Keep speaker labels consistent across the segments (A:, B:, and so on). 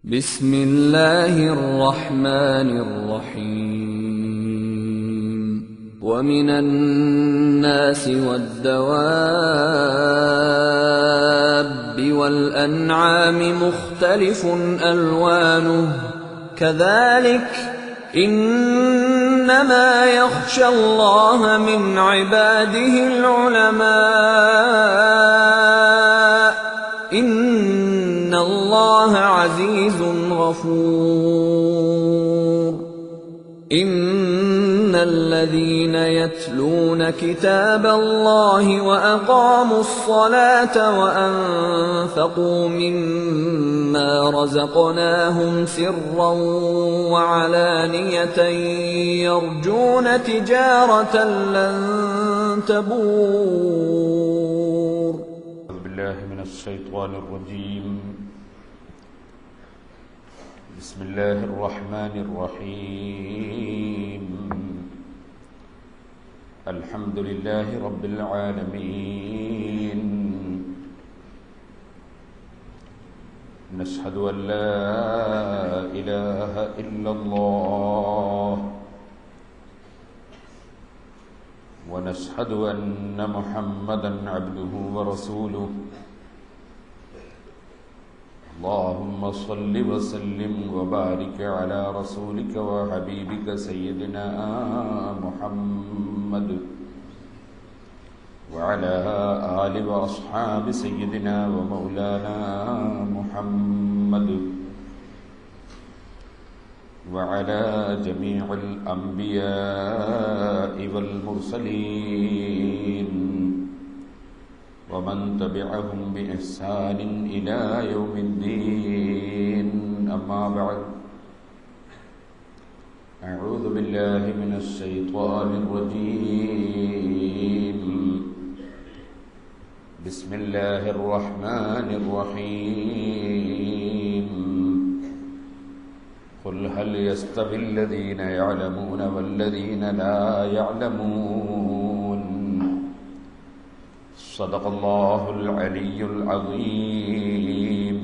A: بسم الله الرحمن الرحيم ومن الناس والدواب والأنعام مختلف ألوانه كذلك إنما يخشى الله من عباده العلماء إن الله عزيز غفور إن الذين يتلون كتاب الله وأقاموا الصلاة وأنفقوا مما رزقناهم سرا وعلانية يرجون تجارة لن تبور.
B: أعوذ بالله من الشيطان الرجيم. بسم الله الرحمن الرحيم. الحمد لله رب العالمين. نشهد أن لا إله إلا الله ونشهد أن محمدًا عبده ورسوله. اللهم صل وسلم وبارك على رسولك وحبيبك سيدنا محمد وعلى آل وأصحاب سيدنا ومولانا محمد وعلى جميع الأنبياء والمرسلين ومن تبعهم بإحسان إلى يوم الدين. أما بعد، أعوذ بالله من الشيطان الرجيم. بسم الله الرحمن الرحيم. قل هل يستوي الذين يعلمون والذين لا يعلمون. صدق الله العلي العظيم.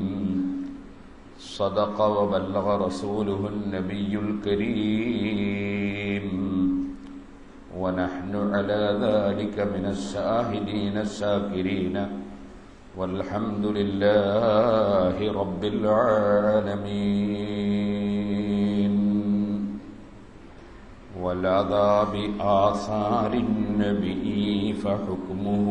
B: صدق وبلغ رسوله النبي الكريم. ونحن على ذلك من الشاهدين الشاكرين والحمد لله رب العالمين. والأذى بآثار النبي فحكمه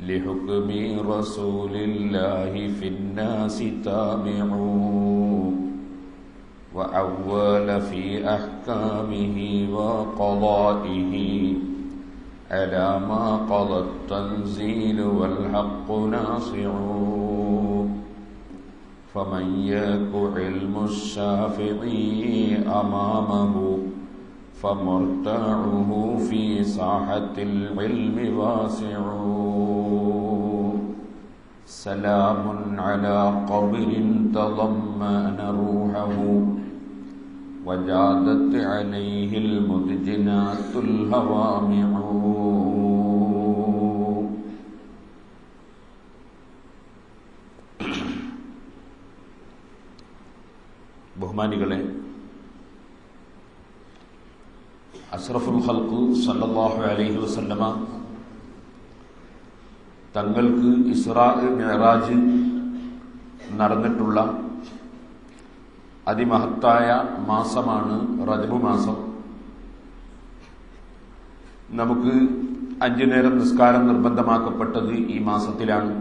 B: لحكم رسول الله في الناس تابع. وأول في أحكامه وقضائه على ما قضى التنزيل والحق ناصع. فمن يك علم الشافعي أمامه فمرتعه في ساحة العلم واسع. سلام على قبر تضمن روحه وجادت عليه المدجنات الهوامع. ബഹുമാനികളെ, അഷ്റഫുൽ ഖൽഖ് സല്ലല്ലാഹു അലൈഹി വസല്ലമ തങ്ങൾക്ക് ഇസ്രാ മിഅ്റാജ് നടന്നിട്ടുള്ള അതിമഹത്തായ മാസമാണ് റജബ് മാസം. നമുക്ക് 5 നേരം നിസ്കാരം നിർബന്ധമാക്കപ്പെട്ടത് ഈ മാസത്തിലാണ്.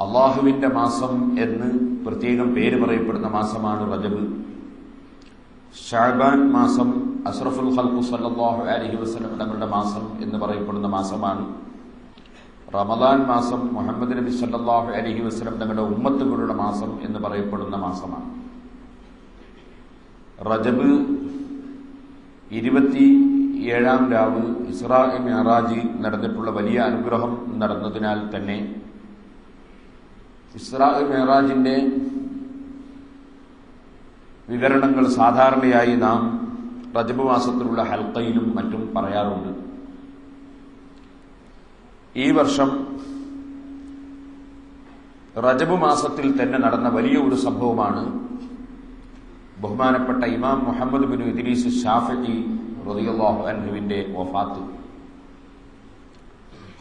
B: അള്ളാഹുവിന്റെ മാസം എന്ന് പ്രത്യേകം പേര് പറയപ്പെടുന്ന മാസമാണ് റജബ്. ശഅബാൻ മാസം അഷ്റഫുൽ ഖൽഖ് സല്ലല്ലാഹു അലൈഹി വസല്ലം തങ്ങളുടെ മാസം എന്ന് പറയപ്പെടുന്ന മാസമാണ്. റമദാൻ മാസം മുഹമ്മദ് നബി സല്ലല്ലാഹു അലൈഹി വസല്ലം തങ്ങളുടെ ഉമ്മത്തുകളുടെ മാസം എന്ന് പറയപ്പെടുന്ന മാസമാണ്. റജബ് 27-ാം രാവ് ഇസ്രാ മിഅ്റാജ് നടന്നിട്ടുള്ള വലിയ അനുഗ്രഹം നടന്നതിനാൽ തന്നെ ഇസ്രാ മിഅ്റാജിന്റെ വിവരണങ്ങൾ സാധാരണയായി നാം റജബ് മാസത്തിലുള്ള ഹൽഖയിലും മറ്റും പറയാറുണ്ട്. ഈ വർഷം റജബ് മാസത്തിൽ തന്നെ നടന്ന വലിയ ഒരു സംഭവമാണ് ബഹുമാനപ്പെട്ട ഇമാം മുഹമ്മദ് ബിൻ ഇദ്രീസ് ശാഫിഈ റളിയല്ലാഹു അൻഹുവിന്റെ വഫാത്ത്.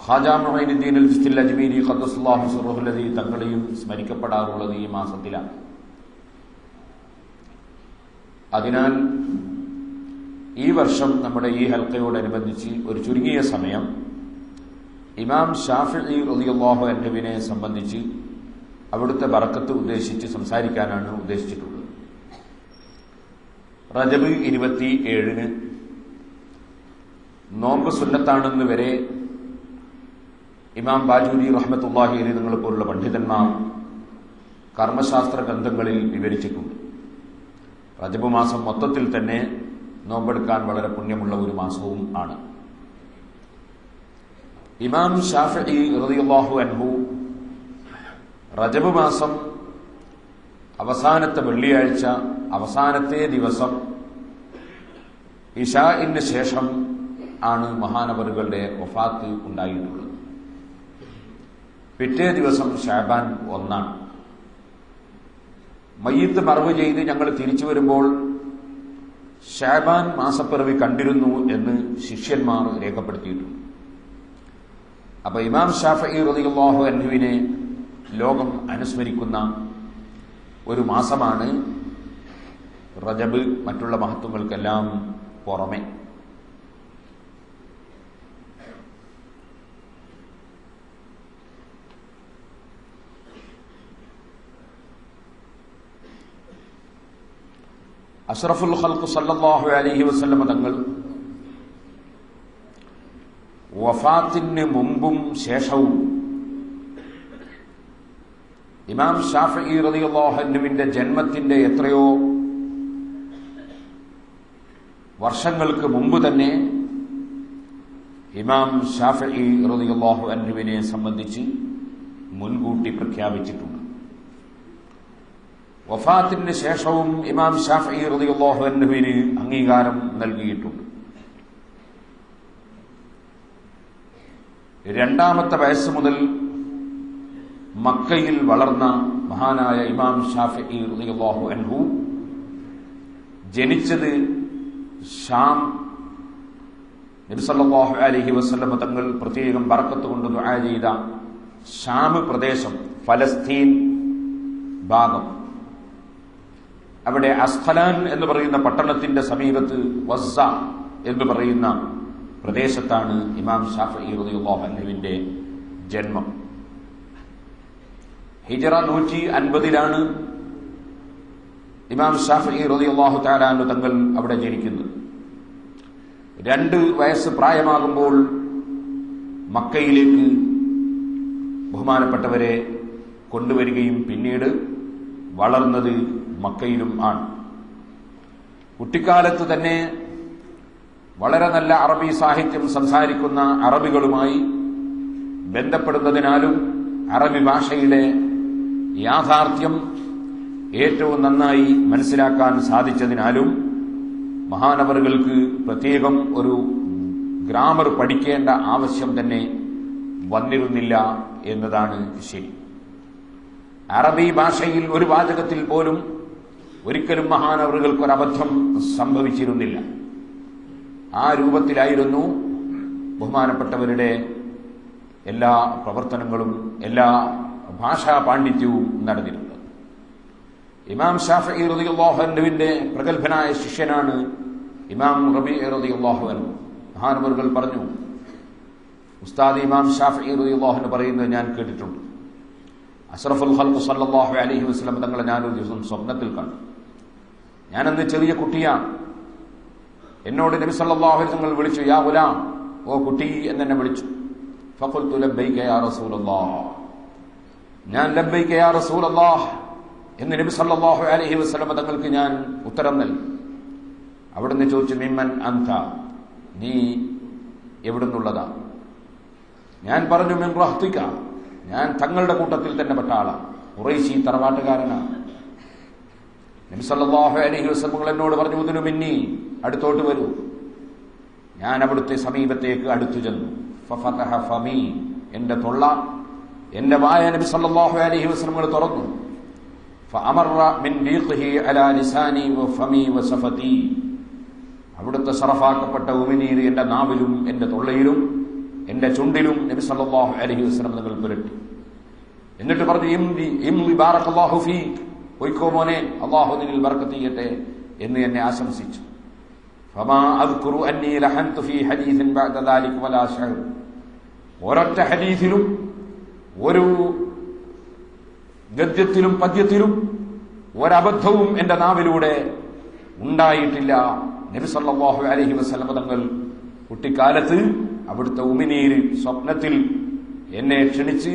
B: ഖാജ മുഈനുദ്ദീൻ അൽ-ചിശ്തി അജ്മീരി ഖദ്ദസല്ലാഹു സിർറഹുൽ ലദീ തങ്ങളെയും സ്മരിക്കപ്പെടാറുള്ളത് ഈ മാസത്തിലാണ്. അതിനാൽ ഈ വർഷം നമ്മുടെ ഈ ഹൽക്കയോടനുബന്ധിച്ച് ഒരു ചുരുങ്ങിയ സമയം ഇമാം ശാഫിഈ റളിയല്ലാഹു അൻഹുവിനെ സംബന്ധിച്ച് അവിടുത്തെ ബറക്കത്ത് ഉദ്ദേശിച്ച് സംസാരിക്കാനാണ് ഉദ്ദേശിച്ചിട്ടുള്ളത്. റജബ് 27 നോമ്പ് സുന്നത്താണെന്ന് വരെ ഇമാം ബാജൂരി റഹ്മത്തുള്ളാഹി അലൈഹി നിങ്ങളെ പോലുള്ള പണ്ഡിതന്മാർ കർമ്മശാസ്ത്ര ഗ്രന്ഥങ്ങളിൽ വിവരിച്ചിട്ടുണ്ട്. റജബ് മാസം മൊത്തത്തിൽ തന്നെ നോമ്പെടുക്കാൻ വളരെ പുണ്യമുള്ള ഒരു മാസവും ആണ്. ഇമാം ശാഫിഈ റളിയല്ലാഹു അൻഹു റജബ് മാസം അവസാനത്തെ വെള്ളിയാഴ്ച അവസാനത്തെ ദിവസം ഇശാഇന് ശേഷം ആണ് മഹാനവറുകളുടെ വഫാത്ത് ഉണ്ടായിട്ടുള്ളത്. പിറ്റേ ദിവസം ശഅബാൻ 1. മയ്യിത്ത് മറവ് ചെയ്ത് ഞങ്ങൾ തിരിച്ചു വരുമ്പോൾ ശഅബാൻ മാസപ്പിറവി കണ്ടിരുന്നു എന്ന് ശിഷ്യന്മാർ രേഖപ്പെടുത്തിയിട്ടുണ്ട്. അപ്പൊ ഇമാം ശാഫിഈ റളിയല്ലാഹു അൻഹുവിനെ ലോകം അനുസ്മരിക്കുന്ന ഒരു മാസമാണ് റജബ്, മറ്റുള്ള മഹത്വങ്ങൾക്കെല്ലാം പുറമെ. അഷ്റഫുൽ ഖൽഖ് സല്ലല്ലാഹു അലൈഹി വസല്ലം തങ്ങൾ വഫാത്തിന് മുമ്പും ശേഷവും ഇമാം ശാഫിഈ റളിയല്ലാഹു അൻഹുവിന്റെ ജന്മത്തിന്റെ എത്രയോ വർഷങ്ങൾക്ക് മുമ്പ് തന്നെ ഇമാം ശാഫിഈ റളിയല്ലാഹു അൻഹുവിനെ സംബന്ധിച്ച് മുൻകൂട്ടി പ്രഖ്യാപിച്ചിട്ടുണ്ട്. വഫാത്തിന് ശേഷവും ഇമാം ശാഫിഈ റളിയല്ലാഹു അൻഹുവിന് അംഗീകാരം നൽകിയിട്ടുണ്ട്. 2ാമത്തെ വയസ്സ് മുതൽ മക്കയിൽ വളർന്ന മഹാനായ ഇമാം ശാഫിഈ റളിയല്ലാഹു അൻഹു ജനിച്ചത് ഷാം. നബി സല്ലല്ലാഹു അലൈഹി വസല്ലം തങ്ങൾ പ്രത്യേകം ബറക്കത്ത് കൊണ്ട് ദുആ ചെയ്ത ഷാം പ്രദേശം, ഫലസ്തീൻ ഭാഗം, അവിടെ അസ്ഖലാൻ എന്ന് പറയുന്ന പട്ടണത്തിന്റെ സമീപത്ത് വസ്സ എന്ന് പറയുന്ന പ്രദേശത്താണ് ഇമാം ശാഫിഈ റളിയല്ലാഹു അൻഹുവിന്റെ ജന്മം. ഹിജറ 150 ഇമാം ശാഫിഈ റളിയല്ലാഹു തആല അൻഹു തങ്ങൾ അവിടെ ജനിക്കുന്നത്. 2 വയസ്സ് പ്രായമാകുമ്പോൾ മക്കയിലേക്ക് ബഹുമാനപ്പെട്ടവരെ കൊണ്ടുവരികയും പിന്നീട് വളർന്നത് മക്കയിലും ആണ്. കുട്ടിക്കാലത്ത് തന്നെ വളരെ നല്ല അറബി സാഹിത്യം സംസാരിക്കുന്ന അറബികളുമായി ബന്ധപ്പെടുന്നതിനാലും അറബി ഭാഷയുടെ യാഥാർത്ഥ്യം ഏറ്റവും നന്നായി മനസ്സിലാക്കാൻ സാധിച്ചതിനാലും മഹാനവറുകൾക്ക് പ്രത്യേകം ഒരു ഗ്രാമർ പഠിക്കേണ്ട ആവശ്യം തന്നെ വന്നിരുന്നില്ല എന്നതാണ് ശരി. അറബി ഭാഷയിൽ ഒരു വാചകത്തിൽ പോലും ഒരിക്കലും മഹാനവറുകൾക്കൊരബദ്ധം സംഭവിച്ചിരുന്നില്ല. ആ രൂപത്തിലായിരുന്നു ബഹുമാനപ്പെട്ടവരുടെ എല്ലാ പ്രവർത്തനങ്ങളും എല്ലാ ഭാഷാ പാണ്ഡിത്യവും നടന്നിരുന്നത്. ഇമാം ശാഫിഈ റളിയല്ലാഹു അൻഹുവിന്റെ പ്രഗത്ഭനായ ശിഷ്യനാണ് ഇമാം റബീഇ റളിയല്ലാഹു അൻഹു. മഹാനവറുകൾ പറഞ്ഞു, ഉസ്താദ് ഇമാം ശാഫിഈ റളിയല്ലാഹു അൻഹു പറയുന്നത് ഞാൻ കേട്ടിട്ടുണ്ട്. അഷ്റഫുൽ ഖൽഖ് സല്ലല്ലാഹു അലൈഹി വസല്ലം തങ്ങളെ ഞാനൊരു ദിവസം സ്വപ്നത്തിൽ കണ്ടു. ഞാനന്ന് ചെറിയ കുട്ടിയാണ്. എന്നോട് നബി സല്ലല്ലാഹു അലൈഹി വസല്ലം വിളിച്ചു, യാ ഗുലാം, ഓ കുട്ടി എന്നെ വിളിച്ചു. ഫഖുൽതു ലബ്ബൈക യാ റസൂലല്ലാഹ്. ഞാൻ ലബ്ബൈക യാ റസൂലല്ലാഹ് എന്ന് നബി സല്ലല്ലാഹു അലൈഹി വസല്ലം തങ്ങൾക്ക് ഞാൻ ഉത്തരം നൽകി. അവിടുന്ന് ചോദിച്ചു, മിമ്മൻ അൻത, നീ എവിടുന്നുള്ളതാ? ഞാൻ പറഞ്ഞു, മിൻ റഹ്തിക, ഞാൻ തങ്ങളുടെ കൂട്ടത്തിൽ തന്നെ പെട്ട ആളാണ്, ഖുറൈശി തറവാട്ടുകാരനാണ്. നബി സല്ലല്ലാഹു അലൈഹി വസല്ലം എന്നോട് പറഞ്ഞു, ഉദ്നു മിന്നി, അടുത്തോട്ട് വരൂ. ഞാൻ അവിടുത്തെ സമീപത്തേക്ക് അടുത്തു ചെന്നു. ഫഫതഹ ഫമി, എന്റെ തൊള്ള എന്റെ വായ നബി സല്ലല്ലാഹു അലൈഹി വസല്ലം തുറന്നു. ഫഅമറ മിൻ ദീഖിഹി അലാ ലിസാനി വഫമി വസഫതി. അവിടുത്തെ ശറഫാക്കപ്പെട്ട ഉമിനീർ എന്റെ നാവിലും എന്റെ തൊള്ളയിലും എന്റെ ചുണ്ടിലും നബി സല്ലല്ലാഹു അലൈഹി വസല്ലം തങ്ങൾ പുരട്ടി. എന്നിട്ട് പറഞ്ഞു, ഇംലി ബാറകല്ലാഹു ഫീക്, പോയിക്കോ മോനെ, അല്ലാഹു നിന്നിൽ ബർക്കത്ത് ചെയ്യട്ടെ എന്ന് എന്നെ ആശംസിച്ചു. ഫമാ അദ്കുറു അന്നി ലഹൻതു ഫീ ഹദീസിൻ ബഅദ ദാലിക വലാ ശഅർ. ഒരൊറ്റ ഹദീസിലും ഒരു ഗദ്യത്തിലും പദ്യത്തിലും ഒരബദ്ധവും എന്റെ നാവിലൂടെ ഉണ്ടായിട്ടില്ല. നബി സല്ലല്ലാഹു അലൈഹി വസല്ലം തങ്ങൾ കുട്ടിക്കാലത്ത് അവിടുത്തെ ഉമിനീര് സ്വപ്നത്തിൽ എന്നെ ക്ഷണിച്ച്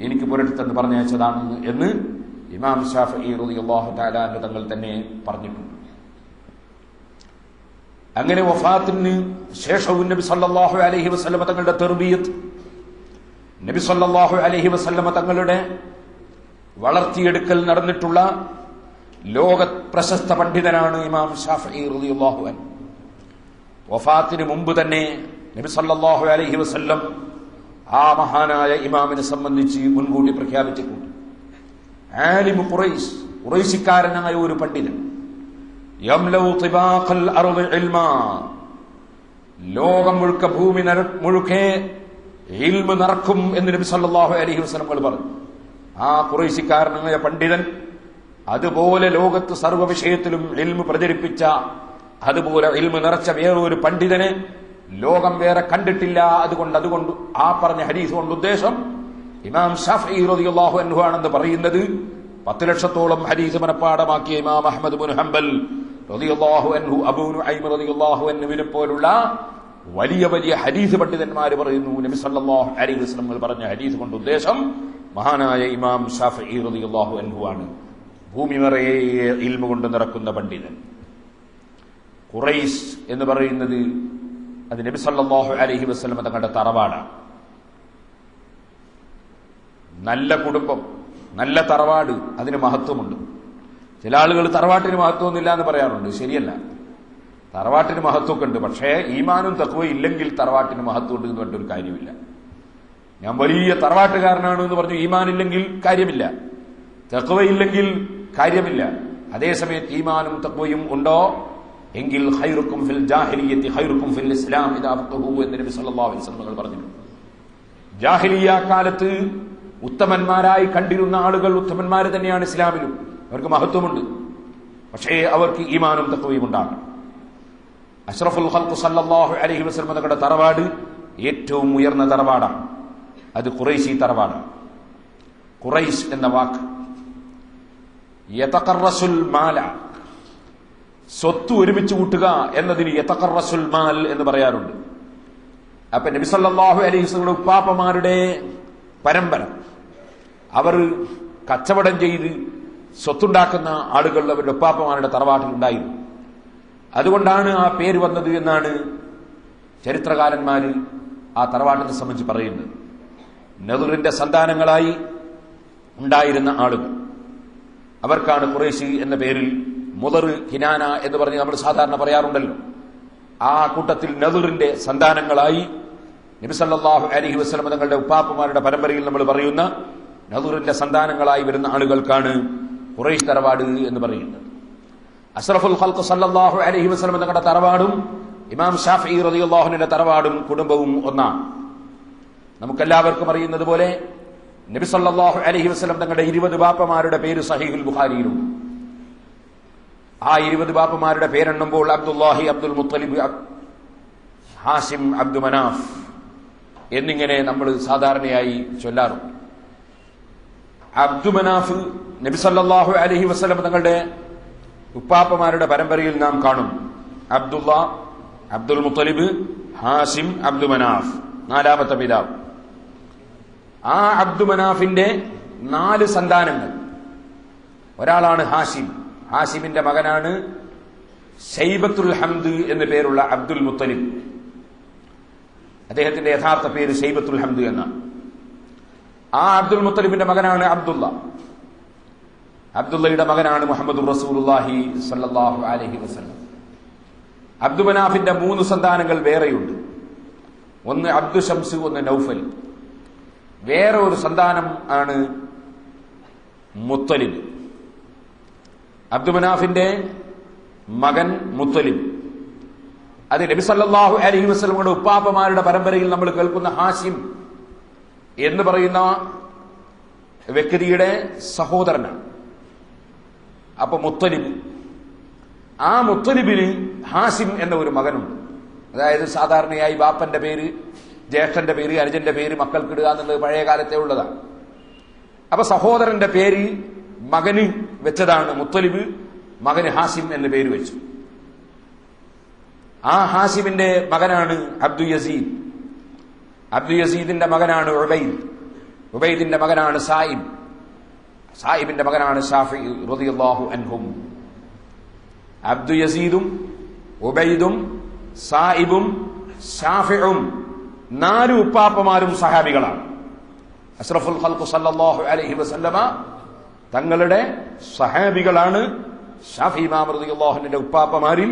B: എനിക്ക് പുരട്ടിത്തെന്ന് പറഞ്ഞയച്ചതാണ് എന്ന് ഇമാം ശാഫിഈ റളിയല്ലാഹു തആല അൻഹു തങ്ങൾ തന്നെ പറഞ്ഞിട്ടുണ്ട്. അങ്ങനെ വഫാത്തിന് ശേഷവും നബി സല്ലല്ലാഹു അലൈഹി വസല്ലം തങ്ങളുടെ തർബിയത്ത്, നബി സല്ലല്ലാഹു അലൈഹി വസല്ലം തങ്ങളുടെ വളർത്തിയെടുക്കൽ നടന്നിട്ടുള്ള ലോക പ്രശസ്ത പണ്ഡിതനാണ് ഇമാം ശാഫിഈ റളിയല്ലാഹു അൻഹു. വഫാത്തിന് മുമ്പ് തന്നെ നബി സല്ലല്ലാഹു അലൈഹി വസല്ലം ആ മഹാനായ ഇമാമിനെ സംബന്ധിച്ച് മുൻകൂട്ടി പ്രഖ്യാപിച്ചിട്ടുണ്ട്. ആലിമു ഖുറൈശ്, ഖുറൈശിക്കാരനായ ഒരു പണ്ഡിതൻ, യംലൗ തിബാഖൽ അർദി ഇൽമാ, ലോകം മുഴുക്ക ഭൂമി മുഴുക്കെ ഇൽമു നിറക്കും എന്ന് നബി സല്ലല്ലാഹു അലൈഹി വസല്ലം പറഞ്ഞു. ആ ഖുറൈശിക്കാരനായ പണ്ഡിതൻ അതുപോലെ ലോകത്ത് സർവ്വ വിഷയത്തിലും ഇൽമു പ്രചരിപ്പിച്ച, അതുപോലെ ഇൽമു നിറച്ച വേറൊരു പണ്ഡിതനെ ലോകം വേറെ കണ്ടിട്ടില്ല. അതുകൊണ്ട് ആ പറഞ്ഞ ഹദീസ് കൊണ്ട് ഉദ്ദേശം ഇമാം ശാഫിഈ റളിയല്ലാഹു അൻഹു ആണെന്ന് പറയുന്നത് 10 ലക്ഷത്തോളം ഹദീസ് മനപ്പാഠമാക്കിയ ഇമാം അഹ്മദ് ഇബ്നു ഹംബൽ റളിയല്ലാഹു അൻഹു, അബൂ നുഐം റളിയല്ലാഹു അൻഹുവിനെ പോലുള്ള വലിയ വലിയ ഹദീസ് പണ്ഡിതന്മാർ പറയുന്നു നബി സല്ലല്ലാഹു അലൈഹി വസല്ലം പറഞ്ഞ ഹദീസ് കൊണ്ട് ഉദ്ദേശം മഹാനായ ഇമാം ശാഫിഈ റളിയല്ലാഹു അൻഹു ആണ്. ഭൂമി നിറയെ ഇൽമു കൊണ്ട് നിറക്കുന്ന പണ്ഡിതൻ. ഖുറൈശ് എന്ന് പറയുന്നത് അത് നബി സല്ലല്ലാഹു അലൈഹി വസല്ലം തങ്ങളുടെ തറവാടാണ്. നല്ല കുടുംബം, നല്ല തറവാട്, അതിന് മഹത്വമുണ്ട്. ചില ആളുകൾ തറവാട്ടിന് മഹത്വമൊന്നുമില്ല എന്ന് പറയാറുണ്ട്. ശരിയല്ല, തറവാട്ടിന് മഹത്വമൊക്കെ ഉണ്ട്. പക്ഷേ ഈമാനും തഖ്വയും ഇല്ലെങ്കിൽ തറവാട്ടിന് മഹത്വമുണ്ട് എന്ന് പറഞ്ഞിട്ടൊരു കാര്യമില്ല. ഞാൻ വലിയ തറവാട്ടുകാരനാണ് എന്ന് പറഞ്ഞു ഈമാനില്ലെങ്കിൽ കാര്യമില്ല, തഖ്വയില്ലെങ്കിൽ കാര്യമില്ല. അതേസമയത്ത് ഈമാനും തഖ്വയും ഉണ്ടോ എങ്കിൽ ഖൈറുക്കും ഫിൽ ജാഹിലിയ്യത്തി ഖൈറുക്കും ഫിൽ ഇസ്ലാം ഇദാ ഫഖഹു എന്ന് നബി സല്ലല്ലാഹു അലൈഹി വസല്ലം പറഞ്ഞിട്ടുണ്ട്. ജാഹിലിയ്യ കാലത്ത് ഉത്തമന്മാരായി കണ്ടിരുന്ന ആളുകൾ ഉത്തമന്മാർ തന്നെയാണ് ഇസ്ലാമിലും. അവർക്ക് മഹത്വമുണ്ട്, പക്ഷേ അവർക്ക് ഈമാനും തഖ്വയും ഉണ്ടാകണം. അഷ്റഫുൽ ഖൽഖ് സല്ലല്ലാഹു അലൈഹി വസല്ലം തങ്ങളുടെ തറവാട് ഏറ്റവും ഉയർന്ന തറവാടാണ്. അത് ഖുറൈശി തറവാടാണ്. ഖുറൈശ് എന്ന വാക്ക് യതഖറസുൽ മാല, സ്വത്ത് ഒരുമിച്ച് കൂട്ടുക എന്നതിന് യതഖറസുൽ മാൽ എന്ന് പറയാറുണ്ട്. അപ്പൊ നബി സല്ലല്ലാഹു അലൈഹി വസല്ലം ഉപ്പാപ്പമാരുടെ പരമ്പര, അവർ കച്ചവടം ചെയ്ത് സ്വത്തുണ്ടാക്കുന്ന ആളുകൾ അവരുടെ ഉപ്പാപ്പമാരുടെ തറവാട്ടിൽ ഉണ്ടായിരുന്നു. അതുകൊണ്ടാണ് ആ പേര് വന്നത് എന്നാണ് ചരിത്രകാരന്മാർ ആ തറവാട്ടിനെ സംബന്ധിച്ച് പറയുന്നത്. നദറിന്റെ സന്താനങ്ങളായി ഉണ്ടായിരുന്ന ആളുകൾ, അവർക്കാണ് ഖുറൈശി എന്ന പേരിൽ മുദർ, കിനാന എന്ന് പറഞ്ഞ് നമ്മൾ സാധാരണ പറയാറുണ്ടല്ലോ. ആ കൂട്ടത്തിൽ നദറിന്റെ സന്താനങ്ങളായി നബി സല്ലല്ലാഹു അലൈഹി വസല്ലം തങ്ങളുടെ ഉപ്പാപ്പമാരുടെ പരമ്പരയിൽ നമ്മൾ പറയുന്ന നദറിന്റെ സന്താനങ്ങളായി വരുന്ന ആളുകൾക്കാണ് ഖുറൈശ് തറവാട് എന്ന് പറയുന്നത്. അഷ്റഫുൽ ഖൽഖ് സല്ലല്ലാഹു അലൈഹി വസല്ലം തങ്ങളുടെ തറവാടും ഇമാം ശാഫിഈ റളിയല്ലാഹു അൻഹുവിന്റെ തറവാടും കുടുംബവും ഒന്നാണ്. നമുക്കെല്ലാവർക്കും അറിയുന്നത് പോലെ നബി സല്ലല്ലാഹു അലൈഹി വസല്ലം തങ്ങളുടെ 20 ബാപ്പമാരുടെ പേര് സഹീഹുൽ ബുഖാരിയിലുണ്ട്. ആ 20 ബാപ്പമാരുടെ പേരെണ്ണുമ്പോൾ അബ്ദുല്ലാഹി, അബ്ദുൽ മുത്തലിബ്, ഹാഷിം, അബ്ദു മനാഫ് എന്നിങ്ങനെ നമ്മൾ സാധാരണയായി ചൊല്ലാറുണ്ട്. അബ്ദു മനാഫ് നബി സല്ലല്ലാഹു അലൈഹി വസല്ലം തങ്ങളുടെ ഉപ്പാപ്പമാരുടെ പരമ്പരയിൽ നാം കാണും. അബ്ദുള്ള, അബ്ദുൽ മുത്തലിബ്, ഹാഷിം, അബ്ദു മനാഫ്, 4ാമത്തെ പിതാവ്. ആ അബ്ദു മനാഫിന്റെ 4 സന്താനങ്ങൾ. ഒരാളാണ് ഹാഷിം. ഹാഷിമിന്റെ മകനാണ് ശൈബത്തുൽ ഹംദ് എന്നു പേരുള്ള അബ്ദുൽ മുത്തലിബ്. അദ്ദേഹത്തിന്റെ യഥാർത്ഥ പേര് ശൈബത്തുൽ ഹംദ് എന്നാണ്. ആ അബ്ദുൽ മുത്തലിബിന്റെ മകനാണ് അബ്ദുള്ള. അബ്ദുള്ളയുടെ മകനാണ് മുഹമ്മദ് റസൂലുള്ളാഹി സ്വല്ലല്ലാഹു അലൈഹി വസല്ലം. അബ്ദു മനാഫിന്റെ 3 സന്താനങ്ങൾ വേറെയുണ്ട്. ഒന്ന് അബ്ദു ഷംസ്, ഒന്ന് നൗഫൽ. വേറെ ഒരു സന്താനം ആണ് മുത്തലിബ്. അബ്ദുമനാഫിന്റെ മകൻ മുത്തലിബ്. അത് നബി സല്ലല്ലാഹു അലൈഹി വസല്ലമയുടെ ഉപ്പാപ്പമാരുടെ പരമ്പരയിൽ നമ്മൾ കേൾക്കുന്ന ഹാഷിം എന്ന് പറയുന്ന വ്യക്തിയുടെ സഹോദരനാണ്. അപ്പൊ മുത്തലിബ്, ആ മുത്തലിബിന് ഹാഷിം എന്ന ഒരു മകനുണ്ട്. അതായത് സാധാരണയായി ബാപ്പന്റെ പേര്, ജ്യേഷ്ഠന്റെ പേര്, അനുജന്റെ പേര് മക്കൾക്കിടുക എന്നുള്ളത് പഴയ കാലത്തെ ഉള്ളതാണ്. അപ്പൊ സഹോദരന്റെ പേര് മകന് വെച്ചതാണ് മുത്തലിബ്. മകന് ഹാഷിം എന്ന് പേര് വെച്ചു. ആ ഹാഷിമിന്റെ മകനാണ് അബ്ദു യസീദ്. അബ്ദു യസീദിന്റെ മകനാണ് ഉബൈദ്. ഉബൈദിന്റെ മകനാണ് സായിബ്. സായിബിന്റെ മകനാണ് ഷാഫി റളിയല്ലാഹു അൻഹും. അബ്ദു യസീദും ഉബൈദും സായിബും ഷാഫിഉം 4 ഉപ്പാപ്പമാരും സഹാബികളാണ്. അഷ്റഫുൽ ഖൽഖ് സല്ലല്ലാഹു അലൈഹി വസല്ലമ തങ്ങളുടെ സഹാബികളാണ്. ഷാഫി ഇമാം റളിയല്ലാഹു അൻഹുവിന്റെ ഉപ്പാപ്പമാരിൽ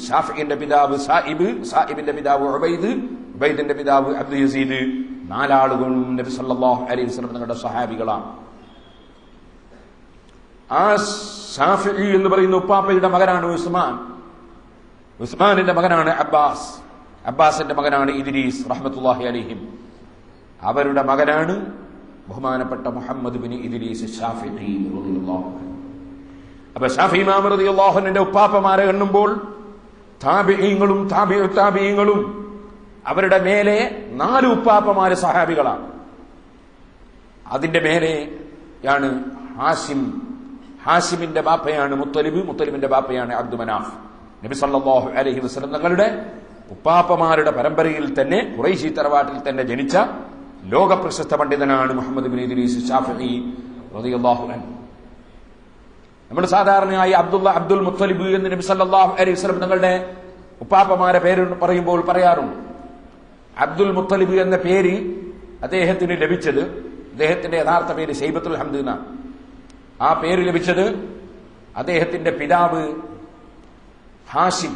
B: ഷാഫിഇന്റെ പിതാവ് സായിബ്, സായിബിന്റെ പിതാവ് ഉബൈദ്, ഉബൈദിന്റെ പിതാവ് അബ്ദു യസീദ്, 4 ആളുകളും നബി സല്ലല്ലാഹു അലൈഹി വസല്ലം തങ്ങളുടെ സഹാബികളാണ്. ആ ഷാഫിഇ എന്ന് പറയുന്ന ഉപ്പാപ്പയുടെ മകനാണ് ഉസ്മാൻ. ഉസ്മാനിന്റെ മകനാണ് അബ്ബാസ്. അബ്ബാസിന്റെ മകനാണ് ഇദ്രീസ് റഹ്മത്തുള്ളാഹി അലൈഹിം. അവരുടെ മകനാണ് ബഹുമാനപ്പെട്ട മുഹമ്മദ് ബിൻ ഇദ്രീസ് ഷാഫിഇ റളിയല്ലാഹു അൻഹു. അപ്പൊ ഷാഫി ഇമാം റളിയല്ലാഹു അൻഹുവിന്റെ ഉപ്പാപ്പമാരെ എണ്ണുമ്പോൾ താബിഈങ്ങളും താബിഈങ്ങളും അവരുടെ മേലെ 4 ഉപ്പാപ്പമാര് സഹാബികളാണ്. അതിന്റെ മേലെയാണ് ഹാഷിം. ഹാഷിമിന്റെ ബാപ്പയാണ് മുത്തലിബ്. മുത്തലിബിന്റെ ബാപ്പയാണ് അബ്ദുമനാഫ്. നബി സല്ലല്ലാഹു അലൈഹി വസല്ലം തങ്ങളുടെ ഉപ്പാപ്പമാരുടെ പരമ്പരയിൽ തന്നെ ഖുറൈശി തറവാട്ടിൽ തന്നെ ജനിച്ച ലോകപ്രശസ്ത പണ്ഡിതനാണ് മുഹമ്മദ് ബിൻ ഇദ്രീസ് ഷാഫിഈ റളിയല്ലാഹു അൻഹു. നമ്മൾ സാധാരണയായി അബ്ദുൽ മുത്തലിബ് എന്ന് നബി സല്ലല്ലാഹു അലൈഹി വസല്ലം തങ്ങളുടെ ഉപ്പാപ്പമാരെ പേര് പറയുമ്പോൾ പറയാറുണ്ട്. അബ്ദുൽ മുത്തലിബ് എന്ന പേര് അദ്ദേഹത്തിന് ലഭിച്ചത്, അദ്ദേഹത്തിന്റെ യഥാർത്ഥ പേര് ശൈബത്തുൽ ഹംദ് എന്നാണ്. ആ പേര് ലഭിച്ചത് അദ്ദേഹത്തിന്റെ പിതാവ് ഹാഷിം,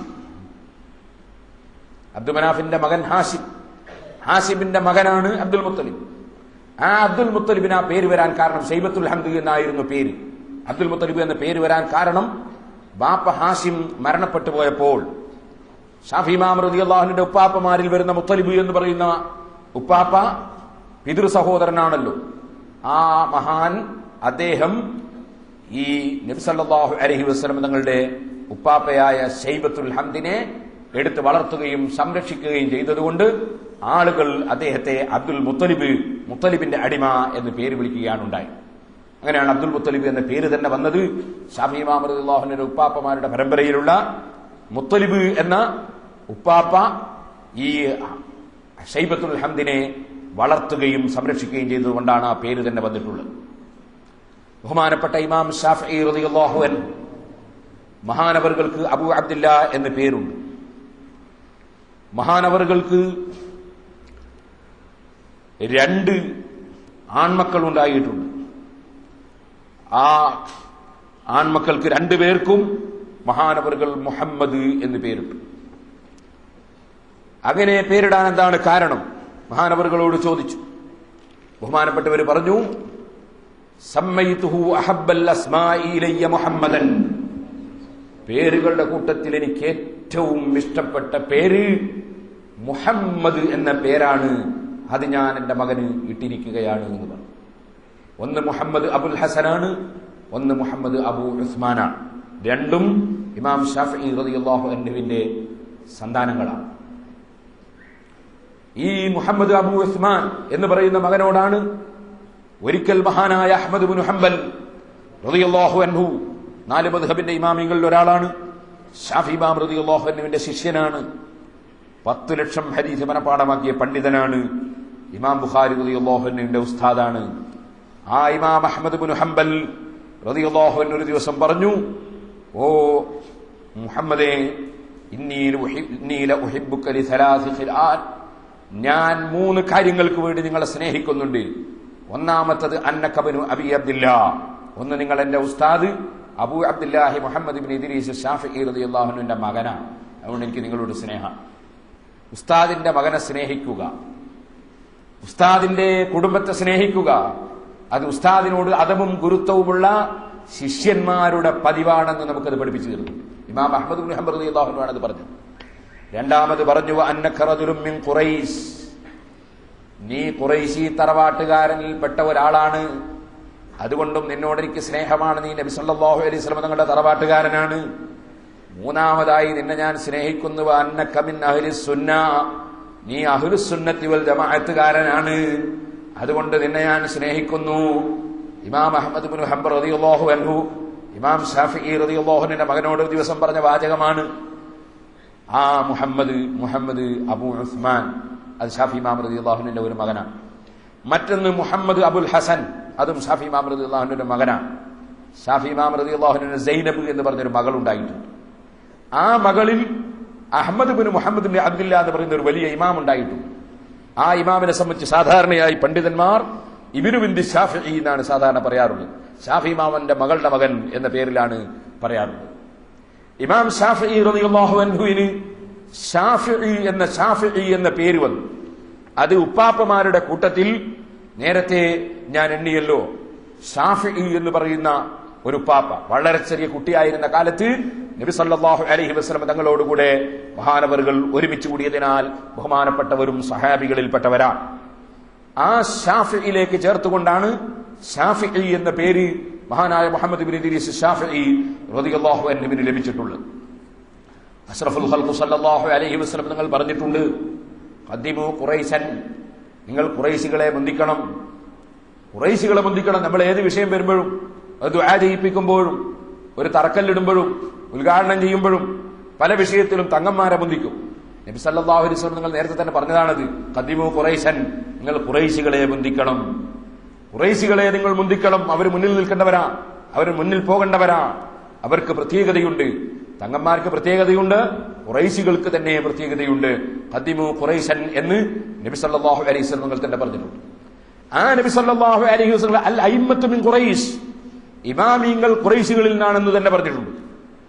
B: അബ്ദുമനാഫിന്റെ മകൻ ഹാഷിം. ഹാഷിമിന്റെ മകനാണ് അബ്ദുൽ മുത്തലിബ്. ആ അബ്ദുൽ മുത്തലിബിന് ആ പേര് വരാൻ കാരണം ശൈബത്തുൽ ഹംദ് എന്നായിരുന്നു പേര്. അബ്ദുൽ മുത്തലിബ് എന്ന പേര് വരാൻ കാരണം ബാപ്പ ഹാഷിം മരണപ്പെട്ടു പോയപ്പോൾ ഷാഫി ഇമാം റളിയല്ലാഹു അൻഹുവിന്റെ ഉപ്പാപ്പമാരിൽ വരുന്ന മുത്തലിബ് എന്ന് പറയുന്ന ഉപ്പാപ്പ പിതൃ സഹോദരനാണല്ലോ. ആ മഹാൻ അദ്ദേഹം ഈ നബി സല്ലല്ലാഹു അലൈഹി വസല്ലം തങ്ങളുടെ ഉപ്പാപ്പയായ ശൈബത്തുൽ ഹംദിനെ എടുത്ത് വളർത്തുകയും സംരക്ഷിക്കുകയും ചെയ്തതുകൊണ്ട് ആളുകൾ അദ്ദേഹത്തെ അബ്ദുൽ മുത്തലിബ്, മുത്തലിബിന്റെ അടിമ എന്ന് പേര് വിളിക്കുകയാണ് ഉണ്ടായത്. അങ്ങനെയാണ് അബ്ദുൽ മുത്തലിബ് എന്ന പേര് തന്നെ വന്നത്. ഷാഫി ഇമാം റളിയല്ലാഹു അൻഹുവിന്റെ ഉപ്പാപ്പമാരുടെ പരമ്പരയിലുള്ള മുത്തലിബ് എന്ന ഉപ്പാപ്പ ഈ ശൈബത്തുൽ ഹംദിനെ വളർത്തുകയും സംരക്ഷിക്കുകയും ചെയ്തതുകൊണ്ടാണ് ആ പേര് തന്നെ വന്നിട്ടുള്ളത്. ബഹുമാനപ്പെട്ട ഇമാം ഷാഫിഈ റളിയല്ലാഹു അൻഹു മഹാനവറുകൾക്ക് അബൂ അബ്ദില്ല എന്ന പേരുണ്ട്. മഹാനവറുകൾക്ക് 2 ആൺമക്കൾ ഉണ്ടായിട്ടുണ്ട്. ആ ആൺമക്കൾക്ക് 2 പേർക്കും മഹാനവറുകൾ മുഹമ്മദ് എന്ന് പേരിട്ടു. അങ്ങനെ പേരിടാൻ എന്താണ് കാരണം? മഹാനവറുകളോട് ചോദിച്ചു. ബഹുമാനപ്പെട്ടവർ പറഞ്ഞു, സമ്മൈതുഹു അഹബ്ബൽ അസ്മാഇ ഇലയ്യ മുഹമ്മദൻ. പേരുകളുടെ കൂട്ടത്തിൽ എനിക്ക് ഏറ്റവും ഇഷ്ടപ്പെട്ട പേര് മുഹമ്മദ് എന്ന പേരാണ്. അത് ഞാൻ എന്റെ മകന് ഇട്ടിരിക്കുകയാണ് എന്ന് പറഞ്ഞു. ഒന്ന് മുഹമ്മദ് അബുൽ ഹസനാണ്, ഒന്ന് മുഹമ്മദ് അബു ഉസ്മാനാണ്. 2ഉം ഇമാം ഷാഫിഈ റളിയല്ലാഹു അൻഹുവിന്റെ സന്താനങ്ങളാണ്. ഈ മുഹമ്മദ് അബു ഉസ്മാൻ എന്ന് പറയുന്ന മകനോടാണ് ഒരിക്കൽ മഹാനായ അഹ്മദ് ഇബ്നു ഹംബൽ റളിയല്ലാഹു അൻഹു, 4 മദ്ഹബിന്റെ ഇമാമിങ്ങളിൽ ഒരാളാണ്, ഷാഫി ഇമാം റളിയല്ലാഹു അൻഹുവിന്റെ ശിഷ്യനാണ്, 10 ലക്ഷം ഹദീസ് മനപാഠമാക്കിയ പണ്ഡിതനാണ്, ഇമാം ബുഖാരി റളിയല്ലാഹു അൻഹുവിന്റെ ഉസ്താദാണ്. ആ ഇമാം അഹ്മദ് ഇബ്നു ഹംബൽ റളിയല്ലാഹു അൻഹു ഒരു ദിവസം പറഞ്ഞു, ഓ മുഹമ്മദേ, ഇന്നി ലഉഹിബ്ബുക ലിസലാസി ഖിലാൻ. ഞാൻ 3 കാര്യങ്ങൾക്ക് വേണ്ടി നിങ്ങളെ സ്നേഹിക്കുന്നുണ്ട്. ഒന്നാമത്തത് അന്നക ഇബ്നു അബി അബ്ദില്ലാ. ഒന്ന്, നിങ്ങൾ എന്റെ ഉസ്താദ് അബൂ അബ്ദുല്ലാഹി മുഹമ്മദ് ഇബ്നു ഇദ്രീസ് ഷാഫിഈ റളിയല്ലാഹു അൻഹുവിന്റെ മകനാണ്. അതുകൊണ്ട് എനിക്ക് നിങ്ങളോട് സ്നേഹം. ഉസ്താദിന്റെ മകനെ സ്നേഹിക്കുക. ഉസ്താദിന്റെ കുടുംബത്തെ സ്നേഹിക്കുക, അത് ഉസ്താദിനോട് അദബും ഗുരുത്വവുമുള്ള ശിഷ്യന്മാരുടെ പതിവാണെന്ന് നമുക്കത് പഠിപ്പിച്ചു തരുന്നു. ഇമാം അഹ്മദ് ഇബ്നു ഹംബൽ റളിയല്ലാഹു അൻഹു ആണ് അത് പറഞ്ഞത്. രണ്ടാമത് പറഞ്ഞു, അന്നക റജുലുൻ മിൻ ഖുറൈശ്, നീ ഖുറൈശി തറവാട്ടുകാരനിൽ പെട്ട ഒരാളാണ്, അതുകൊണ്ടും നിന്നോട് എനിക്ക് സ്നേഹമാണ്, നീ നബി സല്ലല്ലാഹു അലൈഹി വസല്ലം തങ്ങളുടെ തറവാട്ടുകാരനാണ്. മൂന്നാമതായി നിന്നെ ഞാൻ സ്നേഹിക്കുന്നു, അന്നക മിൻ അഹ്ലിസ് സുന്ന, നീ അഹ്ലുസ് സുന്നത്തി വൽ ജമാഅത്തുകാരനാണ്, അതുകൊണ്ട് നിന്നെ ഞാൻ സ്നേഹിക്കുന്നു. ഇമാം അഹ്മദ് ഇബ്നു ഹംബൽ റളിയല്ലാഹു അൻഹു ഇമാം ശാഫിഈ റളിയല്ലാഹു അൻഹുവിന്റെ മകനോട് ഒരു ദിവസം പറഞ്ഞ വാചകമാണ്. ആ മുഹമ്മദ് അബൂ ഉസ്മാൻ, അത് ഷാഫി ഇമാം റളിയല്ലാഹു അൻഹുവിന്റെ ഒരു മകനാണ്. മറ്റൊന്ന് മുഹമ്മദ് അബുൽ ഹസൻ, അതും ഷാഫി ഇമാം റളിയല്ലാഹു അൻഹുവിന്റെ മകനാണ്. ഷാഫി ഇമാം റളിയല്ലാഹു അൻഹുവിന് സൈനബ് എന്ന് പറഞ്ഞൊരു മകളുണ്ടായിട്ടുണ്ട്. ആ മകളിൽ അഹ്മദ് ബിൻ മുഹമ്മദ് ബിൻ അബ്ദുല്ല എന്ന് പറയുന്ന ഒരു വലിയ ഇമാം ഉണ്ടായിട്ടുണ്ട്. ആ ഇമാമിനെ സംബന്ധിച്ച് സാധാരണയായി പണ്ഡിതന്മാർ ഇബ്നു ബിൻതി ഷാഫിഈ എന്നാണ് സാധാരണ പറയാറുള്ളത്. ഷാഫി ഇമാമന്റെ മകളുടെ മകൻ എന്ന പേരിലാണ് പറയാറുള്ളത്. ഇമാം ഷാഫിഈ റളിയല്ലാഹു അൻഹുവിന് ഷാഫിഈ എന്ന പേര് വന്നു. അത് ഉപ്പാപ്പമാരുടെ കൂട്ടത്തിൽ നേരത്തെ ഞാൻ എണ്ണിയല്ലോ, ഷാഫിഈ എന്ന് പറയുന്ന ഒരു ഉപ്പാപ്പ വളരെ ചെറിയ കുട്ടിയായിരുന്ന കാലത്ത് നബി സല്ലല്ലാഹു അലൈഹി വസല്ലം തങ്ങളോടുകൂടെ മഹാനവറുകൾ ഒരുമിച്ച് കൂടിയതിനാൽ ബഹുമാനപ്പെട്ടവരും സഹാബികളിൽപ്പെട്ടവരാണ്. ആ ഷാഫിയിലേക്ക് ചേർത്തുകൊണ്ടാണ് ഷാഫിഈ എന്ന പേര് മഹാനായ മുഹമ്മദ് ഇബ്നു ഇദ്രീസ് ഷാഫിഈ റളിയല്ലാഹു അൻഹുവിന് ലഭിച്ചിട്ടുള്ളത്. അഷ്റഫുൽ ഖൽഖ് സല്ലല്ലാഹു അലൈഹി വസല്ലം തങ്ങൾ പറഞ്ഞിട്ടുണ്ട്, ഖദ്ദിമു ഖുറൈശൻ, നിങ്ങൾ ഖുറൈശികളെ മുന്തിക്കണം. ഖുറൈശികളെ മുന്തിക്കണം. നമ്മൾ ഏത് വിഷയം വരുമ്പോഴും, അത് ദുആ ചെയ്യിപ്പിക്കുമ്പോഴും, ഒരു തറക്കല്ലിടുമ്പോഴും, ഉദ്ഘാടനം ചെയ്യുമ്പോഴും, പല വിഷയത്തിലും തങ്ങന്മാരെ മുന്തിക്കും. നബി സല്ലല്ലാഹു അലൈഹി വസല്ലം നിങ്ങൾ നേരത്തെ തന്നെ പറഞ്ഞതാണത്. ഖദ്ദിമു ഖുറൈശൻ, നിങ്ങൾ ഖുറൈശികളെ മുന്തിക്കണം. ഖുറൈശികളെ നിങ്ങൾ മുന്തിക്കണം. അവർ മുന്നിൽ നിൽക്കേണ്ടവരാ, അവർ മുന്നിൽ പോകേണ്ടവരാ. അവർക്ക് പ്രത്യേകതയുണ്ട്, തങ്ങന്മാർക്ക് പ്രത്യേകതയുണ്ട്, ഖുറൈശികൾക്ക് തന്നെ പ്രത്യേകതയുണ്ട്. ഖദ്ദിമു ഖുറൈശൻ എന്ന് നബി സല്ലല്ലാഹു അലൈഹി വസല്ലം നിങ്ങൾ തന്നെ പറഞ്ഞിട്ടുണ്ട്. ആ നബി സല്ലല്ലാഹു അലൈഹി വസല്ലം അൽ അയിമ്മത്തു മിൻ ഖുറൈശ്, ഇമാമിങ്ങൾ ഖുറൈശികളിൽ നിന്നാണെന്ന് തന്നെ പറഞ്ഞിട്ടുണ്ട്.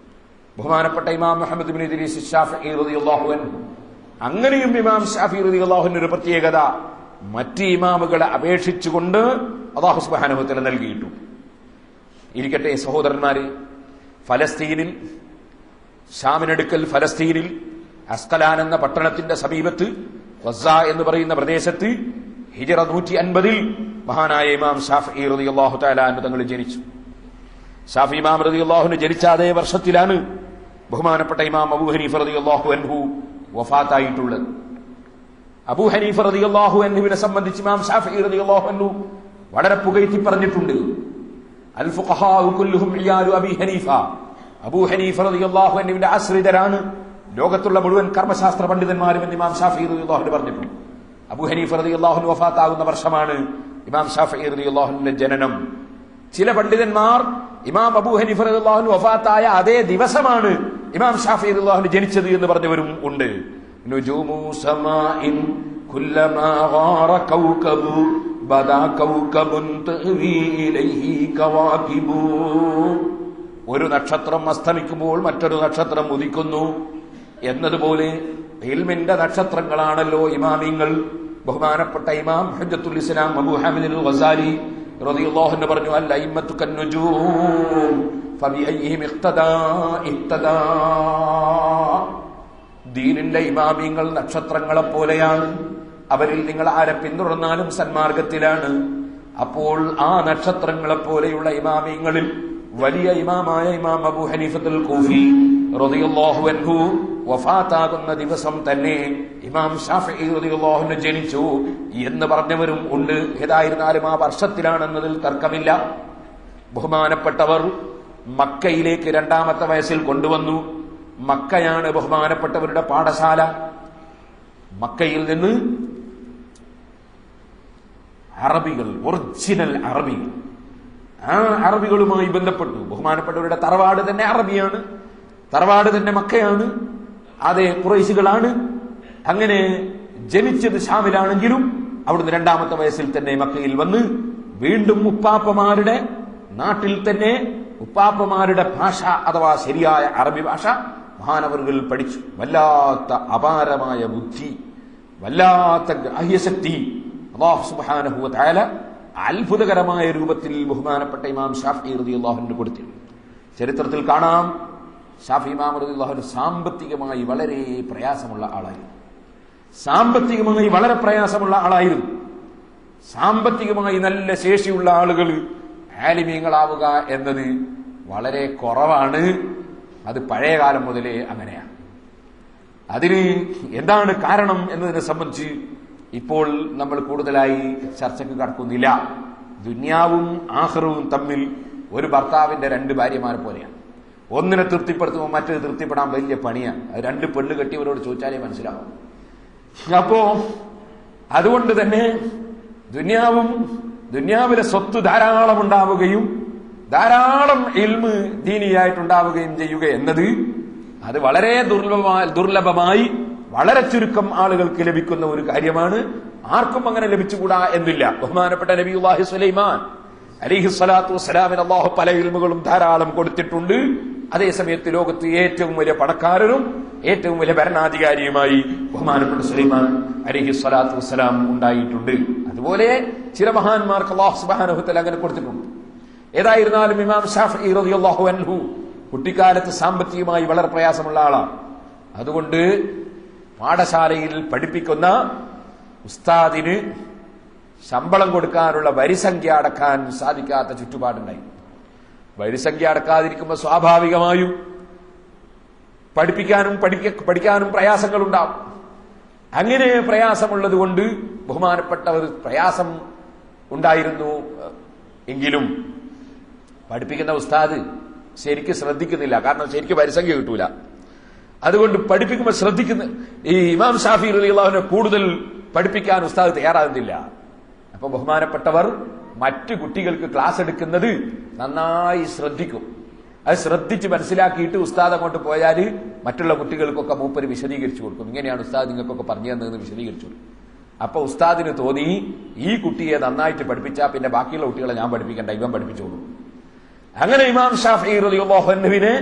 B: ബഹുമാനപ്പെട്ട ഇമാം മുഹമ്മദ് ഇബ്നു ഇദ്രീസ് ശാഫിഈ റളിയല്ലാഹു അൻഹു, അങ്ങനെയും ഇമാം ശാഫിഈ റളിയല്ലാഹു അൻഹു ഒരു പ്രത്യേകത മറ്റ് ഇമാമുകളെ അപേക്ഷിച്ചുകൊണ്ട് അല്ലാഹു സുബ്ഹാനഹു വ തആല നൽകിയിട്ടുണ്ട്. ഇരിക്കട്ടെ സഹോദരന്മാരെ, ഫലസ്തീനിൽ, ഷാമിനടുക്കൽ ഫലസ്തീനിൽ അസ്കലാൻ എന്ന പട്ടണത്തിന്റെ സമീപത്ത് ഗസ എന്ന് പറയുന്ന പ്രദേശത്ത് ഹിജ്റ 150 മഹാനായ ഇമാം ശാഫിഈ റളിയല്ലാഹു തആല അൻഹു തങ്ങൾ ജനിച്ചു. ഷാഫി ഇമാം റളിയല്ലാഹു അൻഹു ജനിച്ച അതേ വർഷത്തിലാണ് ബഹുമാനപ്പെട്ട ഇമാം അബൂ ഹനീഫ റളിയല്ലാഹു അൻഹു വഫാത്തായിട്ടുള്ളത്. അബൂ ഹനീഫ റളിയല്ലാഹു അൻഹുവിനെ സംബന്ധിച്ച് ഇമാം ശാഫിഈ റളിയല്ലാഹു അൻഹു വളരെ പുകഴ്ത്തി പറഞ്ഞിട്ടുണ്ട്. അൽ ഫുഖഹാഉ കുല്ലുഹും ഇയാലു അബീ ഹനീഫ, അബൂ ഹനീഫ റളിയല്ലാഹു അൻഹുവിന്റെ ആശ്രിതരാണ് ലോകത്തുള്ള മുഴുവൻ കർമ്മശാസ്ത്ര പണ്ഡിതന്മാരും എന്ന് ഇമാം ശാഫിഈ റളിയല്ലാഹു അൻഹു പറഞ്ഞിട്ടുണ്ട്. അബൂ ഹനീഫ റളിയല്ലാഹു അൻഹു വഫാത്താകുന്ന വർഷമാണ് ഇമാം ശാഫിഈ റളിയല്ലാഹു അൻഹുവിന്റെ ജനനം. ചില പണ്ഡിതന്മാർ ഇമാം അബൂ ഹനീഫ റളിയല്ലാഹു അൻഹു വഫാത്തായ അതേ ദിവസമാണ് ഇമാം ശാഫിഈ റളിയല്ലാഹു അൻഹു ജനിച്ചത് എന്ന് പറഞ്ഞവരും ഉണ്ട്. നുജൂമു സമാഇൻ കുല്ലമാ ഗാറ കൗകബു ബദാ കൗകബുൻ തഹ്വി ഇലൈഹി കവാകിബു. ഒരു നക്ഷത്രം അസ്തമിക്കുമ്പോൾ മറ്റൊരു നക്ഷത്രം ഉദിക്കുന്നു എന്നതുപോലെ ഇൽമിന്റെ നക്ഷത്രങ്ങളാണല്ലോ ഇമാമിങ്ങൾ. ബഹുമാനപ്പെട്ട ഇമാം ഹുജ്ജത്തുൽ ഇസ്ലാം അബൂ ഹാമിദ് അൽ ഗസാലി റളിയല്ലാഹു അൻഹു പറഞ്ഞു, അൽ അയിമ്മത്തു കന്നുജൂം ഫബിഅയ്യിഹിം ഇഖ്തദാ ഇഖ്തദാ. ദീനിന്റെ ഇമാമിങ്ങൾ നക്ഷത്രങ്ങളെ പോലെയാണ്, അവരിൽ നിങ്ങൾ ആരെ പിന്തുടർന്നാലും സന്മാർഗത്തിലാണ്. അപ്പോൾ ആ നക്ഷത്രങ്ങളെ പോലെയുള്ള ഇമാമിങ്ങളിൽ വലിയ ഇമാമായ ഇമാം അബൂ ഹനീഫത്തുൽ കൂഫി റളിയല്ലാഹു അൻഹു വഫാത്താകുന്ന ദിവസം തന്നെ ഇമാം ശാഫിഈ റളിയല്ലാഹു അൻഹു ജനിച്ചു എന്ന് പറഞ്ഞവരും ഉണ്ട്. ഏതായിരുന്നാലും ആ വർഷത്തിലാണെന്നതിൽ തർക്കമില്ല. ബഹുമാനപ്പെട്ടവർ മക്കയിലേക്ക് 2-ാമത്തെ വയസ്സിൽ കൊണ്ടുവന്നു. മക്കയാണ് ബഹുമാനപ്പെട്ടവരുടെ പാഠശാല. മക്കയിൽ നിന്ന് അറബികൾ, ഒറിജിനൽ അറബികൾ, ആ അറബികളുമായി ബന്ധപ്പെട്ടു. ബഹുമാനപ്പെട്ടവരുടെ തറവാട് തന്നെ അറബിയാണ്, തറവാട് തന്നെ മക്കയാണ്, അതേ ഖുറൈശികളാണ്. അങ്ങനെ ജനിച്ചത് ഷാമിലാണെങ്കിലും അവിടുന്ന് 2-ാമത്തെ വയസ്സിൽ തന്നെ മക്കയിൽ വന്ന് വീണ്ടും ഉപ്പാപ്പമാരുടെ നാട്ടിൽ തന്നെ ഉപ്പാപ്പമാരുടെ ഭാഷ അഥവാ ശരിയായ അറബി ഭാഷ മഹാനവറുകൾ പഠിച്ചു. വല്ലാത്ത അപാരമായ ബുദ്ധി, വല്ലാത്ത ഗ്രാഹ്യശക്തി അല്ലാഹു സുബ്ഹാനഹു വ തആല അത്ഭുതകരമായ രൂപത്തിൽ ബഹുമാനപ്പെട്ട ഇമാം ഷാഫിഈ റളിയല്ലാഹു അൻഹു കൊടുത്തിട്ടുണ്ട്. ചരിത്രത്തിൽ കാണാം, ഷാഫിഈ ഇമാം റളിയല്ലാഹു അൻഹു സാമ്പത്തികമായി വളരെ പ്രയാസമുള്ള ആളായിരുന്നു. സാമ്പത്തികമായി വളരെ പ്രയാസമുള്ള ആളായിരുന്നു. സാമ്പത്തികമായി നല്ല ശേഷിയുള്ള ആളുകൾ ആലിമീങ്ങളാവുക എന്നത് വളരെ കുറവാണ്. അത് പഴയ കാലം മുതലേ അങ്ങനെയാണ്. അതിന് എന്താണ് കാരണം എന്നതിനെ സംബന്ധിച്ച് ഇപ്പോൾ നമ്മൾ കൂടുതലായി ചർച്ചയ്ക്ക് കടക്കുന്നില്ല. ദുനിയാവും ആഖിറവും തമ്മിൽ ഒരു ഭർത്താവിന്റെ രണ്ട് ഭാര്യമാരെ പോലെയാണ്. ഒന്നിനെ തൃപ്തിപ്പെടുത്തുമ്പോൾ മറ്റൊരു തൃപ്തിപ്പെടാൻ വലിയ പണിയാണ്. അത് രണ്ട് പെണ്ണ് കെട്ടിയവരോട് ചോദിച്ചാലേ മനസ്സിലാവും. അപ്പോ അതുകൊണ്ട് തന്നെ ദുനിയാവിലെ സ്വത്ത് ധാരാളം ഉണ്ടാവുകയും ധാരാളം ഇൽമ് ദീനിയായിട്ടുണ്ടാവുകയും ചെയ്യുക എന്നത് അത് വളരെ ദുർലഭമായി വളരെ ചുരുക്കം ആളുകൾക്ക് ലഭിക്കുന്ന ഒരു കാര്യമാണ്. ആർക്കും അങ്ങനെ ലഭിച്ചുകൂടാ എന്നില്ല. ബഹുമാനപ്പെട്ട നബിയുല്ലാഹി സുലൈമാൻ അലൈഹിസ്സലാത്തു വസ്സലാമിന് അല്ലാഹു പല ഇൽമുകളും ധാരാളം കൊടുത്തിട്ടുണ്ട്. അതേസമയത്ത് ലോകത്ത് ഏറ്റവും വലിയ പണക്കാരനും ഏറ്റവും വലിയ ഭരണാധികാരിയുമായി ബഹുമാനപ്പെട്ട സുലൈമാൻ അലൈഹിസ്സലാത്തു വസ്സലാം ഉണ്ടായിട്ടുണ്ട്. അതുപോലെ ചില മഹാന്മാർക്ക് അല്ലാഹു സുബ്ഹാനഹു വ തആല അങ്ങനെ കൊടുത്തിട്ടുണ്ട്. ഏതായിരുന്നാലും ഇമാം ഷാഫിഈ റളിയല്ലാഹു അൻഹു കുട്ടിക്കാലത്ത് സാമ്പത്തികമായി വളരെ പ്രയാസമുള്ള ആളാണ്. അതുകൊണ്ട് പാഠശാലയിൽ പഠിപ്പിക്കുന്ന ഉസ്താദിന് ശമ്പളം കൊടുക്കാനുള്ള വരിസംഖ്യ അടക്കാൻ സാധിക്കാത്ത ചുറ്റുപാടുണ്ടായി. വരിസംഖ്യ അടക്കാതിരിക്കുമ്പോൾ സ്വാഭാവികമായും പഠിക്കാനും പ്രയാസങ്ങളുണ്ടാവും. അങ്ങനെ പ്രയാസമുള്ളത് കൊണ്ട് ബഹുമാനപ്പെട്ടവർ പ്രയാസം ഉണ്ടായിരുന്നു എങ്കിലും പഠിപ്പിക്കുന്ന ഉസ്താദ് ശരിക്കും ശ്രദ്ധിക്കുന്നില്ല. കാരണം ശരിക്കും വരിസംഖ്യ കിട്ടൂല. അതുകൊണ്ട് പഠിപ്പിക്കുമ്പോൾ ശ്രദ്ധിക്കുന്ന ഈ ഇമാം ഷാഫിഈ റളിയല്ലാഹു അൻഹു കൂടുതൽ പഠിപ്പിക്കാൻ ഉസ്താദ് തയ്യാറാകുന്നില്ല. അപ്പൊ ബഹുമാനപ്പെട്ടവർ മറ്റു കുട്ടികൾക്ക് ക്ലാസ് എടുക്കുന്നത് നന്നായി ശ്രദ്ധിക്കും. അത് ശ്രദ്ധിച്ച് മനസ്സിലാക്കിയിട്ട് ഉസ്താദ് അങ്ങോട്ട് പോയാൽ മറ്റുള്ള കുട്ടികൾക്കൊക്കെ മൂപ്പര് വിശദീകരിച്ചു കൊടുക്കും. ഇങ്ങനെയാണ് ഉസ്താദ് നിങ്ങൾക്കൊക്കെ പറഞ്ഞു തന്നതെന്ന് വിശദീകരിച്ചു കൊടുക്കും. അപ്പൊ ഉസ്താദിന് തോന്നി ഈ കുട്ടിയെ നന്നായിട്ട് പഠിപ്പിച്ചാൽ പിന്നെ ബാക്കിയുള്ള കുട്ടികളെ ഞാൻ പഠിപ്പിക്കണ്ട, ഇവൻ പഠിപ്പിച്ചോളൂ. അങ്ങനെ ഇമാം ഷാഫിഈ റളിയല്ലാഹു അൻഹുവിനെ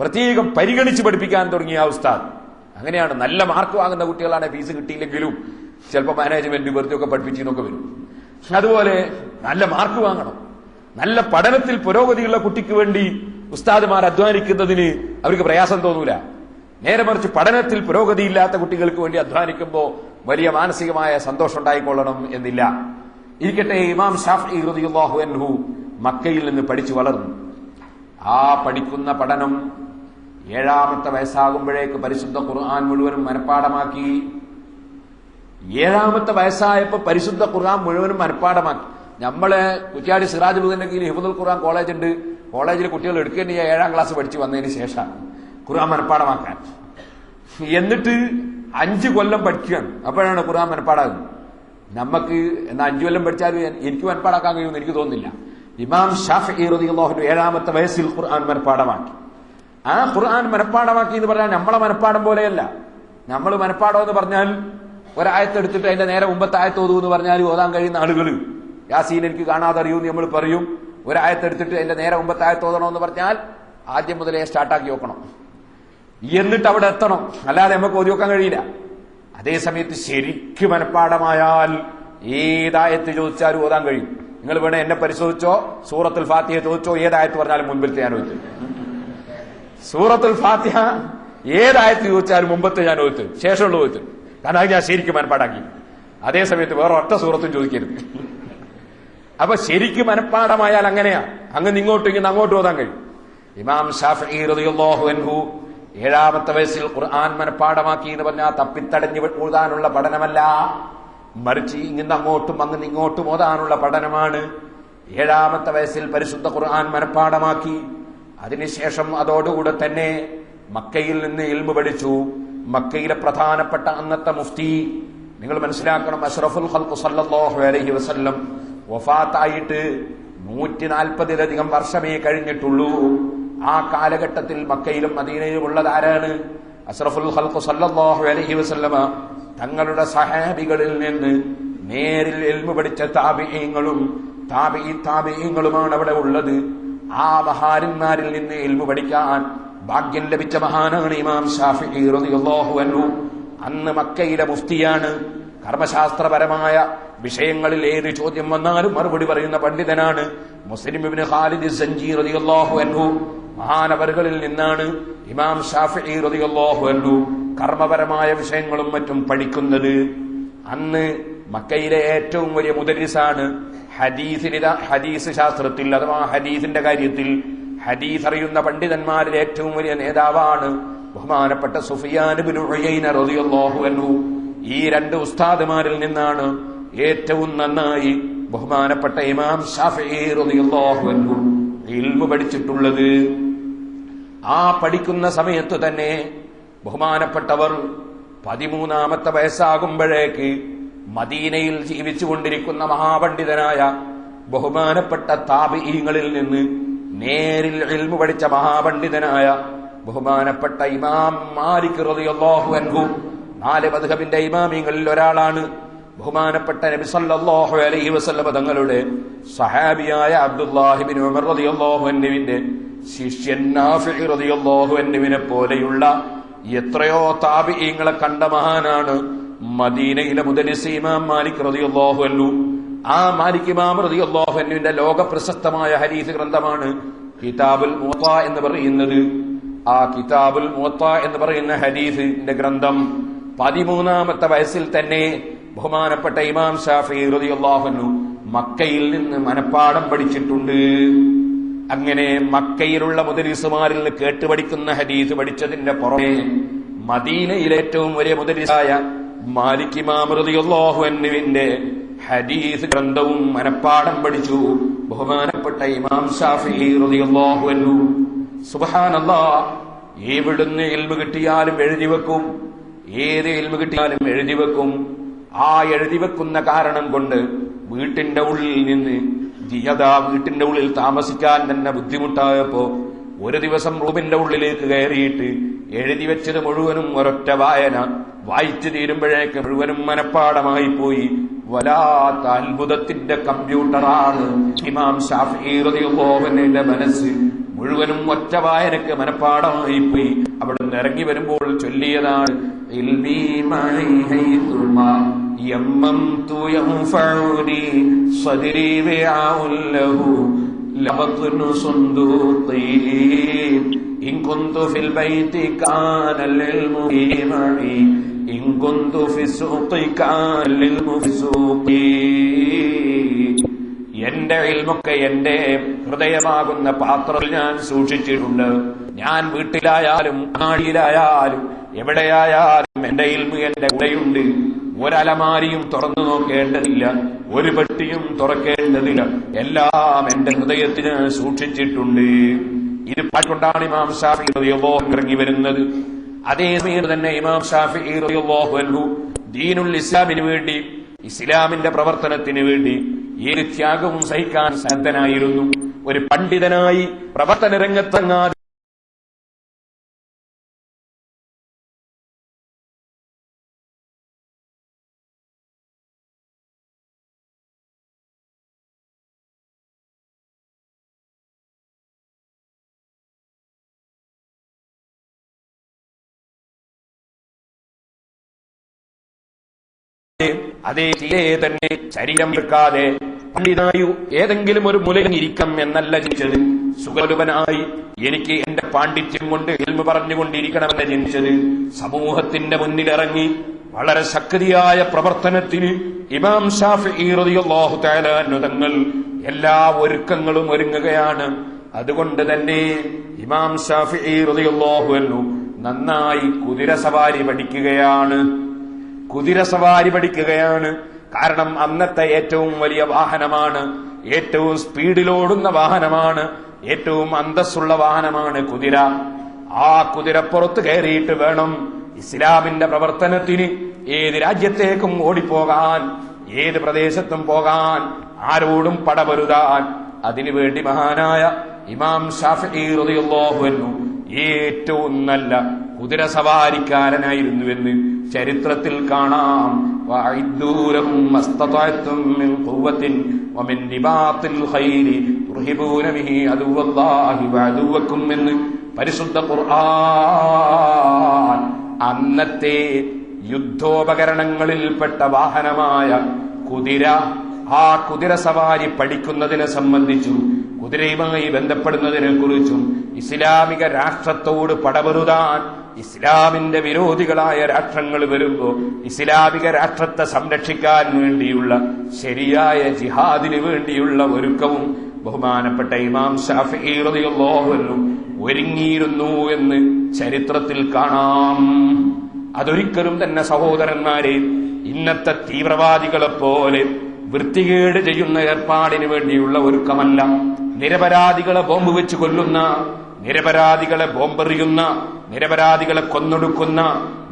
B: പ്രത്യേകം പരിഗണിച്ച് പഠിപ്പിക്കാൻ തുടങ്ങിയ ആ ഉസ്താദ്. അങ്ങനെയാണ്. നല്ല മാർക്ക് വാങ്ങുന്ന കുട്ടികളാണ് ഫീസ് കിട്ടിയില്ലെങ്കിലും ചിലപ്പോൾ മാനേജ്മെന്റ് വെറുതെ ഒക്കെ പഠിപ്പിച്ചെന്നൊക്കെ വരും. അതുപോലെ നല്ല മാർക്ക് വാങ്ങണം. നല്ല പഠനത്തിൽ പുരോഗതിയുള്ള കുട്ടിക്ക് വേണ്ടി ഉസ്താദുമാർ അധ്വാനിക്കുന്നതിന് അവർക്ക് പ്രയാസം തോന്നൂല. നേരെ മറിച്ച് പഠനത്തിൽ പുരോഗതിയില്ലാത്ത കുട്ടികൾക്ക് വേണ്ടി അധ്വാനിക്കുമ്പോൾ വലിയ മാനസികമായ സന്തോഷം ഉണ്ടായിക്കൊള്ളണം എന്നില്ല. ഇരിക്കട്ടെ, ഇമാം ഷാഫിഈ റളിയല്ലാഹു അൻഹു മക്കയിൽ നിന്ന് പഠിച്ചു വളർന്നു. ആ പഠിക്കുന്ന പഠനം 7ാമത്തെ വയസ്സാകുമ്പോഴേക്ക് പരിശുദ്ധ ഖുർആൻ മുഴുവനും മനഃപ്പാടമാക്കി. 7ാമത്തെ വയസ്സായപ്പോ പരിശുദ്ധ ഖുർആൻ മുഴുവനും മനഃപ്പാടമാക്കി. നമ്മളെ കുറ്റ്യാടി സിറാജുൽ ഹുദന്റെ കീഴിൽ ഹിഫ്ദുൽ ഖുർആൻ കോളേജ് ഉണ്ട്. കോളേജിൽ കുട്ടികൾ എടുക്കേണ്ട 7ാം ക്ലാസ് പഠിച്ചു വന്നതിന് ശേഷം ഖുർആൻ മനഃപ്പാടമാക്കാൻ. എന്നിട്ട് 5 കൊല്ലം പഠിക്കുകയാണ്. അപ്പോഴാണ് ഖുർആൻ മനഃപ്പാടാകുന്നത്. നമുക്ക് എന്നാ 5 കൊല്ലം പഠിച്ചാലും എനിക്ക് മനഃപ്പാടാക്കാൻ കഴിയുമെന്ന് എനിക്ക് തോന്നുന്നില്ല. ഇമാം ഷാഫിഈ റളിയല്ലാഹു അൻഹു 7ാമത്തെ വയസ്സിൽ ഖുർആൻ മനഃപ്പാടമാക്കി. ആ ഖുർആൻ മനഃപ്പാടമാക്കി എന്ന് പറഞ്ഞാൽ നമ്മളെ മനഃപ്പാടം പോലെയല്ല. നമ്മൾ മനഃപ്പാടം എന്ന് പറഞ്ഞാൽ ഒരായത്തെടുത്തിട്ട് അതിന്റെ നേരെ മുമ്പത്തെ ആയത്ത് ഓതൂ എന്ന് പറഞ്ഞാൽ ഓതാൻ കഴിയുന്ന ആളുകൾ യാസീൻ എനിക്ക് കാണാതെ അറിയൂന്ന് നമ്മൾ പറയും. ഒരായത്തെടുത്തിട്ട് അതിന്റെ നേരെ മുമ്പത്തെ ആയത്ത് ഓതണമെന്ന് പറഞ്ഞാൽ ആദ്യം മുതലേ സ്റ്റാർട്ടാക്കി വെക്കണം, എന്നിട്ട് അവിടെ എത്തണം. അല്ലാതെ നമുക്ക് ഓതി വെക്കാൻ കഴിയില്ല. അതേസമയത്ത് ശരിക്കും മനഃപ്പാടമായാൽ ഏതായത്ത് ചോദിച്ചാലും ഓതാൻ കഴിയും. നിങ്ങൾ വേണേ എന്നെ പരിശോധിച്ചോ, സൂറത്തുൽ ഫാത്തിഹ ചോദിച്ചോ, ഏതായത്ത് പറഞ്ഞാലും മുൻപിലത്തെ ഞാൻ ഓതി. സൂറത്തുൽ ഫാത്തിഹ ഏതായത്ത് ചോദിച്ചാലും മുമ്പത്തെ ഞാൻ ഓതി, ശേഷമുള്ള ഓതി. കാരണം അത് ഞാൻ ശരിക്കും മനഃപ്പാടാക്കി. അതേസമയത്ത് വേറെ ഒറ്റ സൂറത്തും ചോദിക്കരുത്. അപ്പൊ ശരിക്കും മനഃപ്പാടമായാൽ അങ്ങനെയാ, അങ്ങ് ഇങ്ങോട്ടും ഇങ്ങനെ അങ്ങോട്ടും ഓതാൻ കഴിയും. ഇമാം ഷാഫിഈ റളിയല്ലാഹു അൻഹു 7ാമത്തെ വയസ്സിൽ ഖുർആൻ മനഃപ്പാടമാക്കി എന്ന് പറഞ്ഞാൽ തപ്പിത്തടഞ്ഞു ഓതാനുള്ള പഠനമല്ല, മറിച്ച് ഇങ്ങനെ അങ്ങോട്ടും അങ്ങനെ ഇങ്ങോട്ടും ഓതാനുള്ള പഠനമാണ്. 7ാമത്തെ വയസ്സിൽ പരിശുദ്ധ ഖുർആൻ മനഃപ്പാടമാക്കി. അതിനുശേഷം അതോടുകൂടെ തന്നെ മക്കയിൽ നിന്ന് ഇൽമു പഠിച്ചു. മക്കയിലെ പ്രധാനപ്പെട്ട അന്നത്തെ മുഫ്തി, നിങ്ങൾ മനസ്സിലാക്കണം, അഷ്റഫുൽ ഖൽഖ് സല്ലല്ലാഹു അലൈഹി വസല്ലം വഫാത്തായിട്ട് 140-ലധികം വർഷമേ കഴിഞ്ഞിട്ടുള്ളൂ. ആ കാലഘട്ടത്തിൽ മക്കയിലും മദീനയിലും ഉള്ളത് ആരാണ്? അഷ്റഫുൽ ഖൽഖ് സല്ലല്ലാഹു അലൈഹി വസല്ലമ തങ്ങളുടെ സഹാബികളിൽ നിന്ന് നേരിൽ ഇൽമു പഠിച്ച താബിഈങ്ങളും താബിഈങ്ങളുമാണ് അവിടെ ഉള്ളത്. ആ മഹാന്മാരിൽ നിന്ന് ഇൽമു പഠിക്കാൻ ഭാഗ്യം ലഭിച്ച മഹാനാണ് ഇമാം ഷാഫിഈ റളിയല്ലാഹു അൻഹു. അന്ന് മക്കയിലെ മുഫ്തിയാണ്. കർമ്മശാസ്ത്രപരമായ വിഷയങ്ങളിൽ ഏത് ചോദ്യം വന്നാലും മറുപടി പറയുന്ന പണ്ഡിതനാണ്. മുസ്ലിം ഇബ്നു ഖാലിദ് സഞ്ചി റളിയല്ലാഹു അൻഹു മഹാനവറുകളിൽ നിന്നാണ് ഇമാം ഷാഫിഈ റളിയല്ലാഹു അൻഹു കർമ്മപരമായ വിഷയങ്ങളും മറ്റും പഠിക്കുന്നത്. അന്ന് മക്കയിലെ ഏറ്റവും വലിയ മുദരിസാണ്. ഹദീസ് ശാസ്ത്രത്തിൽ അഥവാ ഹദീസിന്റെ കാര്യത്തിൽ ഹദീസ് അറിയുന്ന പണ്ഡിതന്മാരിൽ ഏറ്റവും വലിയ നേതാവാണ് ബഹുമാനപ്പെട്ട സുഫിയാൻ ഇബ്നു ഉയൈന റളിയല്ലാഹു അൻഹു. ഈ രണ്ട് ഉസ്താദുമാരിൽ നിന്നാണ് ഏറ്റവും നന്നായി ബഹുമാനപ്പെട്ട ഇമാം ഷാഫിഈ റളിയല്ലാഹു അൻഹു ഇൽമു പഠിച്ചിട്ടുള്ളത്. ആ പഠിക്കുന്ന സമയത്ത് തന്നെ ബഹുമാനപ്പെട്ടവർ 13ാമത്തെ വയസ്സാകുമ്പോഴേക്ക് മദീനയിൽ ജീവിച്ചുകൊണ്ടിരിക്കുന്ന മഹാപണ്ഡിതനായ ബഹുമാനപ്പെട്ട താബിഈങ്ങളിൽ നിന്ന് നേരിൽ ഇൽമു പഠിച്ച മഹാപണ്ഡിതനായ ബഹുമാനപ്പെട്ട ഇമാം മാലിക് റളിയല്ലാഹു അൻഹു 4 മദ്ഹബിന്റെ ഇമാമിങ്ങളിൽ ഒരാളാണ്. ബഹുമാനപ്പെട്ട നബി സല്ലല്ലാഹു അലൈഹി വസല്ലം തങ്ങളുടെ സഹാബിയായ അബ്ദുല്ലാഹി ഇബ്നു ഉമർ റളിയല്ലാഹു അൻഹുവിന്റെ ശിഷ്യൻ നാഫിഇ റളിയല്ലാഹു അൻഹുവിനെ പോലെയുള്ള എത്രയോ താബിഈങ്ങളെ കണ്ട മഹാനാണ് മദീനയിലെ മുദരിസ് ഇമാം മാലിക് റളിയല്ലാഹു അൻഹു. ആ മാലിക് ഇമാം റളിയല്ലാഹു അൻഹുവിന്റെ ലോക പ്രശസ്തമായ ഹദീസ് ഗ്രന്ഥമാണ് കിതാബുൽ മുവത്ത എന്ന് പറയുന്നത്. ആ കിതാബുൽ മുവത്ത എന്ന് പറയുന്ന ഹദീസിന്റെ ഗ്രന്ഥം 13ാമത്തെ വയസ്സിൽ തന്നെ ബഹുമാനപ്പെട്ട ഇമാം ഷാഫിഈ റളിയല്ലാഹു അൻഹു മക്കയിൽ നിന്ന് മനപ്പാഠം പഠിച്ചിട്ടുണ്ട്. അങ്ങനെ മക്കയിലുള്ള മുദരിസുമാരിൽ നിന്ന് കേട്ടുപഠിക്കുന്ന ഹദീസ് പഠിച്ചതിന്റെ പുറമെ മദീനയിലെ ഏറ്റവും വലിയ മുദരിസായ മാലിക് ഇമാം റളിയല്ലാഹു അൻഹുവിന്റെ ഹദീസ് ഗ്രന്ഥവും മനപ്പാഠം പഠിച്ചു ബഹുമാനപ്പെട്ട ഇമാം ഷാഫിഈ റളിയല്ലാഹു അൻഹു. സുബ്ഹാനല്ലാഹ്, എവിടുന്ന് ഇൽമു കിട്ടിയാലും എഴുതി വെക്കും, ഏത് ഇൽമു കിട്ടിയാലും എഴുതി വെക്കും. ആ എഴുതി വെക്കുന്ന കാരണം കൊണ്ട് വീട്ടിന്റെ ഉള്ളിൽ നിന്ന് വീട്ടിന്റെ ഉള്ളിൽ താമസിക്കാൻ തന്നെ ബുദ്ധിമുട്ടായപ്പോ ഒരു ദിവസം റൂമിന്റെ ഉള്ളിലേക്ക് കയറിയിട്ട് എഴുതി വെച്ചത് മുഴുവനും ഒരൊറ്റ വായന വായിച്ചു തീരുമ്പോഴേക്ക് മുഴുവനും മനപ്പാടമായി പോയി. വലാത്ത അത്ഭുതത്തിന്റെ കമ്പ്യൂട്ടറാണ് ഇമാം ഷാഫിഈ റളിയല്ലാഹു അൻഹുവിന്റെ മനസ്സ്. മുഴുവനും ഒറ്റ വായനക്ക് മനപ്പാടമായി പോയി. അവിടെ നിന്ന് ഇറങ്ങി വരുമ്പോൾ ചൊല്ലിയതാണ് ഇൽമീ മഈ ഹൈതുമാ യമ്മംതു യൻഫഉനി സദ്രി വിആഉൻ ലഹു ലബത്നു സുന്ദൂഖി ഇൻ കുന്തു ഫിൽ ബൈതി കാനൽ ഇൽമു ഫീ മഈ ഇൻ കുന്തു ഫിസ് സൂഖി കാനൽ ഇൽമു ഫിസ് സൂഖി. എന്റെ ഇൽമൊക്കെ എന്റെ ഹൃദയമാകുന്ന പാത്രത്തിൽ ഞാൻ സൂക്ഷിച്ചിട്ടുണ്ട്. ഞാൻ വീട്ടിലായാലും നാടിയിലായാലും എവിടെയായാലും എന്റെ ഇൽമു എന്റെ കൂടെയുണ്ട്. ഒരലമാരിയും തുറന്നു നോക്കേണ്ടതില്ല, ഒരു പെട്ടിയും തുറക്കേണ്ടതില്ല, എല്ലാം എന്റെ ഹൃദയത്തിൽ ഞാൻ സൂക്ഷിച്ചിട്ടുണ്ട്. ഇത് പാട്ടുകൊണ്ടാണ് ഇമാം ഷാഫിഈ റളിയല്ലാഹു അൻഹു ഇറങ്ങി വരുന്നത്. അതേ സമയത്ത് തന്നെ ഇമാം ഷാഫിഈ റളിയല്ലാഹു അൻഹു ദീനുൽ ഇസ്ലാമിന് വേണ്ടി, ഇസ്ലാമിന്റെ പ്രവർത്തനത്തിന് വേണ്ടി ഏത് ത്യാഗവും സഹിക്കാൻ സന്നദ്ധനായിരുന്നു. ഒരു പണ്ഡിതനായി പ്രവർത്തന രംഗത്തങ്ങാതെ അതേ തന്നെ ശരീരം വെക്കാതെ പണ്ഡിതനായി ഏതെങ്കിലും ഒരു മൂലയിൽ ഇരിക്കാം എന്നല്ല ചിന്തിച്ചത്. സുഖലുപനായി എനിക്ക് എന്റെ പാണ്ഡിത്യം കൊണ്ട് ഇൽമു പറഞ്ഞുകൊണ്ടിരിക്കണമെന്ന് ചിന്തിച്ചത്. സമൂഹത്തിന്റെ മുന്നിലിറങ്ങി വളരെ ശക്തിയായ പ്രവർത്തനത്തിന് ഇമാം ഷാഫിഈ റളിയല്ലാഹു തആല അൻഹു തങ്ങൾ എല്ലാ ഒരുക്കങ്ങളും ഒരുങ്ങുകയാണ്. അതുകൊണ്ട് തന്നെ ഇമാം ഷാഫിഈ റളിയല്ലാഹു അൻഹു നന്നായി കുതിരസവാരി പഠിക്കുകയാണ്. കാരണം അന്നത്തെ ഏറ്റവും വലിയ വാഹനമാണ്, ഏറ്റവും സ്പീഡിലോടുന്ന വാഹനമാണ്, ഏറ്റവും അന്തസ്സുള്ള വാഹനമാണ് കുതിര. ആ കുതിരപ്പുറത്ത് കയറിയിട്ട് വേണം ഇസ്ലാമിന്റെ പ്രവർത്തനത്തിന് ഏത് രാജ്യത്തേക്കും ഓടിപ്പോകാൻ, ഏത് പ്രദേശത്തും പോകാൻ, ആരോടും പടപൊരുതാൻ. അതിനുവേണ്ടി മഹാനായ ഇമാം ഷാഫിഈ റളിയല്ലാഹു അൻഹു ഏറ്റവും നല്ല കുതിരസവാരിക്കാരനായിരുന്നുവെന്ന് ചരിത്രത്തിൽ കാണാം. വഅഇദ്ദൂലഹും മസ്തതഅതും മിൻ ഖുവ്വത്തിൻ വമിൻ റിബാത്തിൽ ഖൈരി തുർഹിബൂന ബിഹി അദുവല്ലാഹി വഅദുവക്കും എന്ന് പരിശുദ്ധ ഖുർആൻ അന്നത്തെ യുദ്ധോപകരണങ്ങളിൽപ്പെട്ട വാഹനമായ കുതിര, ആ കുതിര സവാരി പഠിക്കുന്നതിനെ സംബന്ധിച്ചും കുതിരയുമായി ബന്ധപ്പെടുന്നതിനെ കുറിച്ചും ഇസ്ലാമിക രാഷ്ട്രത്തോട് പടപൊരുതാൻ ഇസ്ലാമിന്റെ വിരോധികളായ രാഷ്ട്രങ്ങൾ വരുമ്പോ ഇസ്ലാമിക രാഷ്ട്രത്തെ സംരക്ഷിക്കാൻ വേണ്ടിയുള്ള ശരിയായ ജിഹാദിന് വേണ്ടിയുള്ള ഒരുക്കവും ബഹുമാനപ്പെട്ട ഇമാം ശാഫിഈ റളിയല്ലാഹു അൻഹു ഒരുങ്ങിയിരുന്നു എന്ന് ചരിത്രത്തിൽ കാണാം. അതൊരിക്കലും തന്നെ സഹോദരന്മാരെ ഇന്നത്തെ തീവ്രവാദികളെ പോലെ വൃത്തികേട് ചെയ്യുന്ന ഏർപ്പാടിന് വേണ്ടിയുള്ള ഒരുക്കമല്ല. നിരപരാധികളെ ബോംബ് വെച്ച് കൊല്ലുന്ന, നിരപരാധികളെ ബോംബെറിയുന്ന, നിരപരാധികളെ കൊന്നൊടുക്കുന്ന,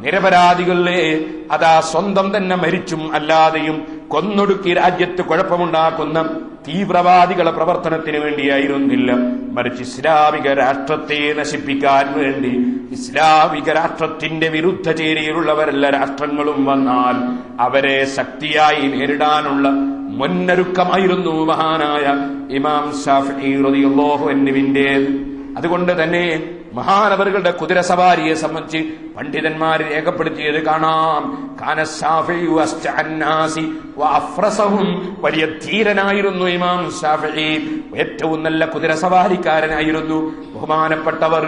B: നിരപരാധികളെ അതാ സ്വന്തം തന്നെ മരിച്ചും അല്ലാതെയും കൊന്നൊടുക്കി രാജ്യത്ത് കുഴപ്പമുണ്ടാക്കുന്ന തീവ്രവാദികളെ പ്രവർത്തനത്തിന് വേണ്ടിയായിരുന്നില്ല, മറിച്ച് ഇസ്ലാമിക രാഷ്ട്രത്തെ നശിപ്പിക്കാൻ വേണ്ടി ഇസ്ലാമിക രാഷ്ട്രത്തിന്റെ വിരുദ്ധ ചേരിയിലുള്ളവരെല്ല രാഷ്ട്രങ്ങളും വന്നാൽ അവരെ ശക്തിയായി നേരിടാനുള്ള മുന്നൊരുക്കമായിരുന്നു മഹാനായ ഇമാം ശാഫിഈ റളിയല്ലാഹു അൻഹുവിന്റേത്. അതുകൊണ്ട് തന്നെ മഹാനവറുകളുടെ കുതിരസവാരിയെ സംബന്ധിച്ച് പണ്ഡിതന്മാർ രേഖപ്പെടുത്തിയത് കാണാം. കാന ശാഫിഈ അസ്തഅന്നാസി വഅഫ്റസഹും, വലിയ ധീരനായിരുന്നു ഇമാം ശാഫിഈ, ഏറ്റവും നല്ല കുതിരസവാരിക്കാരനായിരുന്നു. ബഹുമാനപ്പെട്ടവർ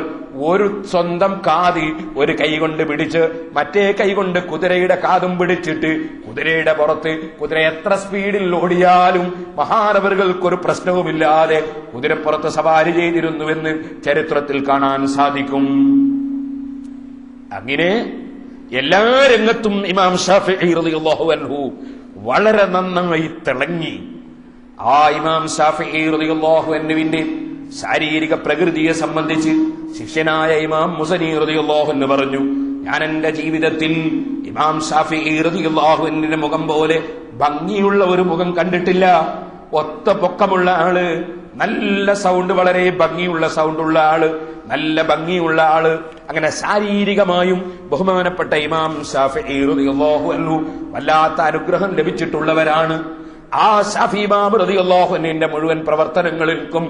B: ഒരു സ്വന്തം കാത് ഒരു കൈ കൊണ്ട് പിടിച്ച് മറ്റേ കൈ കൊണ്ട് കുതിരയുടെ കാതും പിടിച്ചിട്ട് കുതിരയുടെ പുറത്ത് കുതിര എത്ര സ്പീഡിൽ ഓടിയാലും മഹാനവറുകൾക്കൊരു പ്രശ്നവുമില്ലാതെ കുതിരപ്പുറത്ത് സവാരി ചെയ്തിരുന്നുവെന്ന് ചരിത്രത്തിൽ കാണാൻ സാധിക്കും. അങ്ങനെ എല്ലാ രംഗത്തും ഇമാം ശാഫിഈ റളിയല്ലാഹു അൻഹു വളരെ നന്നായി തിളങ്ങി. ആ ഇമാം ശാഫിഈ റളിയല്ലാഹു അൻഹുവിന്റെ ശാരീരിക പ്രകൃതിയെ സംബന്ധിച്ച് ശിഷ്യനായ ഇമാം മുസനി റളിയല്ലാഹു അൻഹു പറഞ്ഞു, ഞാൻ എന്റെ ജീവിതത്തിൽ ഇമാം ശാഫിഈ റളിയല്ലാഹു അൻഹുവിന്റെ മുഖം പോലെ ഭംഗിയുള്ള ഒരു മുഖം കണ്ടിട്ടില്ല. ഒത്ത പൊക്കമുള്ള ആള്, നല്ല സൗണ്ട്, വളരെ ഭംഗിയുള്ള സൗണ്ടുള്ള ആള്, നല്ല ഭംഗിയുള്ള ആള്. അങ്ങനെ ശാരീരികമായും ബഹുമാനപ്പെട്ട ഇമാം ശാഫിഈ റളിയല്ലാഹു അൻഹു വല്ലാത്ത അനുഗ്രഹം ലഭിച്ചിട്ടുള്ളവരാണ്. ആ ശാഫിഈ ഇമാം റളിയല്ലാഹു അൻഹുവിന്റെ മുഴുവൻ പ്രവർത്തനങ്ങൾക്കും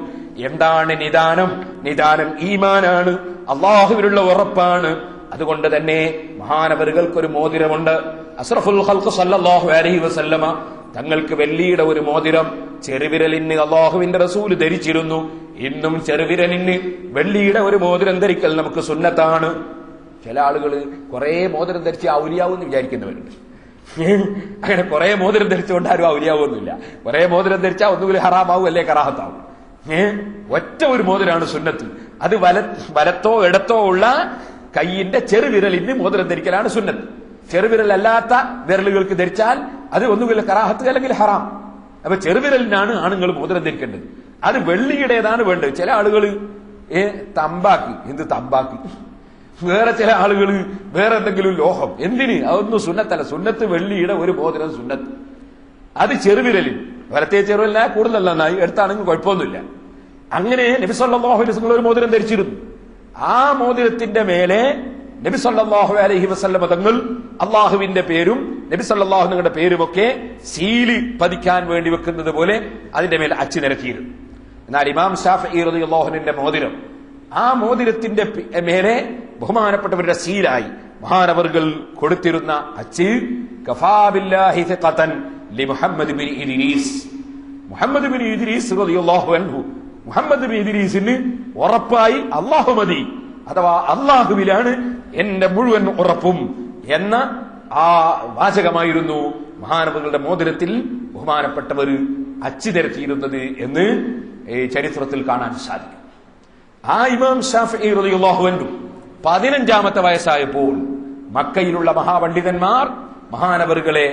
B: എന്താണ് നിദാനം? നിദാനം ഈമാനാണ്, അല്ലാഹുവിലുള്ള ഉറപ്പാണ്. അതുകൊണ്ട് തന്നെ മഹാനവറുകൾക്കൊരു മോതിരമുണ്ട്. അസ്റഫുൽ ഖൽഖ് സല്ലല്ലാഹു അലൈഹി വസല്ലമ തങ്ങൾക്ക് വെള്ളിയുടെ ഒരു മോതിരം ചെറുവിരലിന് അല്ലാഹുവിന്റെ റസൂൽ ധരിച്ചിരുന്നു. ഇന്നും ചെറുവിരലിന് വെള്ളിയുടെ ഒരു മോതിരം ധരിക്കൽ നമുക്ക് സുന്നത്താണ്. ചില ആളുകൾ കുറെ മോതിരം ധരിച്ച് ഔലിയാവെന്ന് വിചാരിക്കുന്നവരുണ്ട്. അങ്ങനെ കുറെ മോതിരം ധരിച്ചുകൊണ്ട് ആരും ഔലിയാവൊന്നുമില്ല. കുറെ മോതിരം ധരിച്ചാൽ ഒന്നുകിൽ ഹറാമാവും അല്ലേ കറാഹത്താവും. ഒറ്റ ഒരു മോതിരാണ് സുന്നത്ത്. അത് വലത്തോ ഇടത്തോ ഉള്ള കൈയിന്റെ ചെറുവിരലിന് മോതിരം ധരിക്കലാണ് സുന്നത്ത്. ചെറുവിരലല്ലാത്ത വിരലുകൾക്ക് ധരിച്ചാൽ അത് ഒന്നുകിൽ കറാഹത്ത് അല്ലെങ്കിൽ ഹറാം. അപ്പൊ ചെറുവിരലിനാണ് ആണുങ്ങൾ മോതിരം ധരിക്കേണ്ടത്. അത് വെള്ളിയുടേതാണ് വേണ്ടത്. ചില ആളുകൾ തമ്പാക്കി, എന്ത് തമ്പാക്കി, വേറെ ചില ആളുകൾ വേറെ എന്തെങ്കിലും ലോഹം, എന്തിന്? അതൊന്നും സുന്നത്തല്ല. സുന്നത്ത് വെള്ളിയുടെ ഒരു മോതിരം സുന്നത്ത്. അത് ചെറുവിരലിൽ, വലത്തെ ചെറുവിരലിനാ കൂടുതൽ നന്നായി, എടുത്താണെങ്കിൽ കുഴപ്പമൊന്നുമില്ല. അങ്ങനെ നബി സല്ലല്ലാഹു അലൈഹി വസല്ലം ഒരു മോതിരം ധരിച്ചിരുന്നു. ആ മോതിരത്തിന്റെ മേലെ നബി സല്ലല്ലാഹു അലൈഹി വസല്ലം തങ്ങൾ അള്ളാഹുവിന്റെ പേരും നബി സല്ലല്ലാഹു അലൈഹിയുടെ പേരുമൊക്കെ സീല് പതിക്കാൻ വേണ്ടി വെക്കുന്നത് പോലെ അതിന്റെ മേലെ അച്ചു നിരത്തിയിരുന്നു. എന്നാൽ ഇമാം ശാഫിഈ റളിയല്ലാഹു അൻഹുവിന്റെ മോതിരം, ആ മോതിരത്തിന്റെ മേലെ ബഹുമാനപ്പെട്ടവരുടെ സീലായി മഹാനവറുകൾ കൊടുത്തിരുന്ന അച്ച് കഫാ ബില്ലാഹി സിഖതൻ ലി മുഹമ്മദ് ബിൻ ഇദ്രീസ്. മുഹമ്മദ് ബിൻ ഇദ്രീസ് റളിയല്ലാഹു അൻഹു, മുഹമ്മദ് ബിൻ ഇദ്രീസിന് ഉറപ്പായി അല്ലാഹു മതി, അഥവാ അല്ലാഹുവിലാണ് എന്റെ മുഴുവൻ ഉറപ്പും എന്ന ആ വാചകമായിരുന്നു മഹാനവറുകളുടെ മോതിരത്തിൽ ബഹുമാനപ്പെട്ടവർ അച്ചു നിരത്തിയിരുന്നത് എന്ന് ചരിത്രത്തിൽ കാണാൻ സാധിക്കും. ആ ഇമാം ശാഫിഈ റളിയല്ലാഹു അൻഹു 15ാമത്തെ വയസ്സായപ്പോൾ മക്കയിലുള്ള മഹാപണ്ഡിതന്മാർ മഹാനവറുകളെ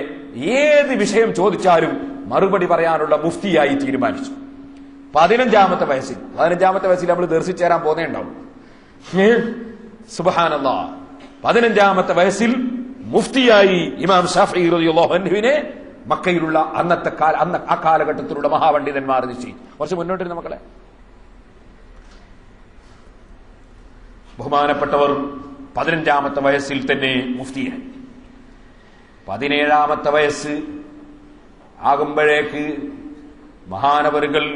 B: ഏത് വിഷയം ചോദിച്ചാലും മറുപടി പറയാനുള്ള മുഫ്തിയായി തീരുമാനിച്ചു. 15ാമത്തെ വയസ്സിൽ നമ്മൾ ദർശിച്ചേരാൻ പോന്നേണ്ടാവും. സുബ്ഹാനല്ലാഹ്, 15ാമത്തെ വയസ്സിൽ മുഫ്തിയായി ഇമാം ശാഫിഈ റളിയല്ലാഹു അൻഹുവിനെ മക്കയിലുള്ള അന്ന് ആ കാലഘട്ടത്തിലുള്ള മഹാപണ്ഡിതന്മാർ നിശ്ചയിച്ചു. കുറച്ച് മുന്നോട്ടിരുന്ന മക്കളെ, ബഹുമാനപ്പെട്ടവർ 15ാമത്തെ വയസ്സിൽ തന്നെ മുഫ്തിയായി. 17ാമത്തെ വയസ്സ് ആകുമ്പോഴേക്ക് മഹാനവറുകൾ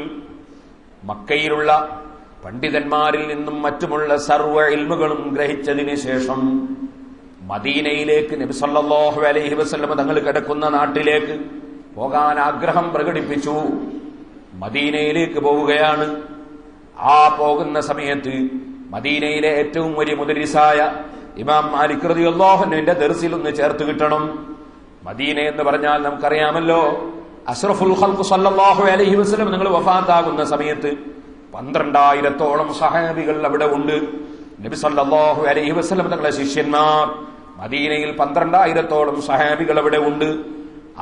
B: മക്കയിലുള്ള പണ്ഡിതന്മാരിൽ നിന്നും മറ്റുമുള്ള സർവ്വ ഇൽമുകളും ഗ്രഹിച്ചതിന് ശേഷം മദീനയിലേക്ക് നബി സല്ലല്ലാഹു അലൈഹി വസല്ലം തങ്ങൾ കിടക്കുന്ന നാട്ടിലേക്ക് പോകാൻ ആഗ്രഹം പ്രകടിപ്പിച്ചു. മദീനയിലേക്ക് പോവുകയാണ്. ആ പോകുന്ന സമയത്ത് മദീനയിലെ ഏറ്റവും വലിയ മുദരിസായ ഇമാം മാലിക് റളിയല്ലാഹു അൻഹുവിന്റെ ദർസിൽ ഒന്ന് ചേർത്ത് കിട്ടണം. മദീന എന്ന് പറഞ്ഞാൽ നമുക്കറിയാമല്ലോ, അഷ്റഫുൽ ഖൽഖ് സല്ലല്ലാഹു അലൈഹി വസല്ലം നിങ്ങൾ വഫാത്താകുന്ന സമയത്ത് 12,000-ഓളം സഹാബികൾ അവിടെ ഉണ്ട്. നബി സല്ലല്ലാഹു അലൈഹി വസല്ലം തങ്ങളുടെ ശിഷ്യന്മാർ മദീനയിൽ 12,000-ഓളം സഹാബികൾ അവിടെ ഉണ്ട്.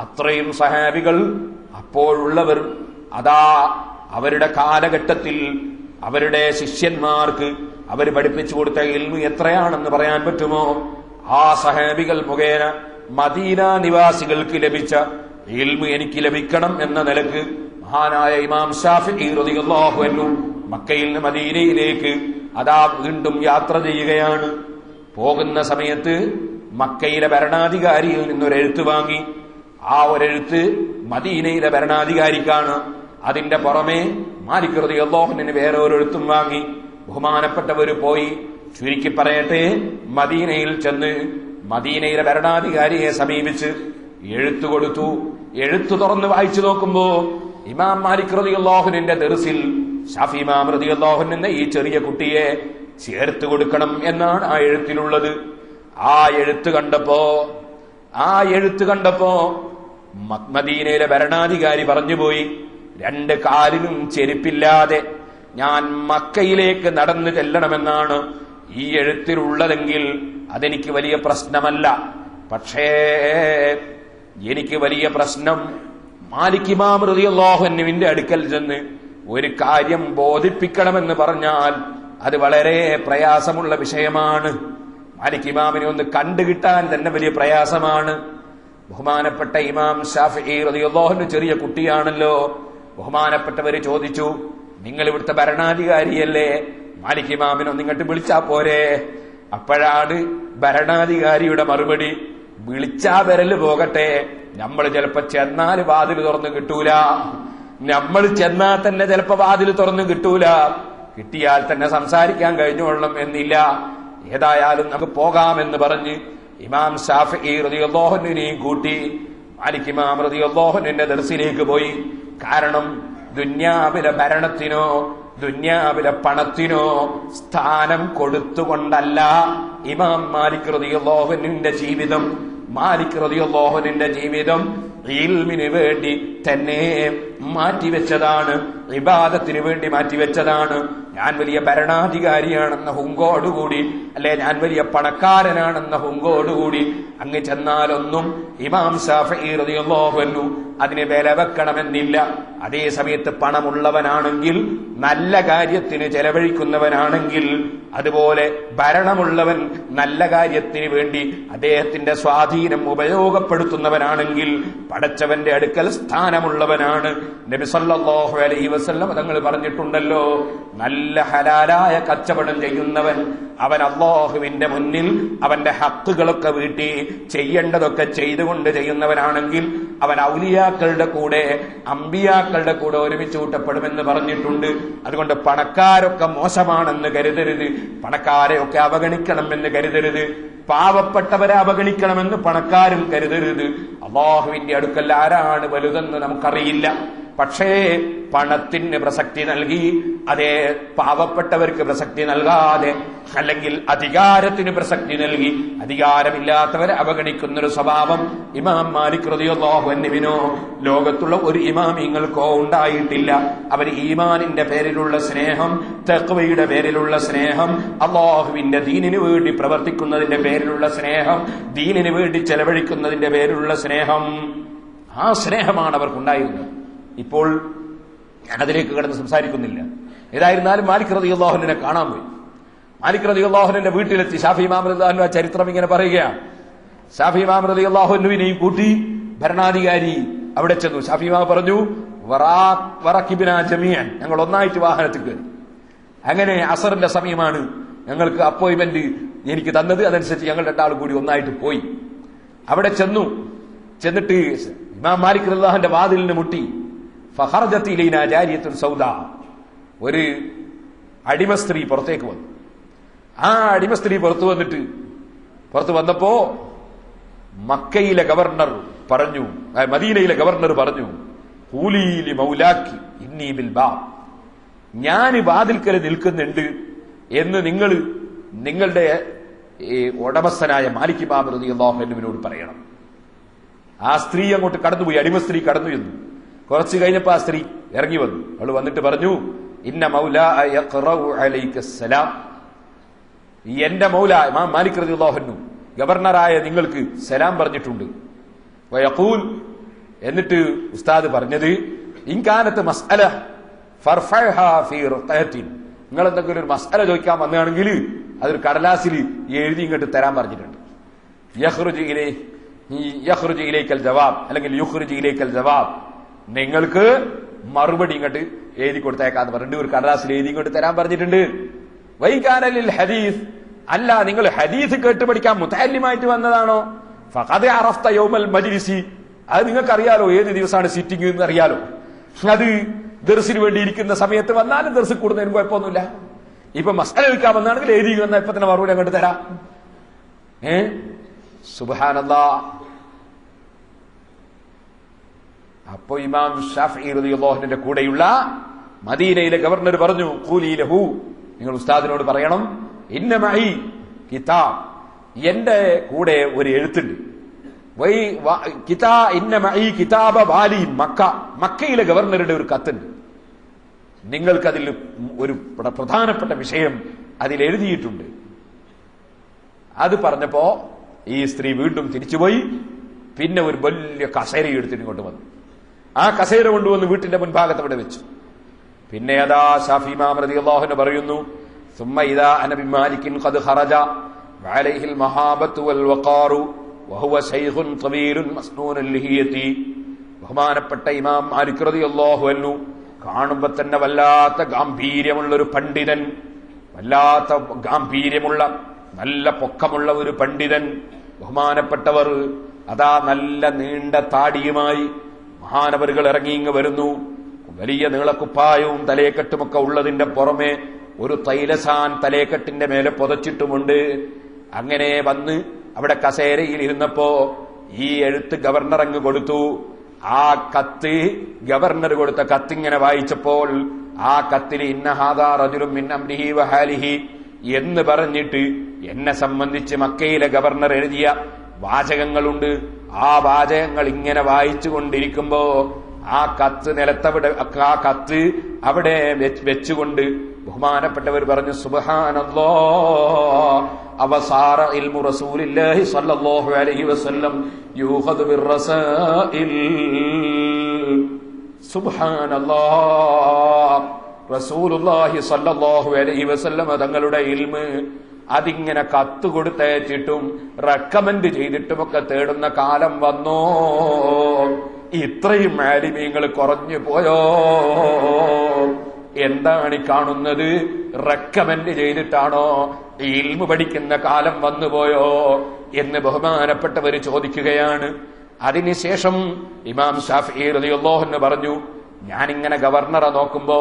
B: അത്രയും സഹാബികൾ അപ്പോഴുള്ളവർ അതാ അവരുടെ കാലഘട്ടത്തിൽ അവരുടെ ശിഷ്യന്മാർക്ക് അവർ പഠിപ്പിച്ചു കൊടുത്ത ഇൽമു എത്രയാണെന്ന് പറയാൻ പറ്റുമോ? ആ സഹാബികൾ മുഖേന മദീന നിവാസികൾക്ക് ലഭിച്ച ഇൽമു എനിക്ക് ലഭിക്കണം എന്ന നിലക്ക് മഹാനായ ഇമാം ശാഫിഈ റളിയല്ലാഹു അൻഹു മക്കയിൽ നിന്ന് മദീനയിലേക്ക് അതാ വീണ്ടും യാത്ര ചെയ്യുകയാണ്. പോകുന്ന സമയത്ത് മക്കയിലെ ഭരണാധികാരിയിൽ നിന്നൊരു എഴുത്ത് വാങ്ങി. ആ ഒരെഴുത്ത് മദീനയിലെ ഭരണാധികാരിക്കാണ്. അതിന്റെ പുറമെ മാലിക് റളിയല്ലാഹു അൻഹു വേറെ ഒരു എഴുത്തും വാങ്ങി. ബഹുമാനപ്പെട്ടവര് പോയി, ചുരുക്കി പറയട്ടെ, മദീനയിൽ ചെന്ന് മദീനയിലെ ഭരണാധികാരിയെ സമീപിച്ച് എഴുത്തു കൊടുത്തു. എഴുത്തു തുറന്ന് വായിച്ചു നോക്കുമ്പോ ഇമാം മാലിക് റളിയല്ലാഹു അൻഹുവിന്റെ ദർസിൽ ശാഫി ഇമാം റളിയല്ലാഹു അൻഹു എന്ന ഈ ചെറിയ കുട്ടിയെ ചേർത്ത് കൊടുക്കണം എന്നാണ് ആ എഴുത്തിലുള്ളത്. ആ എഴുത്ത് കണ്ടപ്പോ മദീനയിലെ ഭരണാധികാരി പറഞ്ഞുപോയി, 2 കാലിനും ചെരുപ്പില്ലാതെ ഞാൻ മക്കയിലേക്ക് നടന്നു ചെല്ലണമെന്നാണ് ഈ എഴുത്തിലുള്ളതെങ്കിൽ അതെനിക്ക് വലിയ പ്രശ്നമല്ല. പക്ഷേ എനിക്ക് വലിയ പ്രശ്നം മാലിക് ഇമാം റളിയല്ലാഹു അൻഹുവിന്റെ അടുക്കൽ ചെന്ന് ഒരു കാര്യം ബോധിപ്പിക്കണമെന്ന് പറഞ്ഞാൽ അത് വളരെ പ്രയാസമുള്ള വിഷയമാണ്. മാലിക് ഇമാമിനെ ഒന്ന് കണ്ടുകിട്ടാൻ തന്നെ വലിയ പ്രയാസമാണ്. ബഹുമാനപ്പെട്ട ഇമാം ശാഫിഈ റളിയല്ലാഹു അൻഹു ചെറിയ കുട്ടിയാണല്ലോ. ബഹുമാനപ്പെട്ടവര് ചോദിച്ചു, നിങ്ങൾ ഇവിടുത്തെ ഭരണാധികാരിയല്ലേ, മാലിക് ഇമാമിനെ ഒന്ന് ഇങ്ങോട്ട് വിളിച്ചാ പോരെ? അപ്പോഴാണ് ഭരണാധികാരിയുടെ മറുപടി, വിളിച്ചാ വരല് പോകട്ടെ, നമ്മൾ ചിലപ്പോ ചെന്നാൽ വാതിൽ തുറന്നു കിട്ടൂല, നമ്മൾ ചെന്നാൽ തന്നെ ചിലപ്പോ വാതിൽ തുറന്നു കിട്ടൂല, കിട്ടിയാൽ തന്നെ സംസാരിക്കാൻ കഴിഞ്ഞോളണം എന്നില്ല, ഏതായാലും നമുക്ക് പോകാമെന്ന് പറഞ്ഞ് ഇമാം ശാഫിഈ റളിയല്ലാഹു അൻഹുവിനെയും കൂട്ടി മാലിക് ഇമാം റളിയല്ലാഹു അൻഹുവിന്റെ ദർസിലേക്ക് പോയി. കാരണം ദുന്യാവിലെ ഭരണത്തിനോ ദുന്യാവിലെ പണത്തിനോ സ്ഥാനം കൊടുത്തുകൊണ്ടല്ല ഇമാം മാലിക് റളിയല്ലാഹു അൻഹുവിന്റെ ജീവിതം. മാലിക് റളിയല്ലാഹു അൻഹുവിന്റെ ജീവിതം ഇൽമിന് വേണ്ടി തന്നെ മാറ്റിവെച്ചതാണ്, ഇബാദത്തിന് വേണ്ടി മാറ്റിവെച്ചതാണ്. ഞാൻ വലിയ ഭരണാധികാരിയാണെന്ന ഹുങ്കോടുകൂടി, അല്ലെ ഞാൻ വലിയ പണക്കാരനാണെന്ന ഹുങ്കോടുകൂടി അങ്ങ് ചെന്നാലൊന്നും ഇമാം ശാഫിഈ റളിയല്ലാഹു അൻഹു അതിന് വില വെക്കണമെന്നില്ല. അതേ സമയത്ത് പണമുള്ളവനാണെങ്കിൽ, നല്ല കാര്യത്തിന് ചെലവഴിക്കുന്നവനാണെങ്കിൽ, അതുപോലെ ഭരണമുള്ളവൻ നല്ല കാര്യത്തിന് വേണ്ടി അദ്ദേഹത്തിന്റെ സ്വാധീനം ഉപയോഗപ്പെടുത്തുന്നവനാണെങ്കിൽ പടച്ചവന്റെ അടുക്കൽ സ്ഥാനമുള്ളവനാണ്. നബി സല്ലല്ലാഹു അലൈഹി വസല്ലം തങ്ങൾ പറഞ്ഞിട്ടുണ്ടല്ലോ, നല്ല ഹലാലായ കച്ചവടം ചെയ്യുന്നവൻ അവൻ അല്ലാഹുവിന്റെ മുന്നിൽ അവന്റെ ഹക്കുകളൊക്കെ വീട്ടി ചെയ്യേണ്ടതൊക്കെ ചെയ്തുകൊണ്ട് ചെയ്യുന്നവനാണെങ്കിൽ അവൻ ഔലിയാക്കളുടെ കൂടെ അമ്പിയാക്കളുടെ കൂടെ ഒരുമിച്ച് കൂട്ടപ്പെടുമെന്ന് പറഞ്ഞിട്ടുണ്ട്. അതുകൊണ്ട് പണക്കാരൊക്കെ മോശമാണെന്ന് കരുതരുത്, പണക്കാരെയൊക്കെ അവഗണിക്കണമെന്ന് കരുതരുത്, പാവപ്പെട്ടവരെ അവഗണിക്കണമെന്ന് പണക്കാരും കരുതരുത്. അല്ലാഹുവിന്റെ അടുക്കൽ ആരാണ് വലുതെന്ന് നമുക്കറിയില്ല. പക്ഷേ പണത്തിന് പ്രസക്തി നൽകി, അതേ പാവപ്പെട്ടവർക്ക് പ്രസക്തി നൽകാതെ, അല്ലെങ്കിൽ അധികാരത്തിന് പ്രസക്തി നൽകി അധികാരമില്ലാത്തവരെ അവഗണിക്കുന്നൊരു സ്വഭാവം ഇമാം മാലിക് റളിയല്ലാഹു അൻഹുവിനോ ലോകത്തുള്ള ഒരു ഇമാമിങ്ങൾക്കോ ഉണ്ടായിട്ടില്ല. അവർ ഈമാനിന്റെ പേരിലുള്ള സ്നേഹം, തഖ്വയുടെ പേരിലുള്ള സ്നേഹം, അല്ലാഹുവിന്റെ ദീനിനു വേണ്ടി പ്രവർത്തിക്കുന്നതിന്റെ പേരിലുള്ള സ്നേഹം, ദീനിനു വേണ്ടി ചെലവഴിക്കുന്നതിന്റെ പേരിലുള്ള സ്നേഹം, ആ സ്നേഹമാണ് അവർക്കുണ്ടായിരുന്നത്. ഇപ്പോൾ ഞാനതിലേക്ക് കടന്ന് സംസാരിക്കുന്നില്ല. ഏതായിരുന്നാലും മാലിക് റളിയല്ലാഹു അൻഹുവിനെ കാണാൻ പോയി. മാലിക് റളിയല്ലാഹു അൻഹുവിന്റെ വീട്ടിലെത്തി. ഷാഫി ഇമാം റളിയല്ലാഹു അൻഹു ആ ചരിത്രം ഇങ്ങനെ പറയുകയാണ്. ഷാഫി ഇമാം റളിയല്ലാഹു അൻഹുവിനെയും കൂട്ടി ഭരണാധികാരി അവിടെ ചെന്നു. ഷാഫി ഇമാം പറഞ്ഞു, വറക്കിബ്നാ ജമീഅൻ, ഞങ്ങൾ ഒന്നായിട്ട് വാഹനത്തിൽ കയറി. അങ്ങനെ അസറിന്റെ സമയമാണ് ഞങ്ങൾക്ക് അപ്പോയിന്റ്മെന്റ് എനിക്ക് തന്നത്, അതനുസരിച്ച് ഞങ്ങൾ 2 ആൾ കൂടി ഒന്നായിട്ട് പോയി. അവിടെ ചെന്നിട്ട് ഇമാം മാലിക് റളിയല്ലാഹു അൻഹുവിന്റെ വാതിലിന് മുട്ടി. ഫഖറജത് ഇലൈനാ ജാരിയത്തുൻ സൗദാ, ഒരു അടിമ സ്ത്രീ പുറത്തേക്ക് വന്നു. ആ അടിമ സ്ത്രീ പുറത്തു വന്നിട്ട് പുറത്ത് വന്നപ്പോ മക്കയിലെ ഗവർണർ പറഞ്ഞു, മദീനയിലെ ഗവർണർ പറഞ്ഞു, ഖൂലീലി മൗലാക്കി ഇന്നി ബിൽ ബാബ്, ഞാൻ വാതിൽക്കൽ നിൽക്കുന്നുണ്ട് എന്ന് നിങ്ങളുടെ ഉടമസ്ഥനായ മാലിക് ഇമാം റളിയല്ലാഹു അൻഹുവിനോട് പറയണം. ആ സ്ത്രീ അങ്ങോട്ട് കടന്നുപോയി, അടിമ സ്ത്രീ കടന്നു ചെന്നു. കുറച്ചു കഴിഞ്ഞപ്പോ ആ സ്ത്രീ ഇറങ്ങി വന്നു. അവൾ വന്നിട്ട് പറഞ്ഞു, ഇന്ന മൗലാ യഖറഉ അലൈക്കസ്സലാം, എന്റെ മൗല ഇമാം മാലിക് റളിയല്ലാഹു അൻഹു ഗവർണറായ നിങ്ങൾക്ക് സലാം പറഞ്ഞിട്ടുണ്ട്. വയഖൂൽ, എന്നിട്ട് ഉസ്താദ് പറഞ്ഞത്, ഇൻകാനത്ത് മസ്അല ഫർഫഅഹാ ഫീ റുഖയത്തിൻ, നിങ്ങൾ എന്തെങ്കിലും ഒരു മസ്അല ചോദിക്കാൻ വന്നതാണെങ്കിൽ അതൊരു കടലാസിൽ എഴുതി ഇങ്ങോട്ട് തരാൻ പറഞ്ഞിട്ടുണ്ട്. യഖ്റുജു ഇലൈക്കൽ ജവാബ് അല്ലെങ്കിൽ യുഖ്റുജു ഇലൈക്കൽ ജവാബ്, നിങ്ങൾക്ക് മറുപടി ഇങ്ങോട്ട് എഴുതി കൊടുത്തേക്കാന്ന് പറഞ്ഞിട്ട് ഒരു കടലാസിൽ എഴുതി ഇങ്ങോട്ട് തരാൻ പറഞ്ഞിട്ടുണ്ട്. വൈകാനലിൽ ഹദീസ്, അല്ല നിങ്ങൾ ഹദീസ് കേട്ട് പഠിക്കാൻ മുതഅല്ലിമായിട്ട് വന്നതാണോ? ഫഖദ് അറഫ്ത യൗമൽ മജ്ലിസി, അത് നിങ്ങൾക്ക് അറിയാലോ ഏത് ദിവസമാണ് സിറ്റിംഗ് എന്ന് അറിയാലോ. അത് ദർസിന് വേണ്ടി ഇരിക്കുന്ന സമയത്ത് വന്നാലും ദർസ് കൂടുന്നതിന് കുഴപ്പമൊന്നുമില്ല. ഇപ്പൊ മസ്അല കേൾക്കാൻ വന്നാണെങ്കിൽ എഴുതി വന്നാൽ ഇപ്പൊ തന്നെ മറുപടി അങ്ങോട്ട് തരാം. സുബ്ഹാനല്ലാഹ്. അപ്പോ ഇമാം ഷാഫിഈ റളിയല്ലാഹു അൻഹുവിന്റെ കൂടെയുള്ള മദീനയിലെ ഗവർണർ പറഞ്ഞു, ഖൂലി ലഹു, നിങ്ങൾ ഉസ്താദിനോട് പറയണം, ഇന്ന മഈ കിതാബ്, എന്റെ കൂടെ ഒരു എഴുത്തുണ്ട്. ഇന്ന മഈ കിതാബ വാലി മക്ക, മക്കയിലെ ഗവർണറുടെ ഒരു കത്തുണ്ട്. നിങ്ങൾക്കതിൽ ഒരു പ്രധാനപ്പെട്ട വിഷയം അതിൽ എഴുതിയിട്ടുണ്ട്. അത് പറഞ്ഞപ്പോ ഈ സ്ത്രീ വീണ്ടും തിരിച്ചുപോയി. പിന്നെ ഒരു വലിയ കസേര എടുത്തിട്ട് ഇങ്ങോട്ട് വന്നു. ആ കസേര കൊണ്ടുവന്ന് വീട്ടിന്റെ മുൻഭാഗത്ത് അവിടെ വെച്ചു. പിന്നെ അതാ ഷാഫി ഇമാം റളിയല്ലാഹു അൻഹു പറയുന്നു, ثم إذا أنا بمالك قد خرج وعليه المهابة والوقار وهو شيخ طويل مسنون اللحية. ബഹുമാനപ്പെട്ട ഇമാം മാലിക് റളിയല്ലാഹു അൻഹു കാണുമ്പോ തന്നെ വല്ലാത്ത ഗാംഭീര്യമുള്ള ഒരു പണ്ഡിതൻ, വല്ലാത്ത ഗാംഭീര്യമുള്ള നല്ല പൊക്കമുള്ള ഒരു പണ്ഡിതൻ. ബഹുമാനപ്പെട്ടവർ അതാ നല്ല നീണ്ട താടിയുമായി മഹാനവറുകൾ ഇറങ്ങിയിങ്ങ് വരുന്നു. വലിയ നീളക്കുപ്പായവും തലേക്കെട്ടുമൊക്കെ ഉള്ളതിന്റെ പുറമെ ഒരു തൈലസാൻ തലേക്കെട്ടിന്റെ മേലെ പുതച്ചിട്ടുമുണ്ട്. അങ്ങനെ വന്ന് അവിടെ കസേരയിൽ ഇരുന്നപ്പോ ഈ എഴുത്ത് ഗവർണർ അങ്ങ് കൊടുത്തു. ആ കത്ത്, ഗവർണർ കൊടുത്ത കത്തിങ്ങനെ വായിച്ചപ്പോൾ ആ കത്തിൽ ഇന്ന ഹാദാ റജുലുൻ മിൻ അംരിഹി വഹാലിഹി എന്ന് പറഞ്ഞിട്ട് എന്നെ സംബന്ധിച്ച് മക്കയിലെ ഗവർണർ എഴുതിയ വാചകങ്ങളുണ്ട്. ആ വാചകങ്ങൾ ഇങ്ങനെ വായിച്ചു കൊണ്ടിരിക്കുമ്പോ ആ കത്ത് ആ കത്ത് അവിടെ വെച്ചുകൊണ്ട് ബഹുമാനപ്പെട്ടവർ പറഞ്ഞു, സുബ്ഹാനല്ലാഹ്, അവസാറ ഇൽമു റസൂലില്ലാഹി സ്വല്ലല്ലാഹു അലൈഹി വസല്ലം യൂഖദു ബിർറസാഇൽ. സുബ്ഹാനല്ലാഹ്, റസൂലുള്ളാഹി സ്വല്ലല്ലാഹു അലൈഹി വസല്ലം തങ്ങളുടെ ഇൽമ് അതിങ്ങനെ കത്ത് കൊടുത്തയച്ചിട്ടും റെക്കമെൻഡ് ചെയ്തിട്ടുമൊക്കെ തേടുന്ന കാലം വന്നോ? ഇത്രയും ആലിമീങ്ങൾ കുറഞ്ഞു പോയോ? എന്താണ് ഈ കാണുന്നത്? റെക്കമെൻഡ് ചെയ്തിട്ടാണോ ഇൽമു പഠിക്കുന്ന കാലം വന്നുപോയോ എന്ന് ബഹുമാനപ്പെട്ടവർ ചോദിക്കുകയാണ്. അതിനുശേഷം ഇമാം ഷാഫിഈ റളിയല്ലാഹു അൻഹു പറഞ്ഞു, ഞാനിങ്ങനെ ഗവർണറെ നോക്കുമ്പോ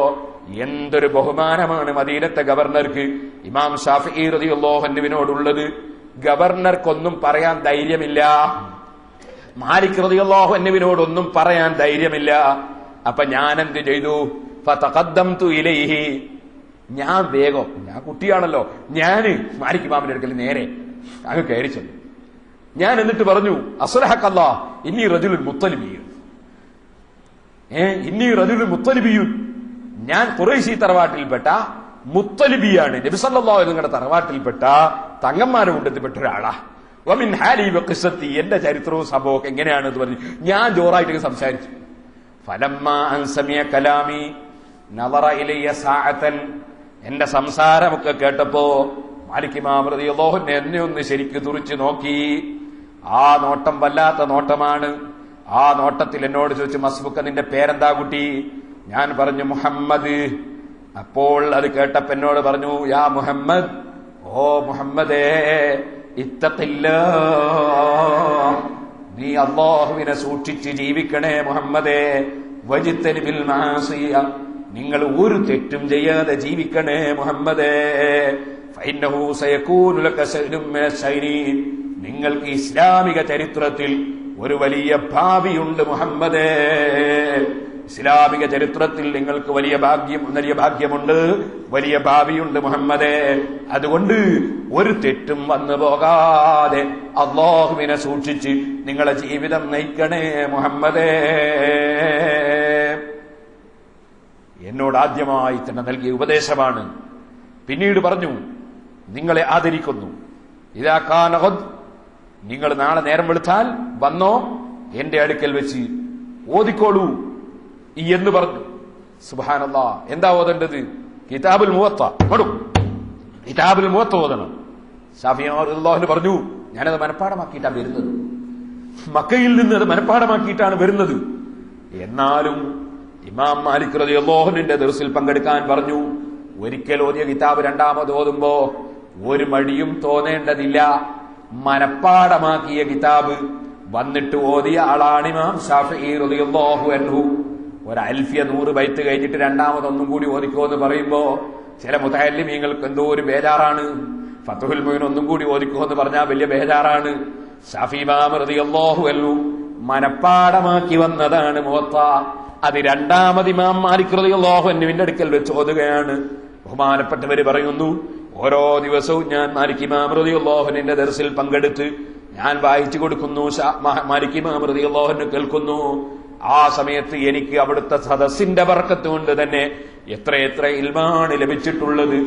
B: എന്തൊരു ബഹുമാനമാണ് മദീനത്തെ ഗവർണർക്ക് ഇമാം ഷാഫിഈ റളിയല്ലാഹു അൻഹുവിനോടുള്ളത്. ഗവർണർക്കൊന്നും പറയാൻ ധൈര്യമില്ല, മാലിക് റളിയല്ലാഹു അൻഹുവിനോടൊന്നും പറയാൻ ധൈര്യമില്ല. അപ്പൊ ഞാൻ എന്ത് ചെയ്തു? ഫതഖദ്ദംതു ഇലൈഹി, ഞാൻ വേഗം, ഞാൻ കുട്ടിയാണല്ലോ, ഞാന് മാലിക് ഇമാമിന്റെ അടുക്കൽ നേരെ അങ്ങ് കയറി ചെന്നു. ഞാൻ എന്നിട്ട് പറഞ്ഞു, അസ്ലഹക്കല്ലാഹ് ഇന്നി റജുലുൻ മുത്തലിബിയുൻ, ഇന്നി റജുലുൻ മുത്തലിബിയുൻ, ഞാൻ ഖുറൈശി തറവാട്ടിൽപ്പെട്ട മുത്തലിബിയാണ്, നബി സല്ലല്ലാഹു അലൈഹി വസല്ലമയുടെ തറവാട്ടിൽപ്പെട്ട തങ്ങന്മാരുടെ കൂട്ടത്തിൽപ്പെട്ട ഒരാളാ. വമിൻ ഹാലി വഖിസ്സത്തി, എന്റെ ചരിത്രവും സംഭവം എങ്ങനെയാണെന്ന് പറഞ്ഞു ഞാൻ ജോറായിട്ട് സംസാരിച്ചു. ഫലമ്മാ അൻ സമിയ കലാമി നളറ ഇലയ്യ സാഅതൻ, എന്റെ സംസാരമൊക്കെ കേട്ടപ്പോ മാലിക് ഇമാം റളിയല്ലാഹു അൻഹു എന്നെ ഒന്ന് ശരിക്ക് തുറിച്ചു നോക്കി. ആ നോട്ടം വല്ലാത്ത നോട്ടമാണ്. ആ നോട്ടത്തിൽ എന്നോട് ചോദിച്ചു, മസ്ബുക്ക, നിന്റെ പേരെന്താ കുട്ടി? ഞാൻ പറഞ്ഞു മുഹമ്മദ്. അപ്പോൾ അത് കേട്ടപ്പോ എന്നോട് പറഞ്ഞു, യാ മുഹമ്മദ്, ഓ മുഹമ്മദേ, ഇത്തഖില്ലാഹ്, നീ അല്ലാഹുവിനെ സൂക്ഷിച്ച് ജീവിക്കണേ മുഹമ്മദേ. വജ്തനിബിൽ മആസിയ, നിങ്ങൾ ഒരു തെറ്റും ചെയ്യാതെ ജീവിക്കണേ മുഹമ്മദേ. ഫഇന്നഹു സയകൂനു ലക ശൈഉൻ മിനശ് ശൈരി, നിങ്ങൾക്ക് ഇസ്ലാമിക ചരിത്രത്തിൽ ഒരു വലിയ ഭാവിയുണ്ട് മുഹമ്മദേ. ഇസ്ലാമിക ചരിത്രത്തിൽ നിങ്ങൾക്ക് വലിയ ഭാഗ്യമുണ്ട്, വലിയ ഭാവിയുണ്ട് മുഹമ്മദേ. അതുകൊണ്ട് ഒരു തെറ്റും വന്നു പോകാതെ അല്ലാഹുവിനെ സൂക്ഷിച്ച് നിങ്ങളെ ജീവിതം നയിക്കണേ മുഹമ്മദേ. എന്നോട് ആദ്യമായി തന്നെ നൽകിയ ഉപദേശമാണ്. പിന്നീട് പറഞ്ഞു, നിങ്ങളെ ആദരിക്കുന്നു. ഇദാ കാന ഗദ്, നിങ്ങൾ നാളെ നേരം വെളുത്താൽ വന്നോ എന്റെ അടുക്കൽ വെച്ച് ഓതിക്കോളൂ എന്ന് പറഞ്ഞു. സുബ്ഹാനല്ലാഹ്. എന്താ ഓതേണ്ടത്? കിതാബുൽ മുവത്ത. കിതാബുൽ മുവത്ത ഓതണം. ശാഫിഈ റളിയല്ലാഹു പറഞ്ഞു, ഞാനത് മനഃപ്പാടമാക്കിയിട്ടാണ് വരുന്നത്, മക്കയിൽ നിന്ന് അത് മനഃപ്പാടമാക്കിയിട്ടാണ് വരുന്നത്. എന്നാലും ഇമാം മാലിക് റളിയല്ലാഹുവിന്റെ ദർസിൽ പങ്കെടുക്കാൻ പറഞ്ഞു. ഒരിക്കൽ ഓതിയ കിതാബ് രണ്ടാമത് ഓതുമ്പോ ഒരു മടിയും തോന്നേണ്ടതില്ല. മനഃപ്പാടമാക്കിയ കിതാബ് വന്നിട്ട് ഓതിയ ആളാണ് ഇമാം ശാഫിഈ റളിയല്ലാഹു അൻഹു. ഒരു അൽഫിയ 100 ബൈത്ത് കഴിഞ്ഞിട്ട് രണ്ടാമതൊന്നും കൂടി ഓതിക്കോ എന്ന് പറയുമ്പോ ചില മുതഅല്ലിമീങ്ങൾക്ക് എന്തോ ഒരു ബേജാറാണ്. ഫത്ഹുൽ മുഈൻ ഒന്നും കൂടി ഓതിക്കോ എന്ന് പറഞ്ഞാൽ വലിയ ബേജാറാണ്. ശാഫിഈ ഇമാം റളിയല്ലാഹു അൻഹു മനഃപ്പാടമാക്കി വന്നതാണ് മുവത്ത. അത് രണ്ടാമത് ഇമാം മാലിക് റളിയല്ലാഹു അൻഹുവിന്റെ അടുക്കൽ വെച്ച് ഓതുകയാണ്. ബഹുമാനപ്പെട്ടവര് പറയുന്നു, ഓരോ ദിവസവും ഞാൻ മാലിക് ഇമാം റളിയല്ലാഹു അൻഹുവിന്റെ ദർസിൽ പങ്കെടുത്ത് ഞാൻ വായിച്ചു കൊടുക്കുന്നു. മാലിക് ഇമാം റളിയല്ലാഹു അൻഹു കേൾക്കുന്നു. ആ സമയത്ത് എനിക്ക് അവിടുത്തെ സദസ്സിന്റെ ബർക്കത്ത് കൊണ്ട് തന്നെ എത്രയെത്ര ഇൽമാണ് ലഭിച്ചിട്ടുള്ളത്.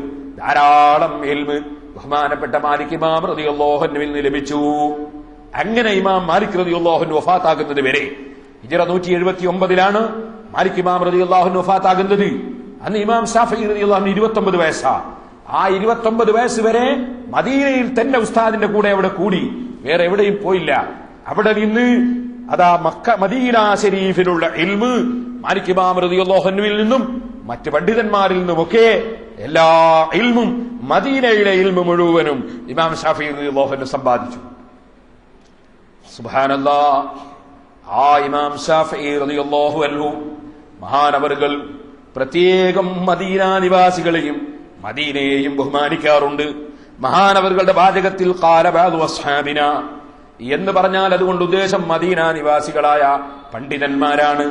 B: ധാരാളം ഇൽമ് ബഹുമാനപ്പെട്ട മാലിക് ഇമാം റളിയല്ലാഹു അൻഹുവിൽ നിന്ന് ലഭിച്ചു. അങ്ങനെ ഇമാം മാലിക് റളിയല്ലാഹു അൻഹു വഫാത്താകുന്നത് വരെ, ഹിജ്റ 179 മാലിക് ഇമാം റളിയല്ലാഹു അൻഹു വഫാത്താകുന്നത്. അന്ന് ഇമാം ശാഫിഈ റളിയല്ലാഹു അൻഹു 29 വയസ്സാ. ആ 29 വയസ്സ് വരെ മദീനയിൽ തന്നെ ഉസ്താദിന്റെ കൂടെ അവിടെ കൂടി, വേറെ എവിടെയും പോയില്ല. അവിടെ നിന്ന് അതാ മദീന ശരീഫിലുള്ള ഇൽമ് മാലിക് ഇമാം റളിയല്ലാഹു അൻഹുവിൽ നിന്നും മറ്റ് പണ്ഡിതന്മാരിൽ നിന്നുമൊക്കെ എല്ലാ ഇൽമും, മദീനയിലെ ഇൽമു മുഴുവനും ഇമാം ശാഫിഈ റളിയല്ലാഹു അൻഹു സമ്പാദിച്ചു. സുബ്ഹാനല്ലാഹ്. ആ ഇമാം ശാഫിഈ റളിയല്ലാഹു അൻഹു മഹാനവറുകൾ പ്രത്യേകം മദീന നിവാസികളെയും മദീനയെയും ബഹുമാനിക്കാറുണ്ട്. മഹാനവറുകളുടെ വാചകത്തിൽ ഖാല ബഅദു അസ്ഹാബിന എന്ന് പറഞ്ഞാൽ അതുകൊണ്ട് ഉദ്ദേശം മദീന നിവാസികളായ പണ്ഡിതന്മാരാണ്.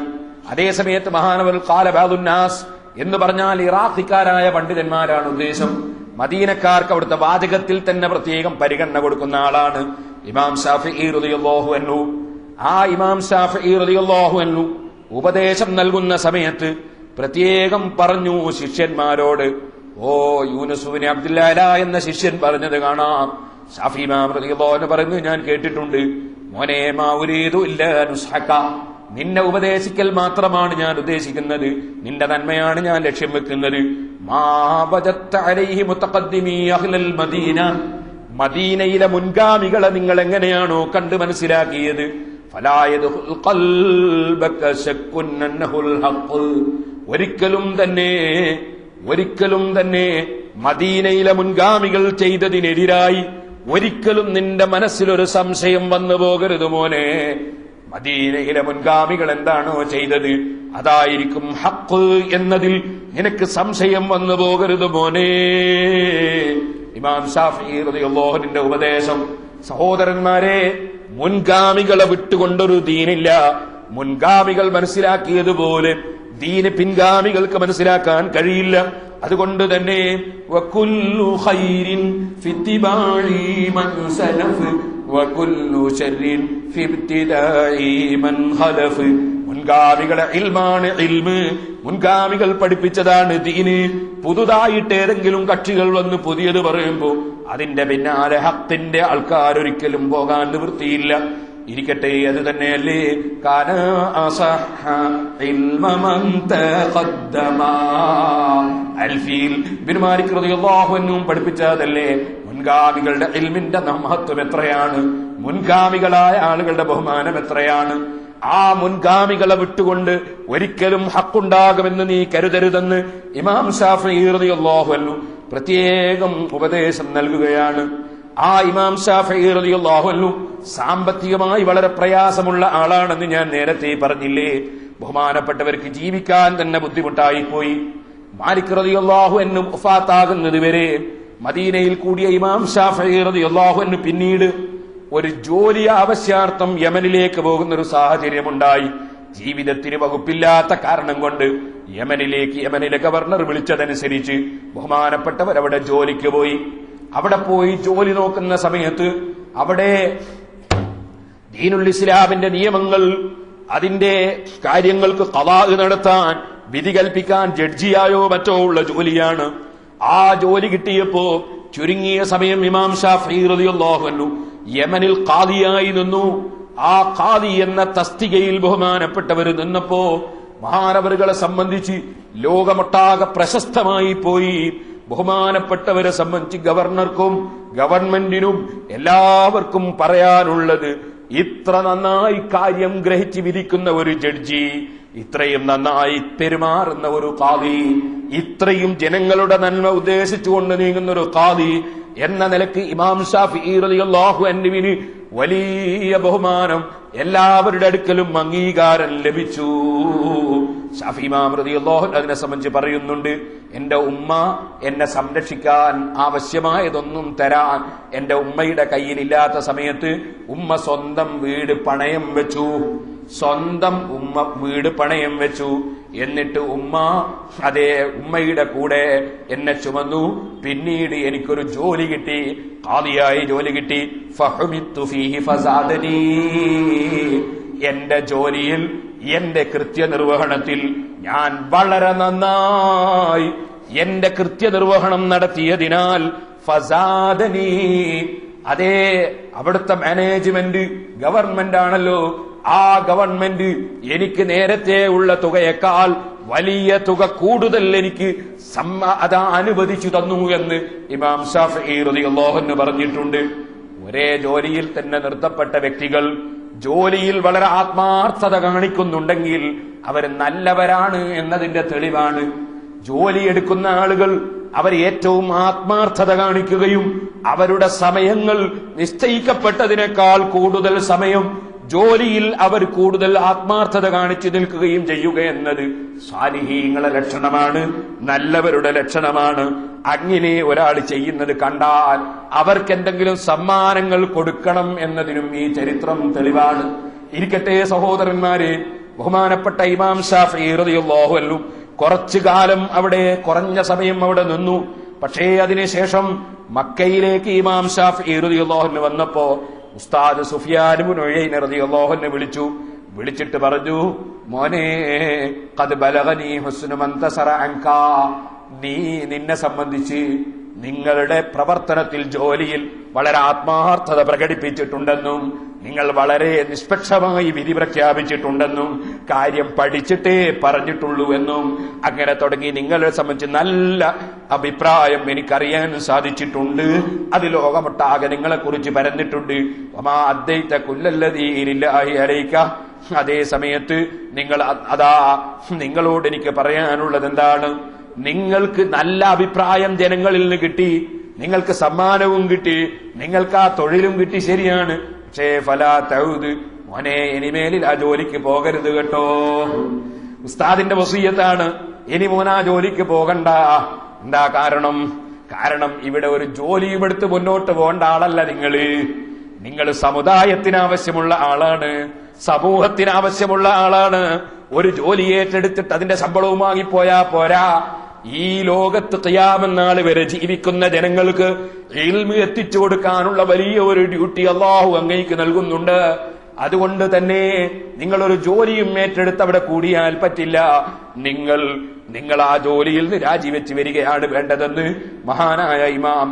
B: അതേസമയത്ത് മഹാനവർ ഖാല ബഅദുന്നാസ് എന്ന് പറഞ്ഞാൽ ഇറാഖിക്കാരായ പണ്ഡിതന്മാരാണ് ഉദ്ദേശം. മദീനക്കാർക്ക് അവിടുത്തെ വാചകത്തിൽ തന്നെ പ്രത്യേകം പരിഗണന കൊടുക്കുന്ന ആളാണ് ഇമാം ശാഫിഈ റളിയല്ലാഹു അൻഹു. ആ ഇമാം ശാഫിഈ റളിയല്ലാഹു അൻഹു ഉപദേശം നൽകുന്ന സമയത്ത് പ്രത്യേകം പറഞ്ഞു ശിഷ്യന്മാരോട്. ഓ യൂനുസ് ഇബ്നു അബ്ദുല്ലാ എന്ന ശിഷ്യൻ പറഞ്ഞത് കാണാം. ശാഫിഈ ഇമാം റളിയല്ലാഹു അൻഹു പറഞ്ഞു, ഞാൻ കേട്ടിട്ടുണ്ട്, മോനെ മാ ഉരീദു ഇല്ലാ നുസ്ഹക, നിന്നെ ഉപദേശിക്കൽ മാത്രമാണ് ഞാൻ ഉദ്ദേശിക്കുന്നത്, നിന്റെ നന്മയാണ് ഞാൻ ലക്ഷ്യം വെക്കുന്നത്. മാ വജത്ത അലൈഹി മുതഖദ്ദിമീ അഹ്ലൽ മദീന, മദീനയിലെ മുൻഗാമികളെ നിങ്ങൾ എങ്ങനെയാണോ കണ്ട് മനസ്സിലാക്കിയത്, ഫലാ യദ്ഖുൽ ഖൽബക ശക്കുൻ അന്നഹുൽ ഹഖ്, ഒരിക്കലും തന്നെ മദീനയിലെ മുൻഗാമികൾ ചെയ്തതിനെതിരായി ഒരിക്കലും നിന്റെ മനസ്സിലൊരു സംശയം വന്നു പോകരുത് മോനെ. മദീനയിലെ മുൻഗാമികൾ എന്താണോ ചെയ്തത് അതായിരിക്കും ഹഖ് എന്നതിൽ നിനക്ക് സംശയം വന്നു പോകരുത് മോനെ. ഇമാം ശാഫിഈ റളിയല്ലാഹു അൻഹുവിന്റെ ഉപദേശം. സഹോദരന്മാരെ, മുൻഗാമികളെ വിട്ടുകൊണ്ടൊരു ദീനില്ല. മുൻഗാമികൾ മനസ്സിലാക്കിയതുപോലെ ദീന് പിൻഗാമികൾക്ക് മനസ്സിലാക്കാൻ കഴിയില്ല. അതുകൊണ്ട് തന്നെ വകുല്ലു ഖൈരിൻ ഫിത്തിബാഇ മൻ സലഫ് വകുല്ലു ശർരിൻ ഫിബ്തിദാഇ മൻ ഖലഫ്. മുൻഗാമികളെ ഇൽമാണ് ഇൽമ്, മുൻഗാമികൾ പഠിപ്പിച്ചതാണ് ദീന്. പുതുതായിട്ട് ഏതെങ്കിലും കക്ഷികൾ വന്ന് പുതിയത് പറയുമ്പോ അതിന്റെ പിന്നാലെ ഹഖിന്റെ ആൾക്കാരൊരിക്കലും പോകാൻ നിവൃത്തിയില്ല. ഇരിക്കട്ടെ, അത് തന്നെയല്ലേ കാന അസഹ ഇൽമ മൻ തഖദ്ദമ. അൽഫീൽ ബിൻ മാലിക് റളിയല്ലാഹു അൻഹു പഠിപ്പിച്ചതല്ലേ മുൻഗാമികളുടെ ഇൽമിന്റെ മഹത്വം എത്രയാണ്, മുൻഗാമികളായ ആളുകളുടെ ബഹുമാനം എത്രയാണ്. ആ മുൻഗാമികളെ വിട്ടുകൊണ്ട് ഒരിക്കലും ഹക്കുണ്ടാകുമെന്ന് നീ കരുതരുതെന്ന് ഇമാം ശാഫിഈ റളിയല്ലാഹു അൻഹു പ്രത്യേകം ഉപദേശം നൽകുകയാണ്. ആ ഇമാം ശാഫിഈ റളിയല്ലാഹു അൻഹു സാമ്പത്തികമായി വളരെ പ്രയാസമുള്ള ആളാണെന്ന് ഞാൻ നേരത്തെ പറഞ്ഞില്ലേ. ബഹുമാനപ്പെട്ടവർക്ക് ജീവിക്കാൻ തന്നെ ബുദ്ധിമുട്ടായിപ്പോയി. മാലിക് റളിയല്ലാഹു അൻഹു വഫാത്താകുന്നത് വരെ മദീനയിൽ കൂടിയ ഇമാം ശാഫിഈ റളിയല്ലാഹു അൻഹു പിന്നീട് ഒരു ജോലി ആവശ്യാർത്ഥം യമനിലേക്ക് പോകുന്നൊരു സാഹചര്യമുണ്ടായി. ജീവിതത്തിന് വകുപ്പില്ലാത്ത കാരണം കൊണ്ട് യമനിലെ ഗവർണർ വിളിച്ചതനുസരിച്ച് ബഹുമാനപ്പെട്ടവർ അവിടെ ജോലിക്ക് പോയി. അവിടെ പോയി ജോലി നോക്കുന്ന സമയത്ത് അവിടെ ദീനുൽ ഇസ്ലാമിന്റെ നിയമങ്ങൾ, അതിന്റെ കാര്യങ്ങൾക്ക് ഖളാ നടത്താൻ, വിധി കൽപ്പിക്കാൻ ജഡ്ജിയായോ മറ്റോ ഉള്ള ജോലിയാണ്. ആ ജോലി കിട്ടിയപ്പോ ചുരുങ്ങിയ സമയം ഇമാം ഷാഫിഈ റളിയല്ലാഹു അൻഹു യമനിൽ ഖാദിയായി നിന്നു. ആ ഖാദി എന്ന തസ്തികയിൽ ബഹുമാനപ്പെട്ടവർ നിന്നപ്പോ മഹാനവറുകളെ സംബന്ധിച്ച് ലോകമൊട്ടാകെ പ്രശസ്തമായി പോയി. ബഹുമാനപ്പെട്ടവരെ സംബന്ധിച്ച് ഗവർണർക്കും ഗവൺമെന്റിനും എല്ലാവർക്കും പറയാനുള്ളത്, ഇത്ര നന്നായി കാര്യം ഗ്രഹിച്ച് വിധിക്കുന്ന ഒരു ജഡ്ജി, ഇത്രയും നന്നായി പെരുമാറുന്ന ഒരു ഖാദി, ഇത്രയും ജനങ്ങളുടെ നന്മ ഉദ്ദേശിച്ചുകൊണ്ട് നീങ്ങുന്ന ഒരു ഖാദി എന്ന നിലയ്ക്ക് ഇമാം ഷാഫിഈ റളിയല്ലാഹു അൻഹുവിന് വലിയ ബഹുമാനം, എല്ലാവരുടെ അടുക്കലും അംഗീകാരം ലഭിച്ചു. ഷാഫി ഇമാം റളിയല്ലാഹു അൻഹു അതിനെ സംബന്ധിച്ച് പറയുന്നുണ്ട്, എന്റെ ഉമ്മ എന്നെ സംരക്ഷിക്കാൻ ആവശ്യമായതൊന്നും തരാൻ എന്റെ ഉമ്മയുടെ കയ്യിലില്ലാത്ത സമയത്ത് ഉമ്മ സ്വന്തം വീട് പണയം വെച്ചു. എന്നിട്ട് ഉമ്മ ഉമ്മയുടെ കൂടെ എന്നെ ചുമന്നു. പിന്നീട് എനിക്കൊരു ജോലി കിട്ടി, ഖാദിയായി ജോലി കിട്ടി. ഫഹുമിത്തു ഫീഹി ഫസാദനി, എന്റെ ജോലിയിൽ, എന്റെ കൃത്യനിർവഹണത്തിൽ ഞാൻ വളരെ നന്നായി എന്റെ കൃത്യനിർവഹണം നടത്തിയതിനാൽ ഫസാദനി, അവിടുത്തെ മാനേജ്മെന്റ് ഗവൺമെന്റ് ആണല്ലോ, ആ ഗവൺമെന്റ് എനിക്ക് നേരത്തെ ഉള്ള തുകയേക്കാൾ വലിയ തുക കൂടുതൽ എനിക്ക് അനുവദിച്ചു തന്നു എന്ന് ഇമാം ഷാഫിഈ റളിയല്ലാഹു അൻഹു പറഞ്ഞിട്ടുണ്ട്. ഒരേ ജോലിയിൽ തന്നെ നിർത്തപ്പെട്ട വ്യക്തികൾ ജോലിയിൽ വളരെ ആത്മാർത്ഥത കാണിക്കുന്നുണ്ടെങ്കിൽ അവർ നല്ലവരാണ് എന്നതിന്റെ തെളിവാണ്. ജോലിയെടുക്കുന്ന ആളുകൾ അവർ ഏറ്റവും ആത്മാർത്ഥത കാണിക്കുകയും അവരുടെ സമയങ്ങൾ നിശ്ചയിക്കപ്പെട്ടതിനേക്കാൾ കൂടുതൽ സമയം ജോലിയിൽ അവർ കൂടുതൽ ആത്മാർത്ഥത കാണിച്ചു നിൽക്കുകയും ചെയ്യുക എന്നത് സാലിഹീങ്ങളുടെ ലക്ഷണമാണ്, നല്ലവരുടെ ലക്ഷണമാണ്. അങ്ങനെ ഒരാൾ ചെയ്യുന്നത് കണ്ടാൽ അവർക്ക് എന്തെങ്കിലും സമ്മാനങ്ങൾ കൊടുക്കണം എന്നതിനും ഈ ചരിത്രം തെളിവാണ്. ഇരിക്കട്ടെ സഹോദരന്മാരെ, ബഹുമാനപ്പെട്ട ഇമാം ഷാഫിഈ റളിയല്ലാഹു അൻഹു കുറച്ചു കാലം കുറഞ്ഞ സമയം അവിടെ നിന്നു. പക്ഷേ അതിനുശേഷം മക്കയിലേക്ക് ഇമാം ഷാഫിഈ റളിയല്ലാഹു അൻഹു വന്നപ്പോ ഉസ്താദ് സുഫിയാൻ ഇബ്നു ഉയൈന റളിയല്ലാഹു അൻഹു വിളിച്ചിട്ട് പറഞ്ഞു, മോനെ, ഖദ് ബലഗനി ഹുസ്നു മൻ തസറ അൻക, നിന്നെ സംബന്ധിച്ച് നിങ്ങളുടെ പ്രവർത്തനത്തിൽ, ജോലിയിൽ വളരെ ആത്മാർത്ഥത പ്രകടിപ്പിച്ചിട്ടുണ്ടെന്നും നിങ്ങൾ വളരെ നിഷ്പക്ഷമായി വിധി പ്രഖ്യാപിച്ചിട്ടുണ്ടെന്നും കാര്യം പഠിച്ചിട്ടേ പറഞ്ഞിട്ടുള്ളൂ എന്നും അങ്ങനെ തുടങ്ങി നിങ്ങളെ സംബന്ധിച്ച് നല്ല അഭിപ്രായം എനിക്കറിയാൻ സാധിച്ചിട്ടുണ്ട്. അത് ലോകമൊട്ടാകെ നിങ്ങളെ കുറിച്ച് പരന്നിട്ടുണ്ട്. വമാ അദ്ദൈത കുല്ലല്ലദീ ലില്ലാഹി അലൈക, അതേ സമയത്ത് നിങ്ങളോട് എനിക്ക് പറയാനുള്ളത് എന്താണ്? നിങ്ങൾക്ക് നല്ല അഭിപ്രായം ജനങ്ങളിൽ നിന്ന് കിട്ടി, നിങ്ങൾക്ക് സമ്മാനവും കിട്ടി, നിങ്ങൾക്ക് ആ തൊഴിലും കിട്ടി, ശരിയാണ്. പക്ഷേ ഫലാ തൗദ്, മോനെ, ഇനിമേലിൽ ആ ജോലിക്ക് പോകരുത് കേട്ടോ. ഉസ്താദിന്റെ വസിയ്യത്താണ്, ഇനി മോനാ ജോലിക്ക് പോകണ്ട. എന്താ കാരണം ഇവിടെ ഒരു ജോലിയും എടുത്ത് മുന്നോട്ട് പോകേണ്ട ആളല്ല നിങ്ങൾ സമുദായത്തിനാവശ്യമുള്ള ആളാണ്, സമൂഹത്തിനാവശ്യമുള്ള ആളാണ്. ഒരു ജോലി ഏറ്റെടുത്തിട്ട് അതിന്റെ ശമ്പളവും വാങ്ങിപ്പോയാ പോരാ. ഈ ലോകത്ത് ഖിയാമത്ത് നാൾ വരെ ജീവിക്കുന്ന ജനങ്ങൾക്ക് ഇൽമ് എത്തിച്ചു കൊടുക്കാനുള്ള വലിയ ഒരു ഡ്യൂട്ടി അല്ലാഹു അങ്ങേക്ക് നൽകുന്നുണ്ട്. അതുകൊണ്ട് തന്നെ നിങ്ങളൊരു ജോലിയും ഏറ്റെടുത്ത് അവിടെ കൂടിയാൽ പറ്റില്ല. നിങ്ങൾ ആ ജോലിയിൽ നിന്ന് രാജിവെച്ച് വരികയാണ് വേണ്ടതെന്ന് മഹാനായ ഇമാം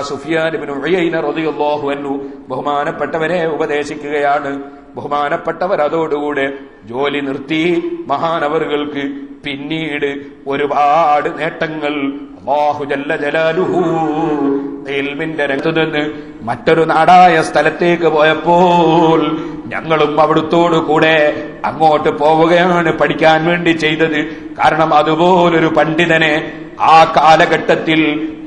B: സുഫിയാൻ ഇബ്നു ഉയൈന റളിയല്ലാഹു അൻഹു ബഹുമാനപ്പെട്ടവരെ ഉപദേശിക്കുകയാണ്. ബഹുമാനപ്പെട്ടവർ അതോടുകൂടെ ജോലി നിർത്തി. മഹാനവറുകൾക്ക് പിന്നീട് ഒരുപാട് നേട്ടങ്ങൾ അല്ലാഹു ജല്ല ജലാലുഹു ഇൽമിന്റെ രംഗത്ത് നിന്ന് മറ്റൊരു നാടായ സ്ഥലത്തേക്ക് പോയപ്പോൾ ഞങ്ങളും അവിടുത്തോടു കൂടെ അങ്ങോട്ട് പോവുകയാണ് പഠിക്കാൻ വേണ്ടി ചെയ്തത്. കാരണം അതുപോലൊരു പണ്ഡിതനെ ആ കാലഘട്ടത്തിൽ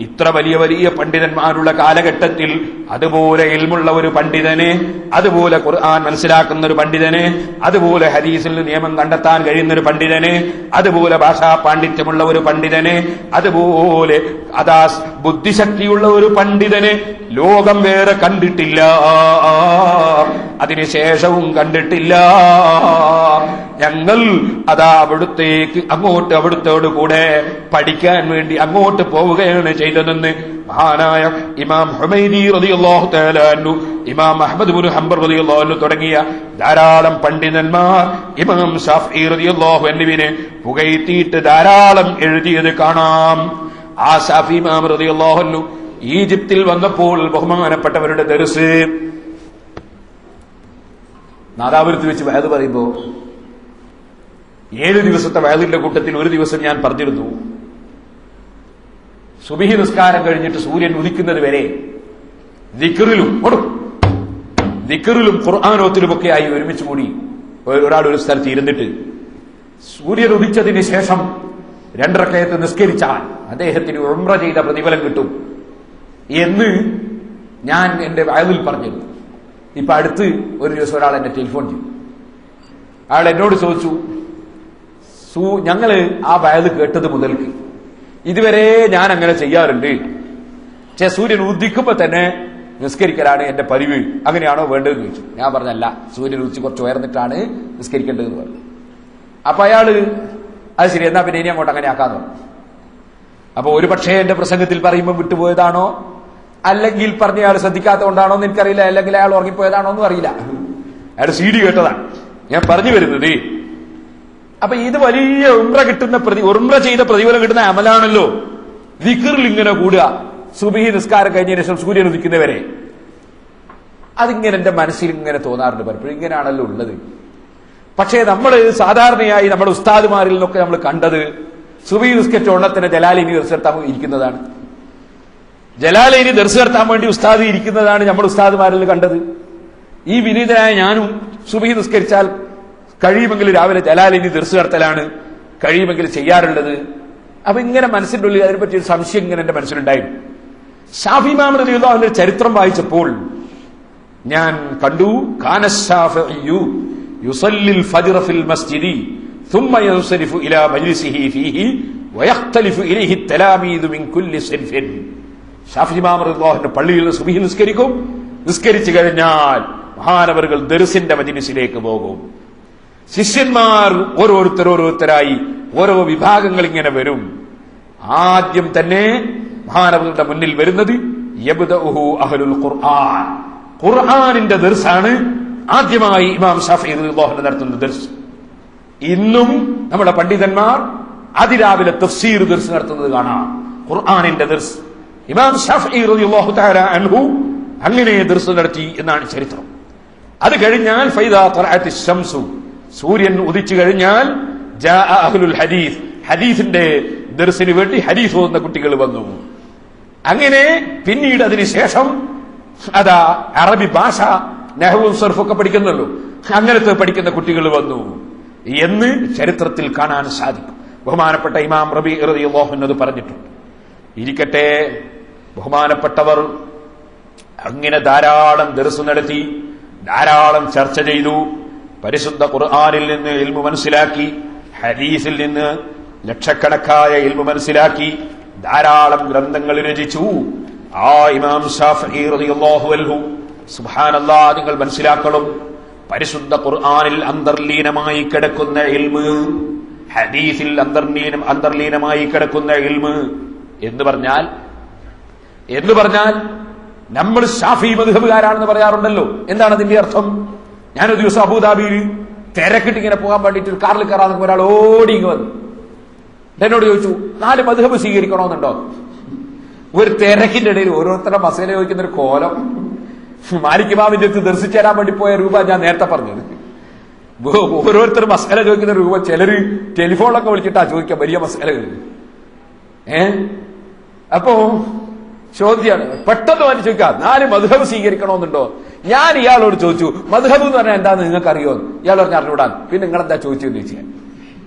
B: ഇത്ര വലിയ വലിയ പണ്ഡിതന്മാരുള്ള കാലഘട്ടത്തിൽ അതുപോലെ ഇൽമുള്ള ഒരു പണ്ഡിതന്, അതുപോലെ ഖുർആൻ മനസ്സിലാക്കുന്ന ഒരു പണ്ഡിതന്, അതുപോലെ ഹദീസിൽ നിയമം കണ്ടെത്താൻ കഴിയുന്ന ഒരു പണ്ഡിതന്, അതുപോലെ ഭാഷാ പാണ്ഡിത്യമുള്ള ഒരു പണ്ഡിതന്, അതുപോലെ അതാ ബുദ്ധിശക്തിയുള്ള ഒരു പണ്ഡിതന് ലോകം വേറെ കണ്ടിട്ടില്ല, അതിനുശേഷവും കണ്ടിട്ടില്ല. ഞങ്ങൾ അതാ അവിടുത്തോട് കൂടെ പഠിക്കാൻ വേണ്ടി അങ്ങോട്ട് പോവുകയാണ് ചെയ്തതെന്ന് മഹാനായ ഇമാം ഹുമൈദി റളിയല്ലാഹു തആല അൻഹു, ഇമാം അഹ്മദ് ഇബ്നു ഹംബൽ റളിയല്ലാഹു അൻഹു തുടങ്ങിയ ധാരാളം പണ്ഡിതന്മാർ ഇമാം ശാഫിഈ റളിയല്ലാഹു അൻഹുവിനെ പുകഴ്ത്തിയിട്ട് ധാരാളം എഴുതിയത് കാണാം. ആ ശാഫി ഇമാം റളിയല്ലാഹു അൻഹു ഈജിപ്തിൽ വന്നപ്പോൾ ബഹുമാനപ്പെട്ടവരുടെ ദർസ് നാദാപുരത്ത് വെച്ച് വഅദ് പറയുമ്പോ 7 ദിവസത്തെ വഅദിന്റെ കൂട്ടത്തിൽ ഒരു ദിവസം ഞാൻ പറഞ്ഞിരുന്നു, സുബഹി നിസ്കാരം കഴിഞ്ഞിട്ട് സൂര്യൻ ഉദിക്കുന്നത് വരെ ദിക്റിലും ഖുർആനോത്തിലുമൊക്കെ ആയി ഒരുമിച്ച് കൂടി ഒരാൾ ഒരു സ്ഥലത്ത് ഇരുന്നിട്ട് സൂര്യൻ ഉദിച്ചതിന് ശേഷം 2 റക്അത്ത് നിസ്കരിച്ചാൽ അദ്ദേഹത്തിന് ഉംറ ചെയ്ത പ്രതിഫലം കിട്ടും എന്ന് ഞാൻ എന്റെ വഅദിൽ പറഞ്ഞിരുന്നു. ഇപ്പൊ അടുത്ത് ഒരു ദിവസം ഒരാൾ എന്നെ ടെലിഫോൺ ചെയ്തു. അയാൾ എന്നോട് ചോദിച്ചു, ഞങ്ങള് ആ വഅദ് കേട്ടത് മുതൽക്ക് ഇതുവരെ ഞാൻ അങ്ങനെ ചെയ്യാറുണ്ട്, പക്ഷെ സൂര്യൻ ഉദിക്കുമ്പോ തന്നെ നിസ്കരിക്കലാണ് എന്റെ പതിവ്, അങ്ങനെയാണോ വേണ്ടതെന്ന് ചോദിച്ചു. ഞാൻ പറഞ്ഞല്ല, സൂര്യൻ ഉദിച്ച് കുറച്ച് ഉയർന്നിട്ടാണ് നിസ്കരിക്കേണ്ടതെന്ന് പറഞ്ഞു. അപ്പൊ അയാള് അത് ശരി, എന്നാ പിന്നെ ഇനി അങ്ങോട്ട് അങ്ങനെ ആക്കാന്ന് പറഞ്ഞു. അപ്പൊ ഒരു പക്ഷേ എന്റെ പ്രസംഗത്തിൽ പറയുമ്പോൾ വിട്ടുപോയതാണോ, അല്ലെങ്കിൽ പറഞ്ഞ അയാൾ ശ്രദ്ധിക്കാത്തതുകൊണ്ടാണോ എന്ന് എനിക്കറിയില്ല, അല്ലെങ്കിൽ അയാൾ ഉറങ്ങിപ്പോയതാണോ എന്നും അറിയില്ല. അയാൾ CD കേട്ടതാണ് ഞാൻ പറഞ്ഞു വരുന്നത്. അപ്പൊ ഇത് വലിയ ഉംറ ചെയ്ത പ്രതിഫലം കിട്ടുന്ന അമലാണല്ലോ. ദിക്റിൽ ഇങ്ങനെ കൂടുക, സുബഹി നിസ്കാരം കഴിഞ്ഞതിന് ശേഷം സൂര്യൻ ഉദിക്കുന്നവരെ. അതിങ്ങനെ എന്റെ മനസ്സിൽ ഇങ്ങനെ തോന്നാറുണ്ട് പലപ്പോഴും, ഇങ്ങനെയാണല്ലോ ഉള്ളത്. പക്ഷേ നമ്മൾ സാധാരണയായി നമ്മുടെ ഉസ്താദുമാരിൽ നിന്നൊക്കെ നമ്മൾ കണ്ടത് സുബഹി നിസ്കരിച്ച ഉടനെ ജലാലിനി ദർസ് നടത്താൻ ഇരിക്കുന്നതാണ്. ജലാലിനി ദർസ് നടത്താൻ വേണ്ടി ഉസ്താദ് ഇരിക്കുന്നതാണ് നമ്മൾ ഉസ്താദുമാരിൽ കണ്ടത്. ഈ വിനീതനായ ഞാനും സുബഹി നിസ്കരിച്ചാൽ കഴിയുമെങ്കിൽ രാവിലെ ജലാലിനി ദർസ് നടത്തലാണ് കഴിയുമെങ്കിൽ ചെയ്യാറുള്ളത്. അപ്പൊ ഇങ്ങനെ മനസ്സിന്റെ ഉള്ളിൽ അതിനെപ്പറ്റി ഒരു സംശയം ഇങ്ങനെ എന്റെ മനസ്സിലുണ്ടായിരുന്നു. ശാഫി ഇമാം റളിയല്ലാഹു അൻഹുവിന്റെ ചരിത്രം വായിച്ചപ്പോൾ ഞാൻ കണ്ടു, കാന ശാഫിഈ യുസല്ലിൽ ഫജ്റ ഫിൽ മസ്ജിദി ثم ينصرف الى مجلسه فيه ويختلف اليه التلاميذ من كل صنف. ശാഫി ഇമാം റളിയല്ലാഹു അൻഹു പള്ളിയിൽ സുബ്ഹി നിസ്കരിക്കും, നിസ്കരിച്ചു കഴിഞ്ഞാൽ മഹാനവറുകൾ ദർസിന്റെ മജ്ലിസിലേക്ക് പോകും. ശിഷ്യന്മാർ ഓരോരുത്തരായി ഓരോ വിഭാഗങ്ങൾ ഇങ്ങനെ വരും. ആദ്യം തന്നെ മഹാനവറുടെ മുന്നിൽ വരുന്നത് യബ്ദഉഹു അഹ്ലുൽ ഖുർആൻ, ഖുർആനിന്റെ ദർസാണ് ആദ്യമായി ഇമാം ശാഫിഈ റളിയല്ലാഹു അൻഹു നടത്തുന്ന ദർസ്. ഇന്നും നമ്മുടെ പണ്ഡിതന്മാർ അതിരാവിലെ തഫ്സീർ ദർസ് നടത്തുന്നത് കാണാം, ഖുർആനിന്റെ ദർസ്. ഇമാം ശാഫിഈ റളിയല്ലാഹു തആല അൻഹു അങ്ങനെ ദർസ് നടത്തി എന്നാണ് ചരിത്രം. അത് കഴിഞ്ഞാൽ ഫൈദാ തലഅത്തിശ് ശംസു, സൂര്യൻ ഉദിച്ചു കഴിഞ്ഞാൽ ജാഅ അഹ്ലുൽ ഹദീസ്, ഹദീസിന്റെ ദർസിന് വേണ്ടി ഹദീസ് ഓതുന്ന കുട്ടികൾ വന്നു. അങ്ങനെ പിന്നീട് അതിനുശേഷം അതാ അറബി ഭാഷ നഹ്വും സർഫൊക്കെ പഠിക്കുന്നല്ലോ, അങ്ങനത്തെ പഠിക്കുന്ന കുട്ടികൾ വന്നു എന്ന് ചരിത്രത്തിൽ കാണാൻ സാധിക്കും. ബഹുമാനപ്പെട്ട ഇമാം റബീ റളിയല്ലാഹു അൻഹു പറഞ്ഞിട്ടുണ്ട്. ഇരിക്കട്ടെ, ബഹുമാനപ്പെട്ടവർ അങ്ങനെ ധാരാളം ദർസ് നടത്തി, ധാരാളം ചർച്ച ചെയ്തു, പരിശുദ്ധ ഖുർആനിൽ നിന്ന് ഇൽമു മനസ്സിലാക്കി, ഹദീസിൽ നിന്ന് ലക്ഷക്കണക്കായ ഇൽമു മനസ്സിലാക്കി, ധാരാളം ഗ്രന്ഥങ്ങൾ രചിച്ചു. ആ ഇമാം ശാഫിഈ റളിയല്ലാഹു അൻഹു സുബ്ഹാനല്ലാഹ്, നിങ്ങൾ മനസ്സിലാക്കണം, പരിശുദ്ധ ഖുർആനിൽ അന്തർലീനമായി കിടക്കുന്ന ഇൽമ്, ഹദീസിൽ അന്തർലീനമായി കിടക്കുന്ന ഇൽമ് എന്ന് പറഞ്ഞാൽ നമ്മൾ ഷാഫി മദ്ഹബുകാരാണെന്ന് പറയാറുണ്ടല്ലോ. എന്താണ് അതിന്റെ അർത്ഥം? ഞാനൊരു ദിവസം അബൂദാബിയിൽ തിരക്കിട്ട് ഇങ്ങനെ പോകാൻ വേണ്ടിയിട്ട് ഒരു കാറിൽ കയറാൻ ഒരാൾ ഓടി ഇങ്ങ് വന്നു. എന്നോട് ചോദിച്ചു, 4 മദ്ഹബ് സ്വീകരിക്കണമെന്നുണ്ടോ? ഒരു തിരക്കിന്റെ ഇടയിൽ ഓരോരുത്തരുടെ മസേല ചോദിക്കുന്ന ഒരു കോലം. മാലിക് ഇമാമിന്റെ അടുത്ത് ദർശിച്ചു തരാൻ വേണ്ടി പോയ രൂപ ഞാൻ നേരത്തെ പറഞ്ഞത്. ഓരോരുത്തർ മസേല ചോദിക്കുന്ന രൂപ, ചിലര് ടെലിഫോണിലൊക്കെ വിളിച്ചിട്ടാ ചോദിക്കാം വലിയ മസേലകൾ. അപ്പോ ചോദ്യമാണ്, പെട്ടെന്ന് വന്ന് ചോദിക്കാം 4 മദ്ഹബ് സ്വീകരിക്കണമെന്നുണ്ടോ? ഞാൻ ഇയാളോട് ചോദിച്ചു, മദ്ഹബ് എന്ന് പറഞ്ഞാൽ എന്താന്ന് നിങ്ങൾക്ക് അറിയോ? ഇയാൾ പറഞ്ഞ അറിഞ്ഞൂടാൻ. പിന്നെ നിങ്ങളെന്താ ചോദിച്ചെന്ന് ചോദിച്ചാൽ,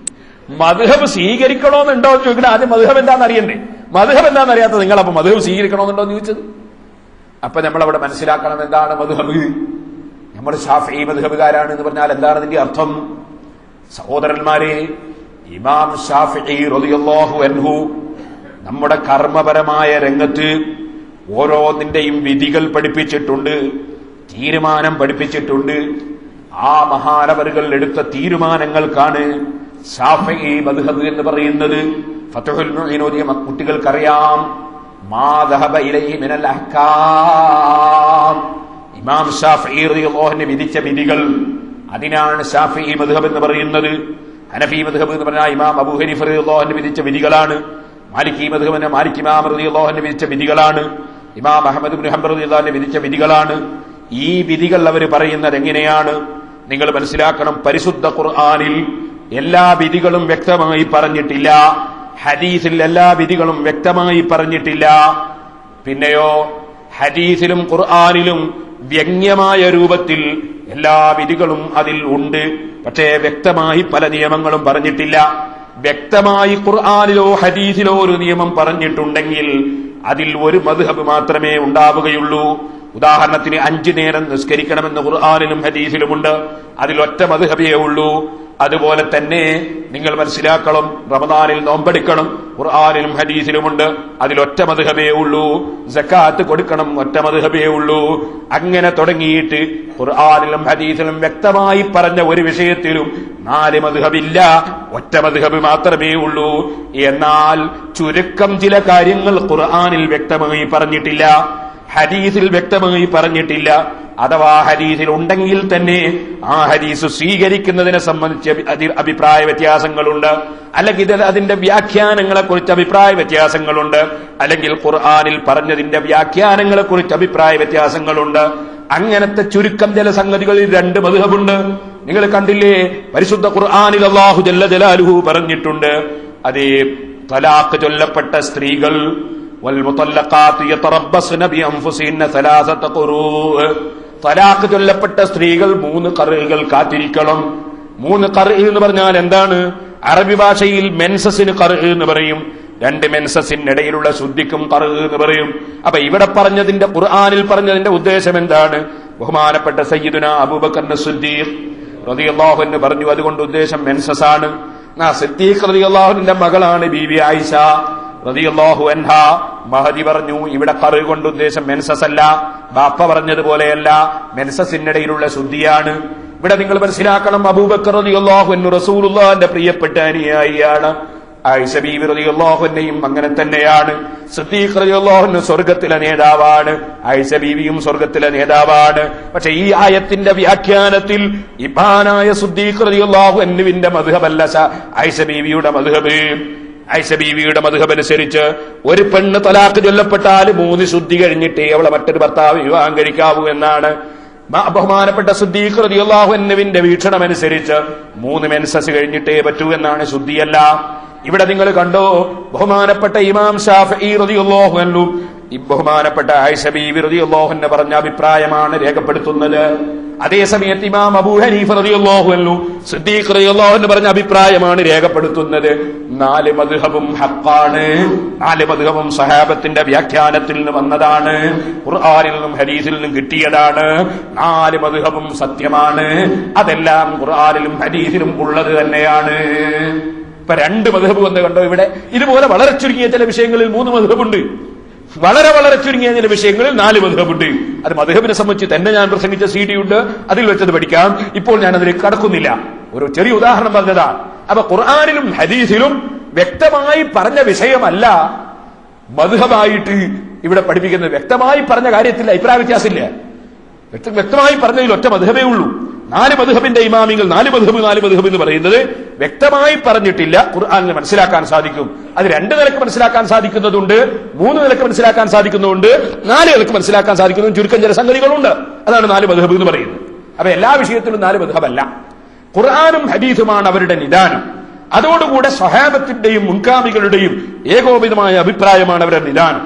B: മദ്ഹബ് സ്വീകരിക്കണമെന്നുണ്ടോ എന്ന് ചോദിക്കണം. ആദ്യം മദ്ഹബ് എന്താണെന്ന് അറിയണ്ടേ? മദ്ഹബ് എന്താണെന്ന് അറിയാത്ത നിങ്ങളപ്പോ മദ്ഹബ് സ്വീകരിക്കണമെന്നുണ്ടോ എന്ന് ചോദിച്ചത്. അപ്പൊ നമ്മളവിടെ മനസ്സിലാക്കണം എന്താണ് മദ്ഹബ്. നമ്മൾ ശാഫിഈ മദ്ഹബുകാരാണ് എന്ന് പറഞ്ഞാൽ എന്താണ് അതിന്റെ അർത്ഥം? സഹോദരന്മാരെ, ഇമാം ശാഫിഈ റളിയല്ലാഹു അൻഹു നമ്മുടെ കർമ്മപരമായ രംഗത്ത് ഓരോന്നിന്റെയും വിധികൾ പഠിപ്പിച്ചിട്ടുണ്ട്, തീരുമാനം പഠിപ്പിച്ചിട്ടുണ്ട്. ആ മഹാനവറുകൾ എടുത്ത തീരുമാനങ്ങൾക്കാണ് ശാഫിഈ മദ്ഹബ് എന്ന് പറയുന്നത്. ഫത്ഹുൽ മുഈൻ ഓതിയ കുട്ടികൾക്കറിയാം മാ ദഹബ ഇലൈഹി മിനൽ അഹ്കാം. ഇമാം ശാഫിഈ റളിയല്ലാഹു അൻഹു വിധിച്ച വിധികൾ, അതിനാണ് ശാഫിഈ മദ്ഹബ് എന്ന് പറയുന്നത്. ഹനഫി മദ്ഹബ് എന്ന് പറഞ്ഞാൽ ഇമാം അബൂ ഹനീഫ റളിയല്ലാഹു അൻഹു വിധിച്ച വിധികളാണ്. മാലിക്കി മദ്ഹബ് മാലിക് ഇമാം റളിയല്ലാഹു അൻഹു വിധിച്ച വിധികളാണ്. ഇമാം അഹ്മദ് ഇബ്നു ഹംബൽ റളിയല്ലാഹു അൻഹു വിധിച്ച വിധികളാണ്. ഈ വിധികൾ അവർ പറയുന്നത് എങ്ങനെയാണ് നിങ്ങൾ മനസ്സിലാക്കണം. പരിശുദ്ധ ഖുർആനിൽ എല്ലാ വിധികളും വ്യക്തമായി പറഞ്ഞിട്ടില്ല, ഹദീസിൽ എല്ലാ വിധികളും വ്യക്തമായി പറഞ്ഞിട്ടില്ല. പിന്നെയോ ഹദീസിലും ഖുർആനിലും വ്യംഗ്യമായ രൂപത്തിൽ എല്ലാ വിധികളും അതിൽ ഉണ്ട്, പക്ഷേ വ്യക്തമായി പല നിയമങ്ങളും പറഞ്ഞിട്ടില്ല. വ്യക്തമായി ഖുർആനിലോ ഹദീസിലോ ഒരു നിയമം പറഞ്ഞിട്ടുണ്ടെങ്കിൽ അതിൽ ഒരു മദ്ഹബ് മാത്രമേ ഉണ്ടാവുകയുള്ളൂ. ഉദാഹരണത്തിന് 5 നേരം നിസ്കരിക്കണമെന്ന് ഖുർആനിലും ഹദീസിലുമുണ്ട്, അതിൽ ഒറ്റ മദ്ഹബേ ഉള്ളൂ. അതുപോലെ തന്നെ നിങ്ങൾ മനസ്സിലാക്കണം, റമദാനിൽ നോമ്പെടുക്കണം, ഖുർആനിലും ഹദീസിലുമുണ്ട്, അതിലൊറ്റ മദ്ഹബേ ഉള്ളൂ. സക്കാത്ത് കൊടുക്കണം, ഒറ്റ മദ്ഹബേ ഉള്ളൂ. അങ്ങനെ തുടങ്ങിയിട്ട് ഖുർആനിലും ഹദീസിലും വ്യക്തമായി പറഞ്ഞ ഒരു വിഷയത്തിലും 4 മദ്ഹബില്ല, ഒറ്റ മദ്ഹബ് മാത്രമേ ഉള്ളൂ. എന്നാൽ ചുരുക്കം ചില കാര്യങ്ങൾ ഖുർആനിൽ വ്യക്തമായി പറഞ്ഞിട്ടില്ല, ഹദീസിൽ വ്യക്തമായി പറഞ്ഞിട്ടില്ല. അഥവാ ഹദീസിൽ ഉണ്ടെങ്കിൽ തന്നെ ആ ഹദീസ് സ്വീകരിക്കുന്നതിനെ സംബന്ധിച്ച് അഭിപ്രായ വ്യത്യാസങ്ങളുണ്ട്, അല്ലെങ്കിൽ അതിന്റെ വ്യാഖ്യാനങ്ങളെ കുറിച്ച് അഭിപ്രായ വ്യത്യാസങ്ങളുണ്ട്, അല്ലെങ്കിൽ ഖുർആനിൽ പറഞ്ഞതിന്റെ വ്യാഖ്യാനങ്ങളെ കുറിച്ച് അഭിപ്രായ വ്യത്യാസങ്ങളുണ്ട്. അങ്ങനത്തെ ചുരുക്കം ചില സംഗതികളിൽ 2 മദ്ഹബുണ്ട്. നിങ്ങൾ കണ്ടില്ലേ, പരിശുദ്ധ ഖുർആനിൽ അല്ലാഹു ജല്ല ജലാലുഹു പറഞ്ഞിട്ടുണ്ട്, അതേ തലാഖ് ചൊല്ലപ്പെട്ട സ്ത്രീകൾ വൽമുതല്ലഖാത്തു യതറബ്ബസ്ന ബിഅൻഫുസിഹിന്ന 3 ഖുറൂഅ്. തലാഖ് ചൊല്ലപ്പെട്ട സ്ത്രീകൾ 3 ഖർഉകൾ കാത്തിരിക്കണം. 3 ഖർഉ എന്ന് പറഞ്ഞാൽ എന്താണ്? അറബി ഭാഷയിൽ മെൻസസിന് ഖർഉ എന്ന് പറയും, 2 മെൻസസിനിടയിലുള്ള ശുദ്ധിക്കും ഖർഉ എന്ന് പറയും. അപ്പൊ ഇവിടെ പറഞ്ഞതിന്റെ, ഖുർആനിൽ പറഞ്ഞതിന്റെ ഉദ്ദേശം എന്താണ്? ബഹുമാനപ്പെട്ട സയ്യിദുനാ അബൂബക്കർ സിദ്ദീഖ് റളിയല്ലാഹു അൻഹു പറഞ്ഞു, അതുകൊണ്ട് ഉദ്ദേശം മെൻസസ് ആണ്. സിദ്ദീഖ് റളിയല്ലാഹു അൻഹുവിന്റെ മകളാണ് ബീവി ആയിഷ റളിയല്ലാഹു അൻഹാ. മഹദി പറഞ്ഞു ഇവിടെ ഖർഉ കൊണ്ട് ഉദ്ദേശം മെൻസസ് അല്ല, ബാപ്പ പറഞ്ഞതുപോലെയല്ല, മെൻസസിനിടയിലുള്ള ശുദ്ധിയാണ്. ഇവിടെ നിങ്ങൾ മനസ്സിലാക്കണം, അബൂബക്കർ റളിയല്ലാഹു അൻഹു റസൂലുള്ളാഹിന്റെ പ്രിയപ്പെട്ട അനുയായിയാണ്. ആയിഷ ബീവി റളിയല്ലാഹു അൻഹയും അങ്ങനെ തന്നെയാണ്. സിദ്ദീഖ് റളിയല്ലാഹു അൻഹു സ്വർഗ്ഗത്തിലെ നേതാവാണ്, ആയിഷ ബീവിയും സ്വർഗ്ഗത്തിലെ നേതാവാണ്. പക്ഷെ ഈ ആയത്തിന്റെ വ്യാഖ്യാനത്തിൽ ഇബ്ഹാനായ സിദ്ദീഖ് റളിയല്ലാഹു അൻഹുവിന്റെ മദ്ഹബല്ല ആയിഷ ബീവിയുടെ മദ്ഹബ്. ആയിഷ ബീവിയുടെ മദ്ഹബ് അനുസരിച്ച് ഒരു പെണ്ണ് തലാഖ് ചൊല്ലപ്പെട്ടാൽ 3 ശുദ്ധി കഴിഞ്ഞിട്ടേ അവളെ മറ്റൊരു ഭർത്താവ് വിവാഹം കഴിക്കാവൂ എന്നാണ്. ബഹുമാനപ്പെട്ട സിദ്ദീഖ് റളിയല്ലാഹു അൻഹുവിന്റെ വീക്ഷണമനുസരിച്ച് 3 മെൻസസ് കഴിഞ്ഞിട്ടേ പറ്റൂ എന്നാണ്, ശുദ്ധിയല്ല. ഇവിടെ നിങ്ങൾ കണ്ടോ, ബഹുമാനപ്പെട്ട ഇമാം ശാഫിഈ റളിയല്ലാഹു അൻഹു ബഹുമാനപ്പെട്ട ആയിഷ ബീവി റളിയല്ലാഹു അൻഹ പറഞ്ഞ അഭിപ്രായമാണ് രേഖപ്പെടുത്തുന്നത്. അതേസമയത്ത് ഇമാം അബൂ ഹനീഫ റളിയല്ലാഹു അൻഹു സിദ്ദീഖ് റളിയല്ലാഹു അൻഹു പറഞ്ഞ അഭിപ്രായമാണ് രേഖപ്പെടുത്തുന്നത്. 4 മദ്ഹബും ഹഖാണ്, 4 മദ്ഹബും സഹാബത്തിന്റെ വ്യാഖ്യാനത്തിൽ നിന്ന് വന്നതാണ്, ഖുർആനിൽ നിന്നും ഹദീസിൽ നിന്നും കിട്ടിയതാണ്. 4 മദ്ഹബും സത്യമാണ്, അതെല്ലാം ഖുർആനിലും ഹദീസിലും ഉള്ളത് തന്നെയാണ്. ഇപ്പൊ 2 മദ്ഹബ് വന്ന് കണ്ടോ ഇവിടെ. ഇതുപോലെ വളരെ ചുരുങ്ങിയ ചില വിഷയങ്ങളിൽ 3 മദ്ഹബുണ്ട്, വളരെ വളരെ ചുരുങ്ങിയ ചില വിഷയങ്ങളിൽ 4 മദ്ഹബുണ്ട്. അത് മദ്ഹബിനെ സംബന്ധിച്ച് തന്നെ ഞാൻ പ്രസംഗിച്ച CD ഉണ്ട്, അതിൽ വെച്ചത് പഠിക്കാം. ഇപ്പോൾ ഞാൻ അതിലേക്ക് കടക്കുന്നില്ല, ഒരു ചെറിയ ഉദാഹരണം പറഞ്ഞതാ. അപ്പൊ ഖുർആനിലും ഹദീസിലും വ്യക്തമായി പറഞ്ഞ വിഷയമല്ല മദ്ഹബായിട്ട് ഇവിടെ പഠിപ്പിക്കുന്നത്. വ്യക്തമായി പറഞ്ഞ കാര്യത്തിൽ അഭിപ്രായ വ്യത്യാസമില്ല, വ്യക്തമായി പറഞ്ഞതിൽ ഒറ്റ മദ്ഹബേ ഉള്ളൂ. 4 മദ്ഹബിന്റെ ഇമാമിങ്ങൾ 4 മദ്ഹബ് എന്ന് പറയുന്നത് വ്യക്തമായി പറഞ്ഞിട്ടില്ല. ഖുർആനിൽ മനസ്സിലാക്കാൻ സാധിക്കും, അത് 2 നിലക്ക് മനസ്സിലാക്കാൻ സാധിക്കുന്നതുണ്ട്, 3 നിലക്ക് മനസ്സിലാക്കാൻ സാധിക്കുന്നുണ്ട്, 4 നിലക്ക് മനസ്സിലാക്കാൻ സാധിക്കുന്ന ചുരുക്കം ചില സംഗതികളുണ്ട്. അതാണ് 4 മദ്ഹബ് എന്ന് പറയുന്നത്. അപ്പൊ എല്ലാ വിഷയത്തിലും 4 മദ്ഹബല്ല, ഖുർആനും ഹദീസുമാണ് അവരുടെ നിദാനം. അതോടുകൂടെ സ്വഹാബത്തിന്റെയും മുൻകാമികളുടെയും ഏകോപിതമായ അഭിപ്രായമാണ് അവരുടെ നിദാനം.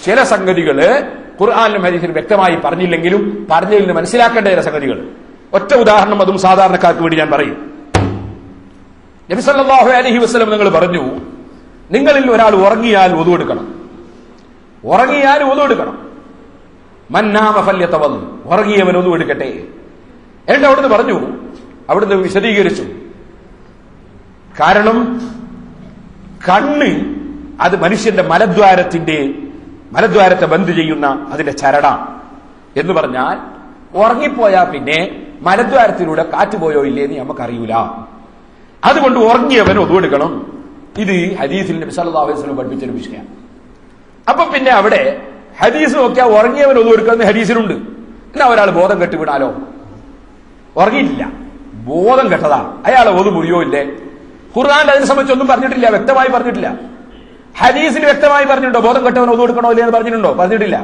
B: ചില സംഗതികള് ഖുർആനിലും ഹദീസിലും വ്യക്തമായി പറഞ്ഞില്ലെങ്കിലും പറഞ്ഞതിൽ നിന്ന് മനസ്സിലാക്കേണ്ട ചില സംഗതികൾ. ഒറ്റ ഉദാഹരണം, അതും സാധാരണക്കാർക്ക് വേണ്ടി ഞാൻ പറയും. നബി സല്ലല്ലാഹു അലൈഹി വസല്ലം നിങ്ങൾ പറഞ്ഞു,
C: നിങ്ങളിൽ ഒരാൾ ഉറങ്ങിയാൽ wudu എടുക്കണം. ഉറങ്ങിയാൽ wudu എടുക്കണം. മന്നാമ ഫല്യതവൽ, ഉറങ്ങിയവൻ wudu എടുക്കട്ടെ. എന്നിട്ട് അവിടുന്ന് പറഞ്ഞു, അവിടുന്ന് വിശദീകരിച്ചു. കാരണം കണ്ണ് അത് മനുഷ്യന്റെ മലദ്വാരത്തെ ബന്ദ് ചെയ്യുന്ന അതിന്റെ ചരട എന്ന് പറഞ്ഞാൽ ഉറങ്ങിപ്പോയാൽ പിന്നെ മലദ്വാരത്തിലൂടെ കാറ്റ് പോയോ ഇല്ലേന്ന് നമുക്കറിയൂല. അതുകൊണ്ട് ഉറങ്ങിയവൻ wudu എടുക്കണം. ഇത് ഹദീസിൽ നബി സല്ലല്ലാഹു അലൈഹി വസല്ലം പഠിപ്പിച്ചൊരു വിഷയമാണ്. അപ്പൊ പിന്നെ അവിടെ ഹദീസ് നോക്കിയാൽ ഉറങ്ങിയവൻ wudu എടുക്കുന്ന ഹദീസിലുണ്ട്. എന്നാ ഒരാൾ ബോധം കെട്ട് വീണാലോ? ഉറങ്ങിയിട്ടില്ല, ബോധം കെട്ടതാ, അയാളെ wudu മുറിയോ ഇല്ലേ? ഖുർആൻ അതിനെ സംബന്ധിച്ചൊന്നും പറഞ്ഞിട്ടില്ല, വ്യക്തമായി പറഞ്ഞിട്ടില്ല. ഹദീസിൽ വ്യക്തമായി പറഞ്ഞിട്ടുണ്ടോ ബോധം കെട്ടവൻ wudu എടുക്കണോ ഇല്ലേ എന്ന് പറഞ്ഞിട്ടുണ്ടോ? പറഞ്ഞിട്ടില്ല.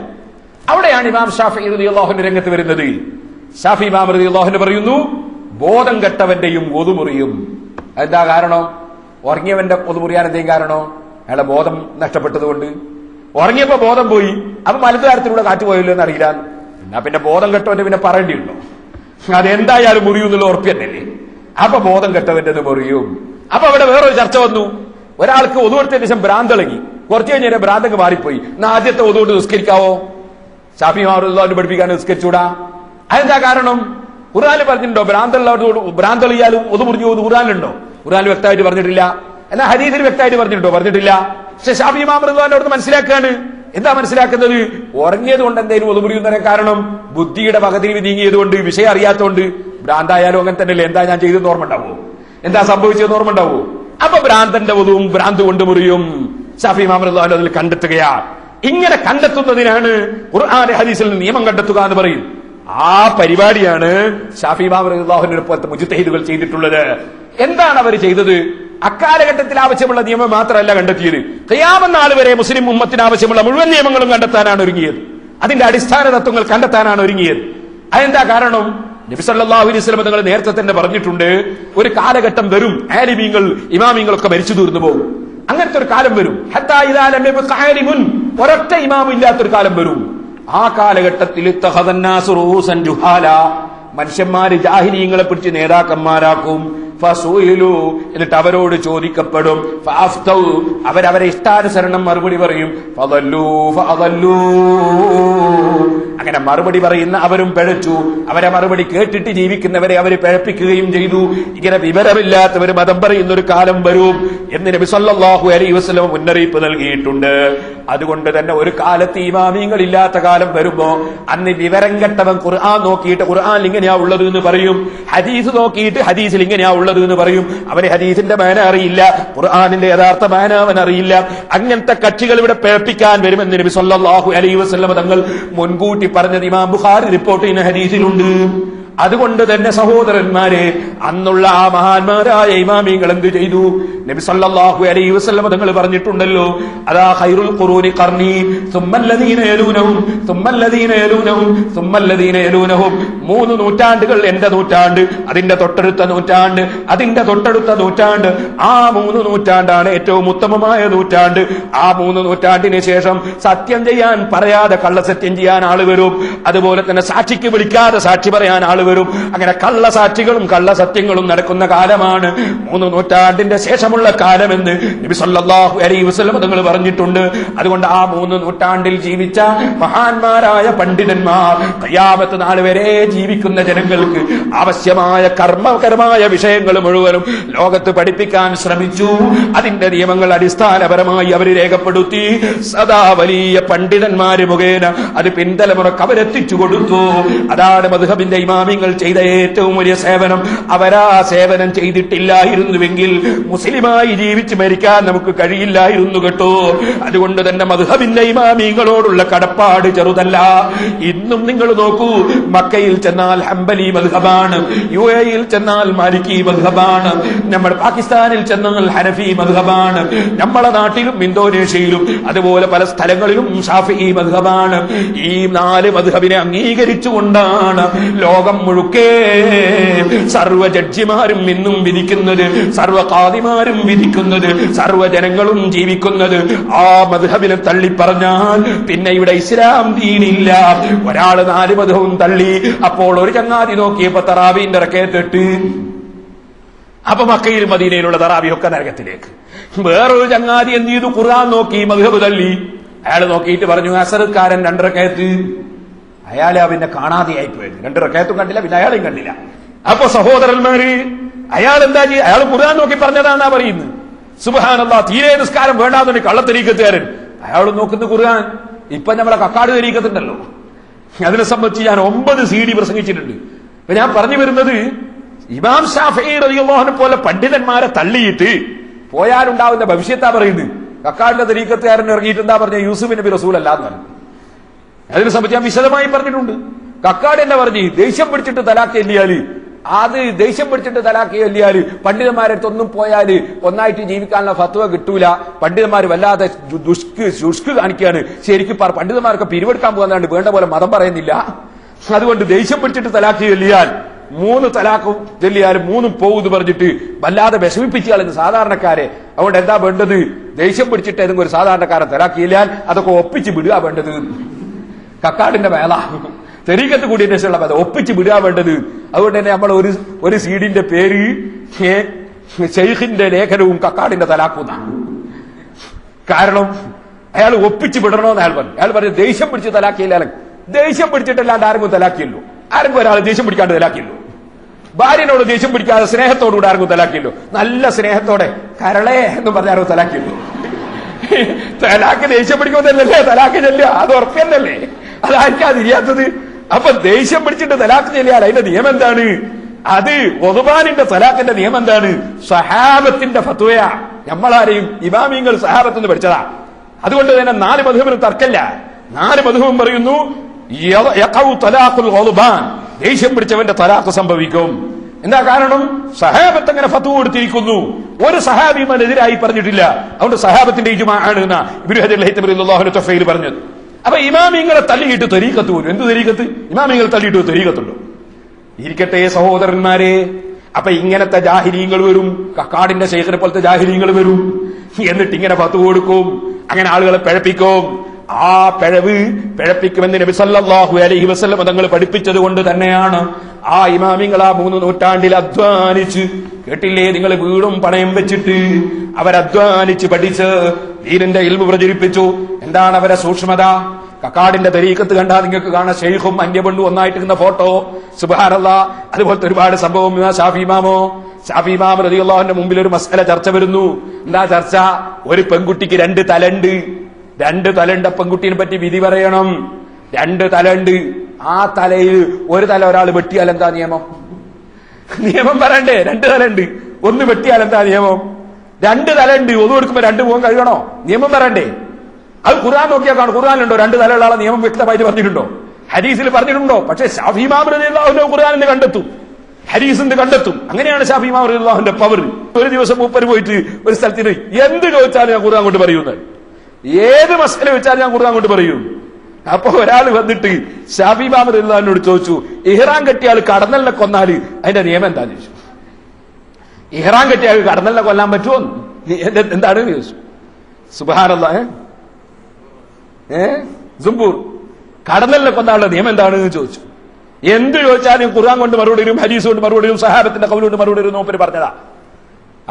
C: അവിടെയാണ് ഇമാം ഷാഫിഈ റളിയല്ലാഹു അൻഹു രംഗത്ത് വരുന്നത്. ഷാഫി ഇമാം റളിയല്ലാഹു അൻഹു പറയുന്നു, ബോധം കെട്ടവന്റെയും wudu മുറിയും. എന്താ കാരണം? ഉറങ്ങിയവന്റെ wudu മുറിയാൻ എന്തെങ്കിലും കാരണോ? അയാളെ ബോധം നഷ്ടപ്പെട്ടതുകൊണ്ട്. ഉറങ്ങിയപ്പോ ബോധം പോയി, അപ്പൊ മലദ്വാരത്തിലൂടെ കാറ്റ് പോയല്ലോ എന്ന് അറിയില്ല. എന്നാ പിന്നെ ബോധം കെട്ടവന്റെ പിന്നെ പറയേണ്ടിയുണ്ടോ? അതെന്തായാലും മുറിയും എന്നുള്ള ഉറപ്പ് തന്നെയല്ലേ. അപ്പൊ ബോധം കെട്ടവന്റെത് മുറിയും. അപ്പൊ അവിടെ വേറൊരു ചർച്ച വന്നു. ഒരാൾക്ക് wudu എടുത്തതിന് ശേഷം ഭ്രാന്തളകി, കുറച്ചു കഴിഞ്ഞാൽ ഭ്രാന്തങ്ങ് മാറിപ്പോയി. എന്നാ ആദ്യത്തെ wudu കൊണ്ട് നിസ്കരിക്കാവോ? ഷാഫി ഇമാം റളിയല്ലാഹു പഠിപ്പിക്കാൻ നിസ്കരിച്ചൂടാ. അതെന്താ കാരണം? ഖുർആനിൽ പറഞ്ഞിട്ടുണ്ടോ ഭ്രാന്തളിയാലും wudu മുറിഞ്ഞു പോകുന്നു? ഖുർആനിലുണ്ടോ? ഖുർആനിൽ വ്യക്തമായിട്ട് പറഞ്ഞിട്ടില്ല. എന്നാൽ ഹദീസിൽ വ്യക്തമായിട്ട് പറഞ്ഞിട്ടുണ്ടോ? പറഞ്ഞിട്ടില്ല. പക്ഷെ ഷാഫി ഇമാം റളിയല്ലാഹു അവിടുന്ന് മനസ്സിലാക്കുകയാണ്. എന്താ മനസ്സിലാക്കുന്നത്? ഉറങ്ങിയത് കൊണ്ട് എന്തെങ്കിലും wudu മുറിയുന്നതിന് കാരണം ബുദ്ധിയുടെ പകുതി നീങ്ങിയത് കൊണ്ട്, വിഷയം അറിയാത്തതുകൊണ്ട്. ഭ്രാന്തായാലും അങ്ങനെ തന്നെയല്ലേ. എന്താ ഞാൻ ചെയ്തെന്ന് ഓർമ്മ ഉണ്ടാവോ? എന്താ സംഭവിച്ചതെന്ന് ഓർമ്മ ഉണ്ടാവോ? അപ്പൊ ഭ്രാന്തന്റെ wuduവും ഭ്രാന്ത് കൊണ്ട് മുറിയും. ഷാഫി ഇമാം റളിയല്ലാഹു അൻഹു അതിൽ കണ്ടെത്തുകയാ. ഇങ്ങനെ കണ്ടെത്തുന്നതിനാണ് ഖുർആൻ ഹദീസിൽ നിയമം കണ്ടെത്തുക എന്ന് പറയും. ആ പരിപാടിയാണ് ഷാഫി ഇമാം റളിയല്ലാഹു അൻഹു പോലത്തെ മുജ്തഹിദുകൾ ചെയ്തിട്ടുള്ളത്. എന്താണ് അവർ ചെയ്തത്? അക്കാലഘട്ടത്തിൽ ആവശ്യമുള്ള നിയമം മാത്രമല്ല കണ്ടെത്തിയത്, ഖിയാമത്ത് നാൾ വരെ മുസ്ലിം ഉമ്മത്തിന് ആവശ്യമുള്ള മുഴുവൻ നിയമങ്ങളും കണ്ടെത്താനാണ് ഒരുങ്ങിയത്. അതിന്റെ അടിസ്ഥാന തത്വങ്ങൾ കണ്ടെത്താനാണ് ഒരുങ്ങിയത്. അതെന്താ കാരണം? നബി സല്ലല്ലാഹു അലൈഹി വസല്ലം തങ്ങൾ നേരത്തെ തന്നെ പറഞ്ഞിട്ടുണ്ട്, ഒരു കാലഘട്ടം വരും, ആലിമീങ്ങൾ ഇമാമിങ്ങളൊക്കെ മരിച്ചു തീർന്നു പോകും. അങ്ങനത്തെ ഒരു കാലം വരും. ഹത്താ ഇദാ ലം യബ്ഖ ആലിമുൻ, ഒരൊറ്റ ഇമാമും ഇല്ലാത്തൊരു കാലം വരും. ആ കാലഘട്ടത്തിൽ തഖദന്നാസു റൂസൻ ജുഹാല, മനുഷ്യന്മാര് ജാഹിലീങ്ങളെ പിടിച്ച് നേതാക്കന്മാരാക്കും. ഫസുയിലു, എന്നിട്ട് അവരോട് ചോദിക്കപ്പെടും. ഫഅഫ്തൗ, അവരവരെ ഇഷ്ടാനുസരണം മറുപടി പറയും. ഫദല്ലു ഫഅദല്ലു, അങ്ങനെ മറുപടി പറയുന്ന അവരും പിഴച്ചു. അവരെ മറുപടി കേട്ടിട്ട് ജീവിക്കുന്നവരെ അവർ പിഴപ്പിക്കുകയും ചെയ്തു. ഇങ്ങനെ വിവരമില്ലാത്തവർ മതം പറയുന്ന ഒരു കാലം വരും എന്ന് നബി സല്ലല്ലാഹു അലൈഹി വസല്ലം മുന്നറിയിപ്പ് നൽകിയിട്ടുണ്ട്. അതുകൊണ്ട് തന്നെ ഒരു കാലത്ത് ഇമാമിങ്ങൾ ഇല്ലാത്ത കാലം വരുമ്പോ അന്ന് വിവരം കെട്ടവൻ ഖുർആൻ നോക്കിയിട്ട് ഖുർആനിൽ ഇങ്ങനെയാ ഉള്ളത് എന്ന് പറയും, ഹദീസ് നോക്കിയിട്ട് ഹദീസിൽ ഇങ്ങനെയാ ഉള്ളത് എന്ന് പറയും. അവന് ഹദീസിന്റെ മാന അറിയില്ല, ഖുർആനിന്റെ യഥാർത്ഥ മാന അവൻ അറിയില്ല. അങ്ങനത്തെ കക്ഷികൾ ഇവിടെ പിഴപ്പിക്കാൻ വരുമെന്ന് നബി സല്ലല്ലാഹു അലൈഹി വസല്ലം തങ്ങൾ മുൻകൂട്ടി പറഞ്ഞത് ഇമാം ബുഖാരി റിപ്പോർട്ട് ചെയ്യുന്ന ഹദീസിലുണ്ട്. അതുകൊണ്ട് തന്നെ സഹോദരന്മാരെ, അന്നുള്ള ആ മഹാന്മാരായ ഇമാമിങ്ങൾ എന്ത് ചെയ്തു? നബി സല്ലല്ലാഹു അലൈഹി വസല്ലം തങ്ങൾ പറഞ്ഞിട്ടുണ്ടല്ലോ, അതാ ഖൈറുൽ ഖുറൂനി ഖർനി സുമ്മല്ലദീന യലൂനഹും സുമ്മല്ലദീന യലൂനഹും സുമ്മല്ലദീന യലൂനഹും. 3 നൂറ്റാണ്ടുകൾ എന്റെ നൂറ്റാണ്ട്, അതിന്റെ തൊട്ടടുത്ത നൂറ്റാണ്ട്, അതിന്റെ തൊട്ടടുത്ത നൂറ്റാണ്ട്. ആ 3 നൂറ്റാണ്ടാണ് ഏറ്റവും ഉത്തമമായ നൂറ്റാണ്ട്. ആ 3 നൂറ്റാണ്ടിന് ശേഷം സത്യം ചെയ്യാൻ പറയാതെ കള്ളസത്യം ചെയ്യാൻ ആള് വരും. അതുപോലെ തന്നെ സാക്ഷിക്ക് വിളിക്കാതെ സാക്ഷി പറയാൻ ആള് വരും. അങ്ങനെ കള്ളസാക്ഷികളും കള്ളസത്യങ്ങളും നടക്കുന്ന കാലമാണ് 3 നൂറ്റാണ്ടിന്റെ ശേഷമുള്ള കാലമെന്ന് നബി സല്ലല്ലാഹു അലൈഹി വസല്ലം തങ്ങൾ പറഞ്ഞിട്ടുണ്ട്. അതുകൊണ്ട് ആ 3 നൂറ്റാണ്ടിൽ ജീവിച്ച മഹാന്മാരായ പണ്ഡിതന്മാർ ഖിയാമത്ത് നാൾ വരെ ജീവിക്കുന്ന ജനങ്ങൾക്ക് ആവശ്യമായ കർമ്മകരമായ വിഷയങ്ങൾ മുഴുവനും ലോകത്ത് പഠിപ്പിക്കാൻ ശ്രമിച്ചു. അതിന്റെ നിയമങ്ങൾ അടിസ്ഥാനപരമായി അവർ രേഖപ്പെടുത്തി. സദാ വലിയ പണ്ഡിതന്മാര് മുഖേന അത് പിൻതലമുറക്ക് അവരെത്തിച്ചു കൊടുത്തു. അതാണ് മദ്ഹബിന്റെ ഇമാമിങ്ങൾ ചെയ്ത ഏറ്റവും വലിയ സേവനം. അവരാ സേവനം ചെയ്തിട്ടില്ലായിരുന്നുവെങ്കിൽ മുസ്ലിമായി ജീവിച്ച് മരിക്കാൻ നമുക്ക് കഴിയില്ലായിരുന്നു കേട്ടോ. അതുകൊണ്ട് തന്നെ മദ്ഹബിന്റെ ഇമാമിങ്ങളോടുള്ള കടപ്പാട് ചെറുതല്ല. ഇന്നും നിങ്ങൾ നോക്കൂ, മക്കയിൽ ചെന്നാൽ ഹംബലി മദ്ഹബാണ്, UAE-യിൽ ചെന്നാൽ മാലിക്കി മദ്ഹബാണ്, നമ്മൾ പാകിസ്ഥാനിൽ ചെന്നാൽ ഹനഫി മദ്ഹബാണ്, നമ്മളെ നാട്ടിലും ഇന്തോനേഷ്യയിലും അതുപോലെ പല സ്ഥലങ്ങളിലും ഷാഫിഈ മദ്ഹബാണ്. ഈ 4 മദ്ഹബിനെ അംഗീകരിച്ചുകൊണ്ടാണ് ലോകം മുഴുക്കെ സർവ്വ ജഡ്ജിമാരും ഇന്നും വിധിക്കുന്നത്, സർവ്വ ഖാദിമാരും വിധിക്കുന്നത്, സർവ്വ ജനങ്ങളും ജീവിക്കുന്നത്. ആ മദ്ഹബിനെ തള്ളിപ്പറഞ്ഞാൽ പിന്നെ ഇവിടെ ഇസ്ലാം ദീനില്ല. ഒരാള് 4 മദ്ഹബും തള്ളി. അപ്പോൾ ഒരു ചങ്ങാതി നോക്കിയപ്പോ തറാവീന്റെ റക്കഅത്ത് 8, അപ്പൊ മക്കയിലും മദീനയിലുള്ള തറാവിയൊക്കെ നരകത്തിലേക്ക്. വേറൊരു ചങ്ങാതി എന്ത് ചെയ്തു? ഖുർആൻ നോക്കി മദ്ഹബ് തള്ളി. അയാൾ നോക്കിയിട്ട് പറഞ്ഞു അസർക്കാരൻ 2 റക്അത്ത്. അയാളെ പിന്നെ കാണാതെയായി പോയത്. 2 റക്അത്തും കണ്ടില്ല, പിന്നെ അയാളെയും കണ്ടില്ല. അപ്പൊ സഹോദരന്മാര് അയാൾ എന്താ ചെയ്യുക? അയാൾ ഖുർആൻ നോക്കി പറഞ്ഞതാണെന്നാ പറയുന്നത്. സുബ്ഹാനല്ലാഹ്, തീരെ നിസ്കാരം വേണ്ടാന്നുണ്ട് കള്ളത്തരീക്കത്തുകാരൻ. അയാൾ നോക്കുന്ന ഖുർആൻ. ഇപ്പൊ നമ്മളെ കക്കാട് തരീക്കത്തുണ്ടല്ലോ, അതിനെ സംബന്ധിച്ച് ഞാൻ 9 CD പ്രസംഗിച്ചിട്ടുണ്ട്. അപ്പൊ ഞാൻ പറഞ്ഞു വരുന്നത്, ഇമാം ശാഫിഈ റളിയല്ലാഹു അൻഹു പോലെ പണ്ഡിതന്മാരെ തള്ളിയിട്ട് പോയാലുണ്ടാവുന്ന ഭവിഷ്യത്താ പറയുന്നത്. കക്കാടിന്റെ തരീക്കത്തുകാരൻ ഇറങ്ങിയിട്ട് എന്താ പറഞ്ഞ? യൂസുഫ് നബി റസൂൽ അല്ലാന്ന് പറഞ്ഞു. അതിനെ സംബന്ധിച്ച് ഞാൻ വിശദമായി പറഞ്ഞിട്ടുണ്ട്. കക്കാട് എന്നെ പറഞ്ഞു ദേഷ്യം പിടിച്ചിട്ട് തലാഖ് ചൊല്ലിയാല്, അത് ദേഷ്യം പിടിച്ചിട്ട് തലാഖ് ചൊല്ലിയാല് പണ്ഡിതന്മാരടുത്തൊന്നും പോയാല് ഒന്നായിട്ട് ജീവിക്കാനുള്ള ഫത്വ കിട്ടൂല. പണ്ഡിതന്മാർ വല്ലാതെ ശുഷ്ക് കാണിക്കുകയാണ്. ശരിക്കും പണ്ഡിതന്മാർക്ക് പിരിവെടുക്കാൻ പോകുന്നതാണ്, വേണ്ട പോലെ മതം പറയുന്നില്ല. അതുകൊണ്ട് ദേഷ്യം പിടിച്ചിട്ട് തലാഖ് ചൊല്ലിയാൽ 3 തലാഖും ചൊല്ലിയാലും 3 പോകുമെന്ന് പറഞ്ഞിട്ട് വല്ലാതെ വിഷമിപ്പിച്ചു കളയുന്ന സാധാരണക്കാരെ. അതുകൊണ്ട് എന്താ വേണ്ടത്? ദേഷ്യം പിടിച്ചിട്ട് ഏതെങ്കിലും ഒരു സാധാരണക്കാരൻ തലാഖ് ചൊല്ലിയാൽ അതൊക്കെ ഒപ്പിച്ച് വിടുക വേണ്ടത്. കക്കാടിന്റെ വേള തെരീക്കത്ത് കൂടിയതിനു ശേഷമുള്ള വേല ഒപ്പിച്ച് വിടുക വേണ്ടത്. അതുകൊണ്ട് തന്നെ നമ്മൾ ഒരു സീഡിന്റെ പേര് ഷെയ്ഖിന്റെ ലേഖനവും കക്കാടിന്റെ തലാഖുന്നാണ്. കാരണം അയാൾ ഒപ്പിച്ച് വിടണമെന്ന് അയാൾ പറഞ്ഞു. അയാൾ പറഞ്ഞു ദേഷ്യം പിടിച്ച് തലാഖിയില്ല. ദേഷ്യം പിടിച്ചിട്ടല്ലാണ്ട് ആരെങ്കിലും തലാഖിയല്ലോ. ആരെങ്കിലും ഒരാൾ ദേഷ്യം പിടിക്കാണ്ട് തലാഖിയല്ലോ. ഭാര്യനോട് ദേഷ്യം പിടിക്കാതെ സ്നേഹത്തോടുകൂടെ ആരെങ്കിലും തലാഖിയല്ലോ. നല്ല സ്നേഹത്തോടെ കരളേ എന്ന് പറഞ്ഞ ആരും തലാഖിയല്ലോ. തലാഖ് ദേഷ്യം പിടിക്കുന്നതല്ലേ തലാഖ് ചെല്ലുക? അത് ഉറപ്പല്ലേ? അതായിരിക്കും അതിരിയാത്തത്. അപ്പൊ ദേഷ്യം പിടിച്ചിട്ട് തലാഖ് ചെല്ലിയാൽ അതിന്റെ നിയമം എന്താണ്? അത് ഒതുബാനിന്റെ തലാഖിന്റെ നിയമം എന്താണ്? സഹാബത്തിന്റെ ഫത്വയാ. നമ്മളാരെയും ഇമാമിങ്ങൾ സഹാബത്ത് നിന്ന് പഠിച്ചതാ. അതുകൊണ്ട് തന്നെ 4 മദ്ഹബിനും തർക്കല്ല. 4 മദ്ഹബും പറയുന്നു ദേഷ്യം പിടിച്ചവന്റെ തലാഖ് സംഭവിക്കും. എന്താ കാരണം? സഹാബത്ത് അങ്ങനെ ഫത്വ കൊടുത്തിരിക്കുന്നു. ഒരു സഹാബിമാനെതിരായി പറഞ്ഞിട്ടില്ല. അതുകൊണ്ട് സഹാബത്തിന്റെ ഇജ്മാഅാണ് എന്നാ ഇബ്നു ഹജർ അൽ-ഹൈതമി റളിയല്ലാഹു അൻഹു തഫ്സീൽ പറഞ്ഞത്. അപ്പൊ ഇമാമിങ്ങളെ തള്ളിയിട്ട് തരീഖത്ത് പോലും. എന്ത് തരീഖത്ത്? ഇമാമിങ്ങൾ തള്ളിയിട്ട് തരീഖത്തുണ്ടോ? ഇരിക്കട്ടെ സഹോദരന്മാരെ. അപ്പൊ ഇങ്ങനത്തെ ജാഹിലീങ്ങൾ വരും, കക്കാടിന്റെ ശൈഖിനെ പോലത്തെ ജാഹിലീങ്ങൾ വരും. എന്നിട്ട് ഇങ്ങനെ ഫത്വ കൊടുക്കും, അങ്ങനെ ആളുകളെ പിഴപ്പിക്കും. ആ പിഴപ്പിക്കുമെന്ന് നബി സല്ലല്ലാഹു അലൈഹി വസല്ലം തങ്ങൾ പഠിപ്പിച്ചത് കൊണ്ട് തന്നെയാണ് ആ ഇമാമിങ്ങൾ ആ 3 നൂറ്റാണ്ടിൽ അധ്വാനിച്ച്, കേട്ടില്ലേ നിങ്ങൾ, വീടും പണയം വെച്ചിട്ട് അവരധ്വാനിച്ച് പഠിച്ച് ദീനിന്റെ ഇൽമു പ്രചരിപ്പിച്ചു. എന്താണ് അവരെ സൂക്ഷ്മത? കക്കാടിന്റെ തരീഖത്ത് കണ്ടാൽ നിങ്ങൾക്ക് കാണാം ഷെയ്ഖും അന്യപെണ്ണും ഒന്നായിട്ടിരുന്ന ഫോട്ടോ. സുബ്ഹാനല്ലാഹ്. അതുപോലത്തെ ഒരുപാട് സംഭവം. ഷാഫി ഇമാം റളിയല്ലാഹു അൻഹു മുമ്പിൽ ഒരു മസ്അല ചർച്ച വരുന്നു. എന്താ ചർച്ച? ഒരു പെൺകുട്ടിക്ക് 2 തലണ്ട്. 2 തലണ്ട പെൺകുട്ടിയെ പറ്റി വിധി പറയണം. 2 തലണ്ട്. ആ തലയിൽ ഒരു തല ഒരാൾ വെട്ടിയാൽ എന്താ നിയമം? നിയമം പറയണ്ടേ? 2 തലണ്ട്, 1 വെട്ടിയാൽ എന്താ നിയമം? 2 തലണ്ട്, ഒന്നു കൊടുക്കുമ്പോ 2 മുഖം കഴുകണോ? നിയമം പറയണ്ടേ? അത് ഖുർആൻ നോക്കിയാൽ കാണും. ഖുർആനിലുണ്ടോ 2 തലയുള്ള ആളെ നിയമം വ്യക്തമായിട്ട് പറഞ്ഞിട്ടുണ്ടോ? ഹദീസിൽ പറഞ്ഞിട്ടുണ്ടോ? പക്ഷേ ശാഫി ഇമാം റളിയല്ലാഹു അൻഹു ഖുർആനിൽ കണ്ടെത്തും, ഹദീസിൽ കണ്ടെത്തും. അങ്ങനെയാണ് ശാഫി ഇമാം റളിയല്ലാഹുവിന്റെ പവർ. ഒരു ദിവസം മൂപ്പര് പോയിട്ട് ഒരു സ്ഥലത്തിന് എന്ത് ചോദിച്ചാലും ഞാൻ ഖുർആൻ കൊണ്ട് പറയുന്നത്, ഏത് മസല വെച്ചാലും ഞാൻ ഖുർആൻ കൊണ്ട് പറയും. അപ്പൊ ഒരാൾ വന്നിട്ട് ശാഫി ഇമാം റളിയല്ലാഹുവിനോട് ചോദിച്ചു, ഇഹ്റാം കെട്ടിയാൽ കടന്നലിനെ കൊന്നാല് അതിന്റെ നിയമം എന്താന്ന് ചോദിച്ചു. ഇഹ്റാം കെട്ടിയാൽ കടന്നലിനെ കൊല്ലാൻ പറ്റുമോ? എന്താണ് ചോദിച്ചു. സുബ്ഹാനല്ലാഹ്. സുംബൂർ കടന്നലിനെ കൊന്നാലുള്ള നിയമം എന്താണെന്ന് ചോദിച്ചു. എന്ത് ചോദിച്ചാലും ഖുർആൻ കൊണ്ട് മറുപടി വരും, ഹദീസ് കൊണ്ട് മറുപടി വരും, സഹാബത്തിന്റെ ഖൗൽ കൊണ്ട് മറുപടി വരും. നോപ്പര് പറഞ്ഞതാ.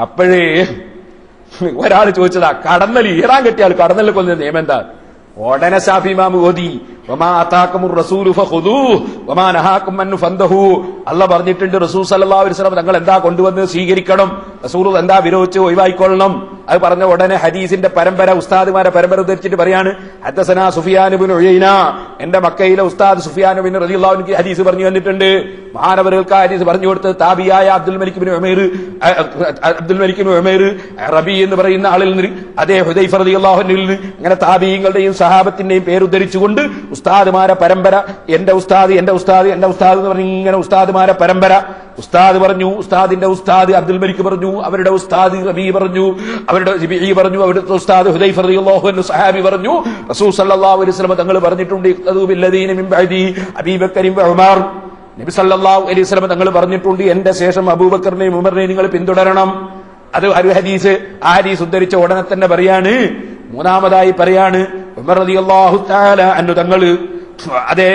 C: അപ്പോഴേ ഒരാൾ ചോദിച്ചതാ, കടന്നൽ ഇഹ്റാം കെട്ടിയാൽ കടന്നലിനെ കൊല്ലുന്ന നിയമം എന്താ? ഉടനെ ശാഫി ഇമാം ഓതി, വമാ അതാകുമുർ റസൂലു ഫഖുദൂഹു വമാ നഹാകും അൻഹു ഫന്തഹു. അല്ലാഹ് പറഞ്ഞിട്ടുണ്ട് റസൂൽ സല്ലല്ലാഹു അലൈഹി വസല്ലം തങ്ങൾ എന്താ കൊണ്ടുവന്ന് സ്വീകരിക്കണം, റസൂൽ എന്താ വിരോധിച്ച് ഒഴിവായിക്കൊള്ളണം. അത് പറഞ്ഞ ഉടനെ ഹദീസിന്റെ പരമ്പര, ഉസ്താദുമാരെ പരമ്പര ഉദ്ധരിച്ചിട്ട് പറയാണ്, ഹദ്ദസനാ സുഫിയാൻ ഇബ്നു ഉയൈന, എന്റെ മക്കയിലെ ഉസ്താദ് സുഫിയാൻ ഇബ്നു റളിയല്ലാഹു അൻഹു ഹദീസ് പറഞ്ഞു തന്നിട്ടുണ്ട്. മഹാനവറുകൾക്ക് ഹദീസ് പറഞ്ഞു കൊടുത്ത് താബിയായ അബ്ദുൽ മലിക് ഇബ്നു ഉമൈർ റബി എന്ന് പറയുന്ന ആളിൽ നിന്ന്, അതേ ഹുദൈഫ റളിയല്ലാഹു അൻഹുവിൽ നിന്ന്, അങ്ങനെ താബിഈങ്ങളുടെയും സഹാബത്തിന്റെയും പേരുദ്ധരിച്ചുകൊണ്ട് ഉസ്താദുമാരെ പരമ്പര, എന്റെ ഉസ്താദ് എന്ന് പറഞ്ഞ് ഇങ്ങനെ ഉസ്താദുമാരെ പരമ്പര. ഉസ്താദ് പറഞ്ഞു, ഉസ്താദിന്റെ ഉസ്താദ് അബ്ദുൽ മലിക് പറഞ്ഞു, അവരുടെ ഉസ്താദ് റബീ പറഞ്ഞു, അവരുടെ ജിബീ പറഞ്ഞു, അവരുടെ ഉസ്താദ് ഹുദൈഫ റളിയല്ലാഹു അൻഹു സഹാബി പറഞ്ഞു, റസൂൽ സല്ലല്ലാഹു അലൈഹി വസല്ലം തങ്ങൾ പറഞ്ഞിട്ടുണ്ട്, ഇഖ്തദൂ ബില്ലദീന മിൻ ബഅദി അബീബക്കർ വ ഉമർ. നബി സല്ലല്ലാഹു അലൈഹി വസല്ലം തങ്ങൾ പറഞ്ഞിട്ടുണ്ട്, എന്റെ ശേഷം അബൂബക്കറിനെയും ഉമറിനെയും നിങ്ങൾ പിന്തുടരണം. അത് ഒരു ഹദീസ്. ആ ഹദീസ് ഉദ്ധരിച്ച ഉടനെ തന്നെ പറയാണ്, മൂന്നാമതായി പറയാണ്, ഉമർ റളിയല്ലാഹു തആല അൻഹു തങ്ങൾ, അതേ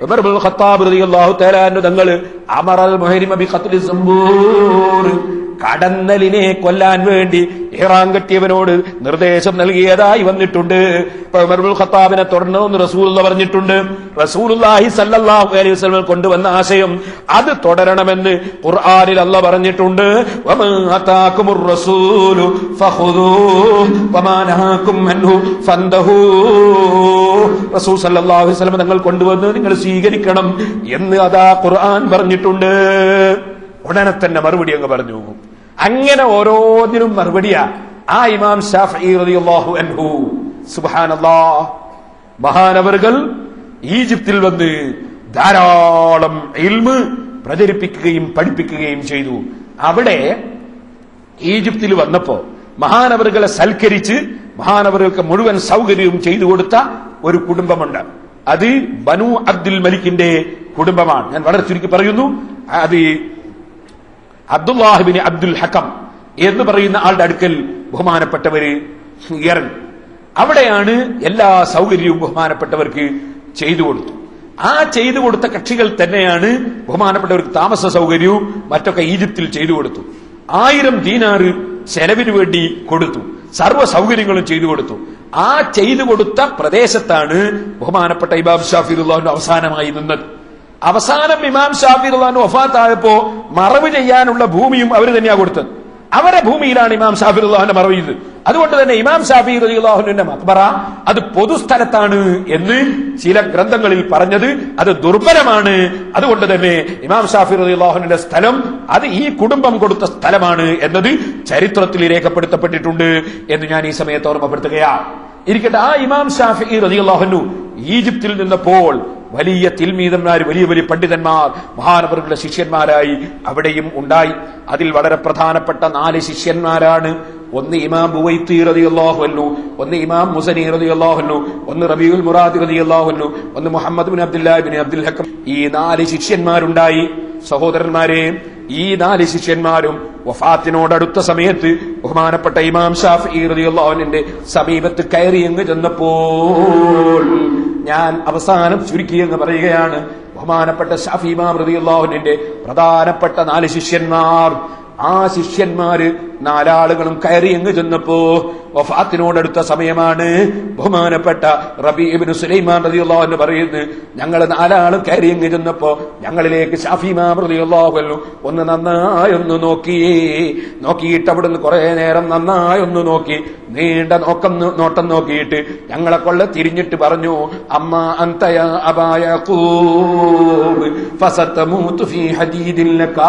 C: ഉമർ ഇബ്നുൽ ഖത്താബ് റളിയല്ലാഹു തആല അൻഹു തങ്ങൾ അമറൽ മുഹരിമ ബിഖത്ലി സുംബൂർ, കടന്നലിനെ കൊല്ലാൻ വേണ്ടി ഇഹ്റാം കെട്ടിയവനോട് നിർദ്ദേശം നൽകിയതായി വന്നിട്ടുണ്ട്. ഉമർ ഇബ്നുൽ ഖത്താബിനെ തുടർന്ന് റസൂലുള്ളാഹി പറഞ്ഞിട്ടുണ്ട്. റസൂലുള്ളാഹി സ്വല്ലല്ലാഹു അലൈഹി വസല്ലം കൊണ്ടുവന്ന ആശയം അത് തുടരണമെന്ന് ഖുർആനിൽ അല്ലാഹ് പറഞ്ഞിട്ടുണ്ട്. വമാ അതാകുമുർ റസൂലു ഫഖുദൂഹു വമാ നഹാകും അൻഹു ഫന്തഹൂ. റസൂൽ സ്വല്ലല്ലാഹു അലൈഹി വസല്ലം തങ്ങൾ കൊണ്ടുവന്ന് നിങ്ങൾ സ്വീകരിക്കണം എന്ന് അതാ ഖുർആൻ പറഞ്ഞിട്ടുണ്ട്. ഉടനെ തന്നെ മറുപടി അങ്ങ് പറഞ്ഞു. അങ്ങനെ ഓരോന്നിനും മറുപടിയാ ആ ഇമാം ശാഫിഈ റളിയല്ലാഹു അൻഹു. സുബ്ഹാനല്ലാഹ്, മഹാനവറുകൾ ഈജിപ്തിൽ വന്ന് ധാരാളം ഇൽമ് പ്രചരിപ്പിക്കുകയും പഠിപ്പിക്കുകയും ചെയ്തു. അവിടെ ഈജിപ്തിൽ വന്നപ്പോ മഹാനവറുകളെ സൽക്കരിച്ച് മഹാനവറുകൾക്ക് മുഴുവൻ സൗകര്യവും ചെയ്തു കൊടുത്ത ഒരു കുടുംബമുണ്ട്. അത് ബനു അബ്ദുൽ മലിക്കിന്റെ കുടുംബമാണ്. ഞാൻ വളരെ ചുരുക്കി പറയുന്നു. അത് അബ്ദുല്ലാഹിബിൻ അബ്ദുൽ ഹക്കം എന്ന് പറയുന്ന ആളുടെ അടുക്കൽ ബഹുമാനപ്പെട്ടവര് ഇറങ്ങി. അവിടെയാണ് എല്ലാ സൗകര്യവും ബഹുമാനപ്പെട്ടവർക്ക് ചെയ്തു കൊടുത്തു. ആ ചെയ്തു കൊടുത്ത കക്ഷികൾ തന്നെയാണ് ബഹുമാനപ്പെട്ടവർക്ക് താമസ സൗകര്യവും മറ്റൊക്കെ ഈജിപ്തിൽ ചെയ്തു കൊടുത്തു. 1000 ദീനാറ് ചെലവിന് വേണ്ടി കൊടുത്തു. സർവ്വ സൗകര്യങ്ങളും ചെയ്തു കൊടുത്തു. ആ ചെയ്തു കൊടുത്ത പ്രദേശത്താണ് ബഹുമാനപ്പെട്ട ഇമാം ശാഫിഈ റളിയല്ലാഹു അവസാനമായി നിന്നത്. അവസാനം ഇമാം ശാഫിഈ റളിയല്ലാഹു വഫാത്തായപ്പോ മറവ് ചെയ്യാനുള്ള ഭൂമിയും അവർ തന്നെയാണ് കൊടുത്തത്. അവരെ ഭൂമിയിലാണ് ഇമാം ശാഫിഈ റളിയല്ലാഹു മറവ് ചെയ്തത്. അതുകൊണ്ട് തന്നെ ഇമാം ശാഫിഈ റളിയല്ലാഹുവിന്റെ മഖ്ബറ അത് പൊതുസ്ഥലത്താണ് എന്ന് ചില ഗ്രന്ഥങ്ങളിൽ പറഞ്ഞത് അത് ദുർബലമാണ്. അതുകൊണ്ട് തന്നെ ഇമാം ശാഫിഈ റളിയല്ലാഹുവിന്റെ സ്ഥലം അത് ഈ കുടുംബം കൊടുത്ത സ്ഥലമാണ് എന്നത് ചരിത്രത്തിൽ രേഖപ്പെടുത്തപ്പെട്ടിട്ടുണ്ട് എന്ന് ഞാൻ ഈ സമയത്ത് ഓർമ്മപ്പെടുത്തുകയാണ്. ഇരിക്കട്ടെ, ആ ഇമാം ശാഫിഈ റളിയല്ലാഹു അൻഹു ഈജിപ്തിൽ നിന്നപ്പോൾ വലിയ തിൽമീദന്മാർ, വലിയ വലിയ പണ്ഡിതന്മാർ, മഹാനവറുകളുടെ ശിഷ്യന്മാരായി അവിടെയും ഉണ്ടായി. അതിൽ വളരെ പ്രധാനപ്പെട്ട 4 ശിഷ്യന്മാരാണ്. ഒന്ന് ഇമാം ബുവൈത്തി റളിയല്ലാഹു അൻഹു, ഒന്ന് ഇമാം മുസനി റളിയല്ലാഹു അൻഹു, ഒന്ന് റബീഉൽ മുറാദി റളിയല്ലാഹു അൻഹു, ഒന്ന് Muhammad bin Abdullah bin Abdul Hakam. ഈ 4 ശിഷ്യന്മാരുണ്ടായി. സഹോദരന്മാരെ, ഈ 4 ശിഷ്യന്മാരും വഫാത്തിനോടടുത്ത സമയത്ത് ബഹുമാനപ്പെട്ട ഇമാം ശാഫിഈ റളിയല്ലാഹു അൻഹുവിന്റെ സമീപത്ത് കയറി അങ്ങ് ചെന്നപ്പോൾ ഞാൻ അവസാനം ചുരുക്കി എന്ന് പറയുകയാണ്. ബഹുമാനപ്പെട്ട ശാഫിഈ ഇമാം റളിയല്ലാഹു അൻഹുവിന്റെ പ്രധാനപ്പെട്ട 4 ശിഷ്യന്മാർ, ആ ശിഷ്യന്മാര് 4 ആളുകളും കയറി അങ്ങ് ചെന്നപ്പോ വഫാത്തിനോടടുത്ത സമയമാണ്. ബഹുമാനപ്പെട്ട റബീ ഇബ്നു സുലൈമാൻ റളിയല്ലാഹു അൻഹു പറയുന്നു, ഞങ്ങൾ 4 ആളും കയറി അങ്ങ് ചെന്നപ്പോ ഞങ്ങളിലേക്ക് ശാഫിഈ ഇമാം റളിയല്ലാഹു അൻഹു ഒന്ന് നന്നായി ഒന്ന് നോക്കിയിട്ട് അവിടുന്ന് കുറെ നേരം നന്നായി ഒന്ന് നോക്കി, നീണ്ട നോട്ടം നോക്കിയിട്ട് ഞങ്ങളെ കൊള്ള തിരിഞ്ഞിട്ട് പറഞ്ഞു, അമ്മ അൻത യാ അബാ യഖൂബ് ഫസതമൂതു ഫീ ഹദീദിൻ ലക.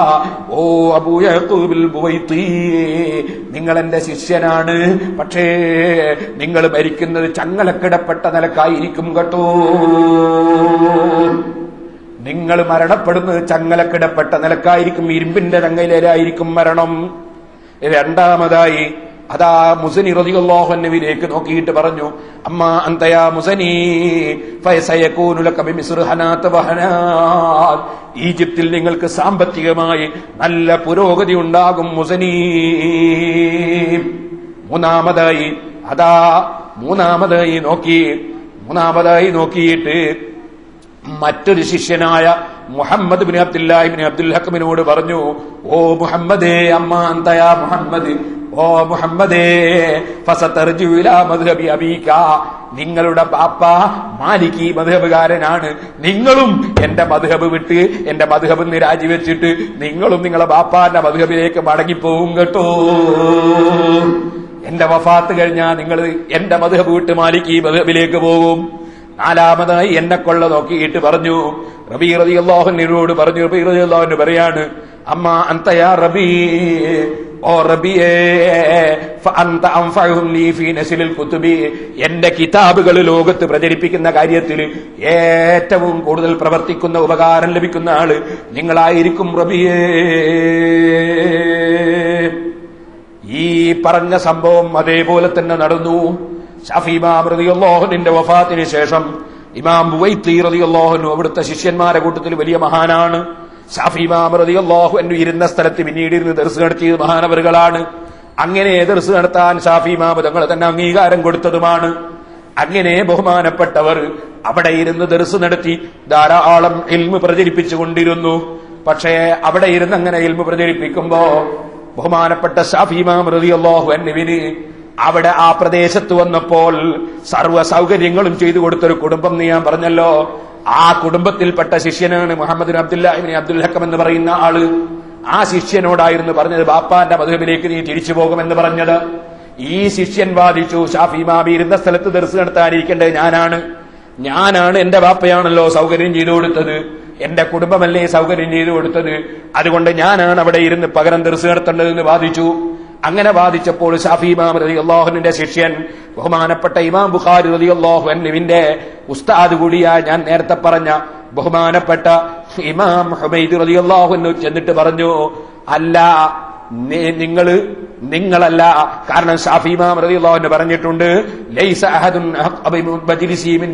C: ഓ അബൂ യഖൂബിൽ ബുവൈത്തി, നിങ്ങൾ എന്റെ ശിഷ്യനാണ്, പക്ഷേ നിങ്ങൾ മരിക്കുന്നത് ചങ്ങലക്കിടപ്പെട്ട നിലക്കായിരിക്കും കേട്ടോ. നിങ്ങൾ മരണപ്പെടുന്നത് ചങ്ങലക്കിടപ്പെട്ട നിലക്കായിരിക്കും, ഇരുമ്പിന്റെ ചങ്ങലയിലായിരിക്കും മരണം. രണ്ടാമതായി അതാ മുസനി റളിയല്ലാഹു അൻഹുവിലേക്ക് നോക്കിയിട്ട് പറഞ്ഞു, അമ്മ അൻത യാ മുസനി ഫയസയകൂനു ലക ബിമിസ്ർ ഹനാത വഹനാത്. ഈജിപ്തിൽ നിങ്ങൾക്ക് സാമ്പത്തികമായി നല്ല പുരോഗതി ഉണ്ടാകും മുസനി. മൂന്നാമതായി നോക്കിയിട്ട് മറ്റൊരു ശിഷ്യനായ Muhammad bin Abdullah bin Abdul ഹക്കമിനോട് പറഞ്ഞു, ഓ മുഹമ്മദേ, അമ്മ അൻത യാ മുഹമ്മദ്, ഓ മുഹമ്മദേ, ഫസതർജു ഇലാ മദ്ഹബി അബീക. നിങ്ങളുടെ ബാപ്പ മാലിക്കി മദ്ഹബുകാരനാണ്. നിങ്ങളും എന്റെ മദ്ഹബ് വിട്ട് എന്റെ മദ്ഹബ് രാജിവെച്ചിട്ട് നിങ്ങളും നിങ്ങളെ ബാപ്പാന്റെ മദ്ഹബിലേക്ക് മടങ്ങിപ്പോവും കേട്ടോ. എന്റെ വഫാത്ത് കഴിഞ്ഞാൽ നിങ്ങൾ എന്റെ മദ്ഹബ് വിട്ട് മാലിക്കി മദ്ഹബിലേക്ക് പോകും. 4മതായി എന്നെ കൊള്ള നോക്കിയിട്ട് പറഞ്ഞു, റബീ റളിയല്ലാഹു അൻഹുവിനോട് പറഞ്ഞു, റബീ റളിയല്ലാഹു അൻഹു പറയാണ്, അമ്മ അൻത യാ റബീ, ഓ റബിയേ, ഫഅൻത അൻഫഉഹും ലീ ഫീ നസ്ലിൽ കുതുബി. എന്റെ കിതാബുകൾ ലോകത്ത് പ്രചരിപ്പിക്കുന്ന കാര്യത്തിൽ ഏറ്റവും കൂടുതൽ പ്രവർത്തിക്കുന്ന, ഉപകാരം ലഭിക്കുന്ന ആള് നിങ്ങളായിരിക്കും റബിയേ. ഈ പറഞ്ഞ സംഭവം അതേപോലെ തന്നെ നടന്നു. ശാഫിഈ ഇമാം റളിയല്ലാഹു അൻഹുവിന്റെ വഫാത്തിന് ശേഷം ഇമാം ബുവൈത്തി റളിയല്ലാഹു അൻഹു അവിടുത്തെ ശിഷ്യന്മാരുടെ കൂട്ടത്തിൽ വലിയ മഹാനാണ്. ശാഫിഈ ഇമാം റളിയല്ലാഹു അൻഹു ഇരുന്ന സ്ഥലത്ത് പിന്നീട് ഇരുന്ന് ദർസ് നടത്തിയത് മഹാനവറുകളാണ്. അങ്ങനെ ദർസ് നടത്താൻ ശാഫിഈ ഇമാം തങ്ങൾ തന്നെ അംഗീകാരം കൊടുത്തതുമാണ്. അങ്ങനെ ബഹുമാനപ്പെട്ടവർ അവിടെ ഇരുന്ന് ദർസ് നടത്തി ധാരാളം ഇൽമ് പ്രചരിപ്പിച്ചുകൊണ്ടിരുന്നു. പക്ഷേ അവിടെ ഇരുന്ന് അങ്ങനെ ഇൽമു പ്രചരിപ്പിക്കുമ്പോ ബഹുമാനപ്പെട്ട ശാഫി ഇമാം റളിയല്ലാഹു അൻഹുവിന് അവിടെ ആ പ്രദേശത്ത് വന്നപ്പോൾ സർവ്വ സൗകര്യങ്ങളും ചെയ്തു കൊടുത്തൊരു കുടുംബം ഞാൻ പറഞ്ഞല്ലോ. ആ കുടുംബത്തിൽപ്പെട്ട ശിഷ്യനാണ് മുഹമ്മദ് അബ്ദുല്ലാഹിബ്നു അബ്ദുൽ ഹക്കം എന്ന് പറയുന്ന ആള്. ആ ശിഷ്യനോടായിരുന്നു പറഞ്ഞത്, ബാപ്പാന്റെ മദ്ഹബിലേക്ക് നീ തിരിച്ചു പോകുമെന്ന് പറഞ്ഞത്. ഈ ശിഷ്യൻ വാദിച്ചു, ഷാഫി ഇമാം ഇരുന്ന സ്ഥലത്ത് ദർസ് നടത്താനിരിക്കേണ്ടത് ഞാനാണ് എന്റെ ബാപ്പയാണല്ലോ സൗകര്യം ചെയ്തു കൊടുത്തത്, എന്റെ കുടുംബമല്ലേ സൗകര്യം ചെയ്തു കൊടുത്തത്, അതുകൊണ്ട് ഞാനാണ് അവിടെ ഇരുന്ന് പകരം ദർസ് നടത്തേണ്ടതെന്ന് വാദിച്ചു. അങ്ങനെ വാദിച്ചപ്പോൾ ഷാഫി ഇമാം റളിയല്ലാഹു അൻഹുവിന്റെ ശിഷ്യൻ ബഹുമാനപ്പെട്ട ഇമാം ബുഖാരി റളിയല്ലാഹു അൻഹുവിന്റെ ഉസ്താദ് കൂടിയായ ഞാൻ നേരത്തെ പറഞ്ഞ ബഹുമാനപ്പെട്ട ഇമാം ഹുമൈദ് റളിയല്ലാഹു അൻഹു ചെന്നിട്ട് പറഞ്ഞു, അല്ല നിങ്ങളല്ല. കാരണം ഷാഫി ഇമാം റളിയല്ലാഹു അൻഹു പറഞ്ഞിട്ടുണ്ട്, ലൈസ അഹദുൻ മജ്ലിസി മിൻ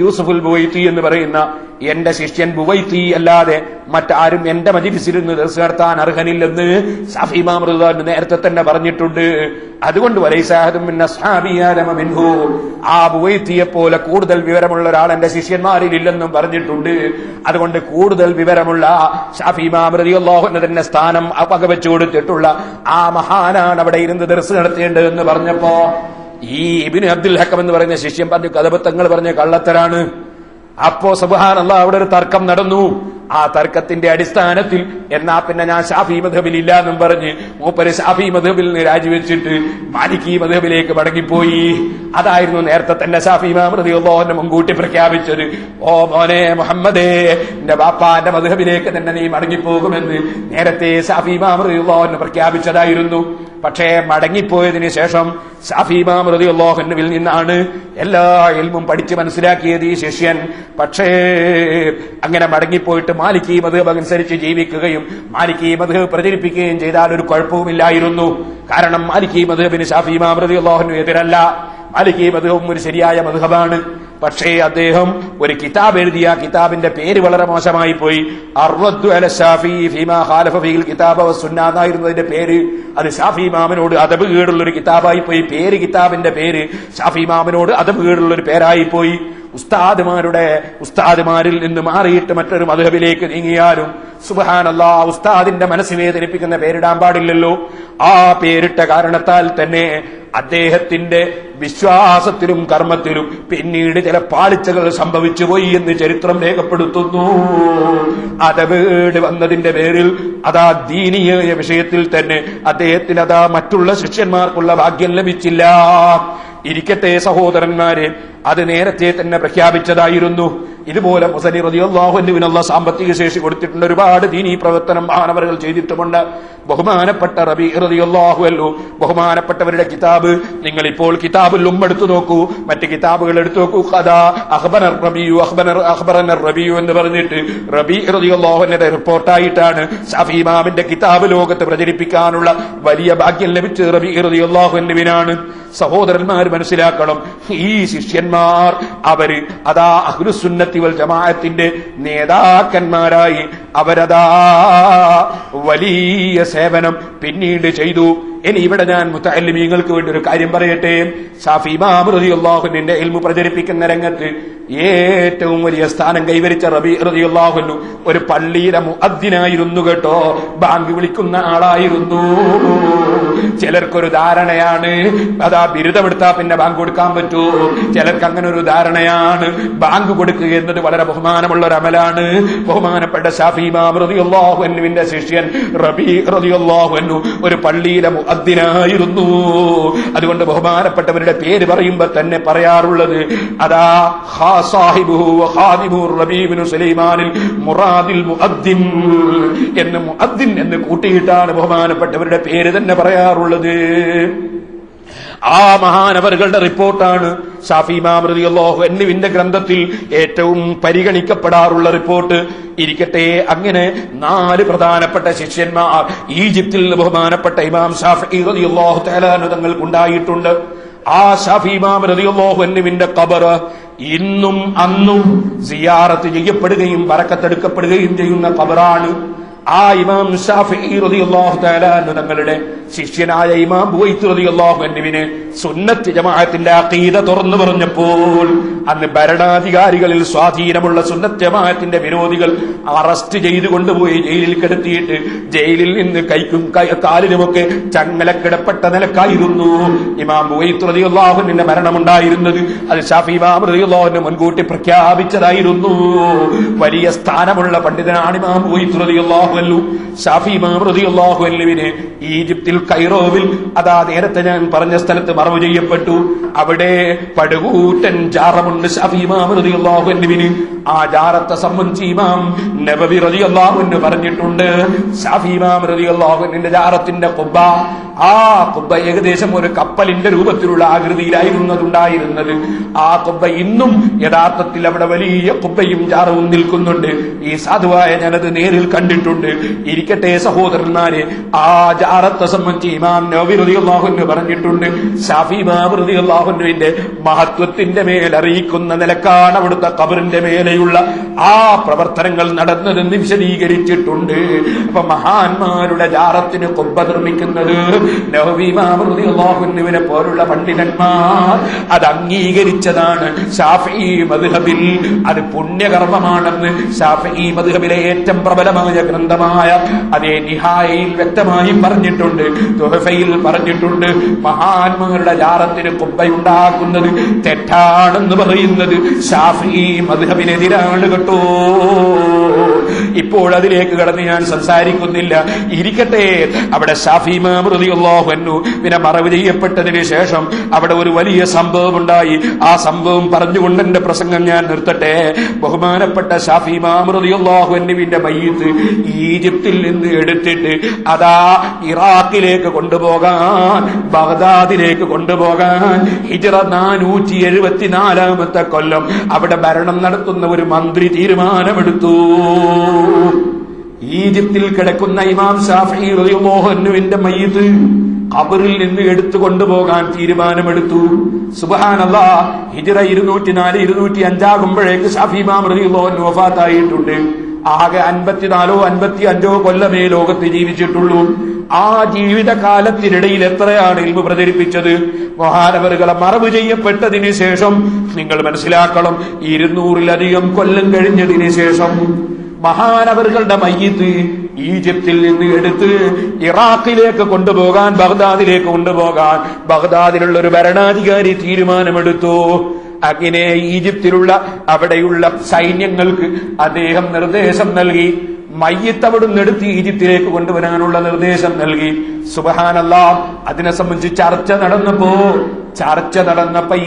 C: യൂസുഫുൽ ബുവൈത്തി എന്ന് പറയുന്ന എന്റെ ശിഷ്യൻ ബുവൈത്തി അല്ലാതെ മറ്റാരും എന്റെ മജ്ലിസിൽ നിന്ന് ദർസ് നടത്താൻ അർഹനില്ലെന്ന് ഷാഫി ഇമാം റളിയല്ലാഹു അൻഹു നേരത്തെ തന്നെ പറഞ്ഞിട്ടുണ്ട്. അതുകൊണ്ട് വലൈസ അഹദുൻ മിൻ അസ്ഹാബി ആലമ മിൻഹു, ആ ബുവൈത്തിയെ പോലെ കൂടുതൽ വിവരമുള്ള ഒരാൾ എന്റെ ശിഷ്യന്മാരിൽ ഇല്ലെന്നും പറഞ്ഞിട്ടുണ്ട്. അതുകൊണ്ട് കൂടുതൽ വിവരമുള്ള ഷാഫി ഇമാം റളിയല്ലാഹു അൻഹു തന്നെ സ്ഥാനം പകവെച്ചു കൊടുത്തിട്ടുള്ള ആ മഹാനാണ് അവിടെ ഇരുന്ന് ദർസ് നടത്തേണ്ടതെന്ന് പറഞ്ഞപ്പോ ഈ ഇബ്നു അബ്ദുൽ ഹക്കം എന്ന് പറയുന്ന ശിഷ്യൻ പറഞ്ഞു, കഥബത്തങ്ങൾ പറഞ്ഞ കള്ളത്തരാണ്. അപ്പോ സുബ്ഹാനല്ലാഹ് അവിടെ ഒരു തർക്കം നടന്നു. ആ തർക്കത്തിന്റെ അടിസ്ഥാനത്തിൽ എന്നാ പിന്നെ ഞാൻ ഷാഫി മദ്ഹബിൽ ഇല്ല എന്നും പറഞ്ഞ് മൂപ്പര് ഷാഫി മദ്ഹബിൽ നിന്ന് രാജിവെച്ചിട്ട് മാലിക്കി മദ്ഹബിലേക്ക് മടങ്ങിപ്പോയി. അതായിരുന്നു നേരത്തെ തന്നെ ഷാഫി ഇമാം റളിയല്ലാഹു അൻഹു മുൻകൂട്ടി പ്രഖ്യാപിച്ചത്. ഓ മോനെ മുഹമ്മദേ, എന്റെ ബാപ്പാന്റെ മദ്ഹബിലേക്ക് തന്നെ നീ മടങ്ങിപ്പോകുമെന്ന് നേരത്തെ ഷാഫി ഇമാം റളിയല്ലാഹു അൻഹു പ്രഖ്യാപിച്ചതായിരുന്നു. പക്ഷേ മടങ്ങിപ്പോയതിനു ശേഷം ഷാഫി ഇമാം റളിയല്ലാഹു അൻഹുവിൽ നിന്നാണ് എല്ലാ ഇൽമും പഠിച്ച് മനസ്സിലാക്കിയത് ഈ ശിഷ്യൻ. പക്ഷേ അങ്ങനെ മടങ്ങിപ്പോയിട്ട് മാലിക്കി മദ്ഹബ് അനുസരിച്ച് ജീവിക്കുകയും മാലിക്കി മദ്ഹബ് പ്രചരിപ്പിക്കുകയും ചെയ്താൽ ഒരു കുഴപ്പവുമില്ലായിരുന്നു. കാരണം മാലിക്കി മദ്ഹബിന് ഷാഫി ഇമാം റളിയല്ലാഹു അൻഹു എതിരല്ല. മാലിക്കി മദ്ഹബും ഒരു ശരിയായ മദ്ഹബാണ്. പക്ഷേ അദ്ദേഹം ഒരു കിതാബ് എഴുതിയ കിതാബിന്റെ പേര് വളരെ മോശമായി പോയി. അർറദ്ദു അല ഷാഫി ഫീമാ ഖാലഫ ഫീൽ കിതാബ വസ്സുന്ന എന്നായിരുന്നു അതിന്റെ പേര്. അത് ഷാഫി ഇമാമിനോട് അദബ് കേടുള്ള ഒരു കിതാബായി പോയി. കിതാബിന്റെ പേര് ഷാഫി ഇമാമിനോട് അദബ് കേടുള്ള ഒരു പേരായി പോയി. ഉസ്താദുമാരിൽ നിന്ന് മാറിയിട്ട് മറ്റൊരു മദ്ഹബിലേക്ക് നീങ്ങിയാലും സുബ്ഹാനല്ലാഹ് ഉസ്താദിന്റെ മനസ്സ് വേദനിപ്പിക്കുന്ന പേരിടാൻ പാടില്ലല്ലോ. ആ പേരിട്ട കാരണത്താൽ തന്നെ അദ്ദേഹത്തിന്റെ വിശ്വാസത്തിലും കർമ്മത്തിലും പിന്നീട് ചില പാളിച്ചകൾ സംഭവിച്ചു പോയി എന്ന് ചരിത്രം രേഖപ്പെടുത്തുന്നു. അദബേട് വന്നതിന്റെ പേരിൽ അതാ ദീനീയ വിഷയത്തിൽ തന്നെ അദ്ദേഹത്തിന് അതാ മറ്റുള്ള ശിഷ്യന്മാർക്കുള്ള ഭാഗ്യം ലഭിച്ചില്ല. ഇരിക്കട്ടെ സഹോദരന്മാരെ, അത് നേരത്തെ തന്നെ പ്രഖ്യാപിച്ചതായിരുന്നു. ഇതുപോലെ മുസനി റളിയല്ലാഹു അൻഹുവിനുള്ള സാമ്പത്തിക ശേഷി കൊടുത്തിട്ടുണ്ട്. ഒരുപാട് ദീനീ പ്രവർത്തനം മഹാനവറുകൾ ചെയ്തിട്ടുമുണ്ട്. ബഹുമാനപ്പെട്ട റബീ റളിയല്ലാഹു അൻഹു ബഹുമാനപ്പെട്ടവരുടെ കിതാബ് നിങ്ങൾ ഇപ്പോൾ കിതാബുൽ ഉമ്മ എടുത്തു നോക്കൂ, മറ്റ് കിതാബുകൾ എടുത്തു നോക്കൂ. അഖ്ബറന റബീഉ എന്ന് പറഞ്ഞിട്ട് റബീ റളിയല്ലാഹു അൻഹുവിന്റെ റിപ്പോർട്ടായിട്ടാണ് ഷാഫി ഇമാമിന്റെ കിതാബ് ലോകത്ത് പ്രചരിപ്പിക്കാനുള്ള വലിയ ഭാഗ്യം ലഭിച്ചത് റബീ റളിയല്ലാഹു അൻഹുവിനാണ്. സഹോദരന്മാർ മനസ്സിലാക്കണം, ഈ ശിഷ്യന്മാർ അവര് അതാ അഹ്ലുസുന്നത്തി വൽ ജമാഅത്തിന്റെ നേതാക്കന്മാരായി അവരതാ വലിയ സേവനം പിന്നീട് ചെയ്തു. ഇനി ഇവിടെ ഞാൻ മുതഅല്ലിമീങ്ങൾക്ക് വേണ്ടി ഒരു കാര്യം പറയട്ടെ. ഷാഫി ഇമാം റളിയല്ലാഹു അൻഹുവിന്റെ ഇൽമു പ്രചരിപ്പിക്കുന്ന രംഗത്ത് ഏറ്റവും വലിയ സ്ഥാനം കൈവരിച്ച റബീ റളിയല്ലാഹു അൻഹു ഒരു പള്ളിയിലെ മുഅദ്ദിനായിരുന്നു കേട്ടോ. ബാങ്ക് വിളിക്കുന്ന ആളായിരുന്നു. ചിലർക്കൊരു ധാരണയാണ് അതാ ബിരുദമെടുത്താ പിന്നെ ബാങ്ക് കൊടുക്കാൻ പറ്റൂ. ചിലർക്ക് അങ്ങനെ ഒരു ധാരണയാണ്. ബാങ്ക് കൊടുക്കുക എന്നത് വളരെ ബഹുമാനമുള്ള ഒരു അമലാണ്. ബഹുമാനപ്പെട്ട ഷാഫി ഇമാം റളിയല്ലാഹു അൻഹുവിന്റെ ശിഷ്യൻ റബീ റളിയല്ലാഹു അൻഹു ഒരു പള്ളിയിലെ മുഅദ്ദിനായിരുന്നു. അതുകൊണ്ട് ബഹുമാനപ്പെട്ടവരുടെ പേര് പറയുമ്പോൾ തന്നെ പറയാറുള്ളത് അതാ സാഹിബുഹു വ ഖാദിമുഹു റബീ ഇബ്നു സുലൈമാനിൽ മുറാദിൽ മുഅദ്ദിൻ എന്ന് മുഅദ്ദിൻ എന്ന് കൂട്ടിയിട്ടാണ് ബഹുമാനപ്പെട്ടവരുടെ പേര് തന്നെ പറയാറുള്ളത്. ആ മഹാനവറുകളുടെ റിപ്പോർട്ടാണ് ഷാഫി ഇമാം റളിയല്ലാഹു അൻഹുവിന്റെ ഗ്രന്ഥത്തിൽ ഏറ്റവും പരിഗണിക്കപ്പെടാറുള്ള റിപ്പോർട്ട്. ഇരിക്കട്ടെ, അങ്ങനെ 4 പ്രധാനപ്പെട്ട ശിഷ്യന്മാർ ഈജിപ്തിൽ ബഹുമാനപ്പെട്ട ഇമാം ഷാഫി റളിയല്ലാഹു തആല അൻഹു തങ്ങൾക്കുണ്ടായിട്ടുണ്ട്. ആ ഷാഫി ഇമാം റളിയല്ലാഹു അൻഹുവിന്റെ ഖബർ ഇന്നും അന്നും സിയാറത്ത് ചെയ്യപ്പെടുകയും ബറക്കത്തെടുക്കപ്പെടുകയും ചെയ്യുന്ന ഖബറാണ്. ആ ഇമാം ശാഫിഈ റളിയല്ലാഹു തആല അൻഹു തങ്ങളുടെ ശിഷ്യനായ ഇമാം ബുവൈത്ത് റളിയല്ലാഹു അൻഹുവിനെ സുന്നത്ത് ജമാഅത്തിന്റെ അഖീദ തുറന്നു പറഞ്ഞപ്പോൾ അന്ന് ഭരണാധികാരികളിൽ സ്വാധീനമുള്ള സുന്നത്ത് ജമാഅത്തിന്റെ വിരോധികൾ അറസ്റ്റ് ചെയ്തു കൊണ്ടുപോയി ജയിലിൽ കിടത്തിയിട്ട് ജയിലിൽ നിന്ന് കൈക്കും കാലിനുമൊക്കെ ചങ്ങലക്കിടപ്പെട്ട നിലക്കായിരുന്നു ഇമാം ബുവൈത്ത് റളിയല്ലാഹു അൻഹുവിന്റെ മരണമുണ്ടായിരുന്നത്. അത് ശാഫിഈ ഇമാം റളിയല്ലാഹു അൻഹു മുൻകൂട്ടി പ്രഖ്യാപിച്ചതായിരുന്നു. വലിയ സ്ഥാനമുള്ള പണ്ഡിതനാണ് ഇമാം ബുവൈത്ത് റളിയല്ലാഹു അൻഹു. ശാഫിഈ ഇമാം റളിയല്ലാഹു അൻഹുവിനെ ഈജിപ്തിൽ കൈറോവിൽ അതാ നേരത്തെ ഞാൻ പറഞ്ഞ സ്ഥലത്ത് മറവ് ചെയ്യപ്പെട്ടു. അവിടെ പടുകൂറ്റൻ ജാറമുണ്ട് ശാഫിഈ ഇമാം റളിയല്ലാഹു അൻഹുവിന്. ആ ജാറത്തെ സംബന്ധിച്ച് ഇമാം നബവി റളിയല്ലാഹു അൻഹു പറഞ്ഞിട്ടുണ്ട്. ശാഫിഈ ഇമാം റളിയല്ലാഹു അൻഹുവിന്റെ ജാറത്തിന്റെ ഖുബ്ബ, ആ ഖുബ്ബ ഏകദേശം ഒരു കപ്പലിന്റെ രൂപത്തിലുള്ള ആകൃതിയിലായിരുന്നു അതുണ്ടായിരുന്നത്. ആ ഖുബ്ബ ഇന്നും യഥാർത്ഥത്തിൽ അവിടെ വലിയ ഖുബ്ബയും ജാറവും നിൽക്കുന്നുണ്ട്. ഈ സാധുവായ ഞാനത് നേരിൽ കണ്ടിട്ടുണ്ട്. ഇരിക്കട്ടെ സഹോദരന്മാരെ, ആ ജാറത്തെ സംബന്ധിച്ച് ഇമാം നബവി റളിയല്ലാഹു അൻഹു പറഞ്ഞിട്ടുണ്ട്. ശാഫിഈ ഇമാം റളിയല്ലാഹു അൻഹുവിന്റെ മഹത്വത്തിന്റെ മേൽ അറിയിക്കുന്ന നിലക്കാണ് അവിടുത്തെ ഖബറിന്റെ മേലെയുള്ള ആ പ്രവർത്തനങ്ങൾ നടന്നതെന്ന് വിശദീകരിച്ചിട്ടുണ്ട്. അപ്പൊ മഹാന്മാരുടെ ജാറത്തിന് ഖുബ്ബ നിർമ്മിക്കുന്നത് നബവി ഇമാം റളിയല്ലാഹു അൻഹുവിനെ പോലുള്ള പണ്ഡിതന്മാർ അത് അംഗീകരിച്ചതാണ്. ശാഫിഈ മദ്ഹബിൽ അത് പുണ്യകർമ്മമാണെന്ന് ശാഫിഈ മദ്ഹബിലെ ഏറ്റവും പ്രബലമായ ഗ്രന്ഥമായ അതേ നിഹായയിൽ വ്യക്തമായി പറഞ്ഞിട്ടുണ്ട്, തുഹഫയിൽ പറഞ്ഞിട്ടുണ്ട്. മഹാന്മാരുടെ ജാറത്തിന് ഖുബ്ബയുണ്ടാക്കുന്നത് തെറ്റാണെന്ന് പറയുന്നത് ശാഫിഈ മദ്ഹബിനെതിരാണ് കേട്ടോ. ഇപ്പോൾ അതിലേക്ക് കടന്ന് ഞാൻ സംസാരിക്കുന്നില്ല. ഇരിക്കട്ടെ, അവിടെ ശാഫിഈ ഇമാം റളിയല്ലാഹു അൻഹു പിന്നെ മറവ് ചെയ്യപ്പെട്ടതിന് ശേഷം അവിടെ ഒരു വലിയ സംഭവം ഉണ്ടായി. ആ സംഭവം പറഞ്ഞുകൊണ്ട് എന്റെ പ്രസംഗം ഞാൻ നിർത്തട്ടെ. ബഹുമാനപ്പെട്ട ശാഫിഈ ഇമാം റളിയല്ലാഹു അൻഹുവിന്റെ മയ്യിത്ത് ഈജിപ്തിൽ നിന്ന് എടുത്തിട്ട് അതാ ഇറാഖിലേക്ക് കൊണ്ടുപോകാൻ, ബഗ്ദാദിലേക്ക് കൊണ്ടുപോകാൻ ഹിജ്റ 474 കൊല്ലം അവിടെ ഭരണം നടത്തുന്ന ഒരു മന്ത്രി തീരുമാനമെടുത്തു. ഈജിപ്തിൽ കിടക്കുന്ന ഇമാം ശാഫിഈ റളിയല്ലാഹു അൻഹുവിന്റെ മയ്യിത്ത് ഖബറിൽ നിന്ന് എടുത്തു കൊണ്ടുപോകാൻ തീരുമാനമെടുത്തു. സുബ്ഹാനല്ലാഹ്, ഹിജ്റ 204 205 ആകുമ്പോഴേക്ക് ശാഫിഈ ഇമാം റളിയല്ലാഹു അൻഹു വഫാത്തായിട്ടുണ്ട്. ആകെ 54 55 കൊല്ലമേ ലോകത്ത് ജീവിച്ചിട്ടുള്ളൂ. ആ ജീവിതകാലത്തിനിടയിൽ എത്രയാണ് ഇൽമു പ്രചരിപ്പിച്ചത്? മഹാനവറുകളെ മറവ് ചെയ്യപ്പെട്ടതിന് ശേഷം നിങ്ങൾ മനസ്സിലാക്കണം, 200-ലധികം കൊല്ലം കഴിഞ്ഞതിന് ശേഷം മഹാനവറുകളുടെ മയ്യിത്ത് ഈജിപ്തിൽ നിന്ന് എടുത്ത് ഇറാഖിലേക്ക് കൊണ്ടുപോകാൻ, ബഗ്ദാദിലേക്ക് കൊണ്ടുപോകാൻ ബഗ്ദാദിലുള്ള ഒരു ഭരണാധികാരി തീരുമാനമെടുത്തു. അങ്ങനെ ഈജിപ്തിലുള്ള അവിടെയുള്ള സൈന്യങ്ങൾക്ക് അദ്ദേഹം നിർദ്ദേശം നൽകി. മയ്യിത്ത് അവിടുന്ന് എടുത്ത് ഈജിപ്തിലേക്ക് കൊണ്ടുവരാനുള്ള നിർദ്ദേശം നൽകി. സുബ്ഹാനല്ലാഹ്, അതിനെ സംബന്ധിച്ച് ചർച്ച നടന്നപ്പോ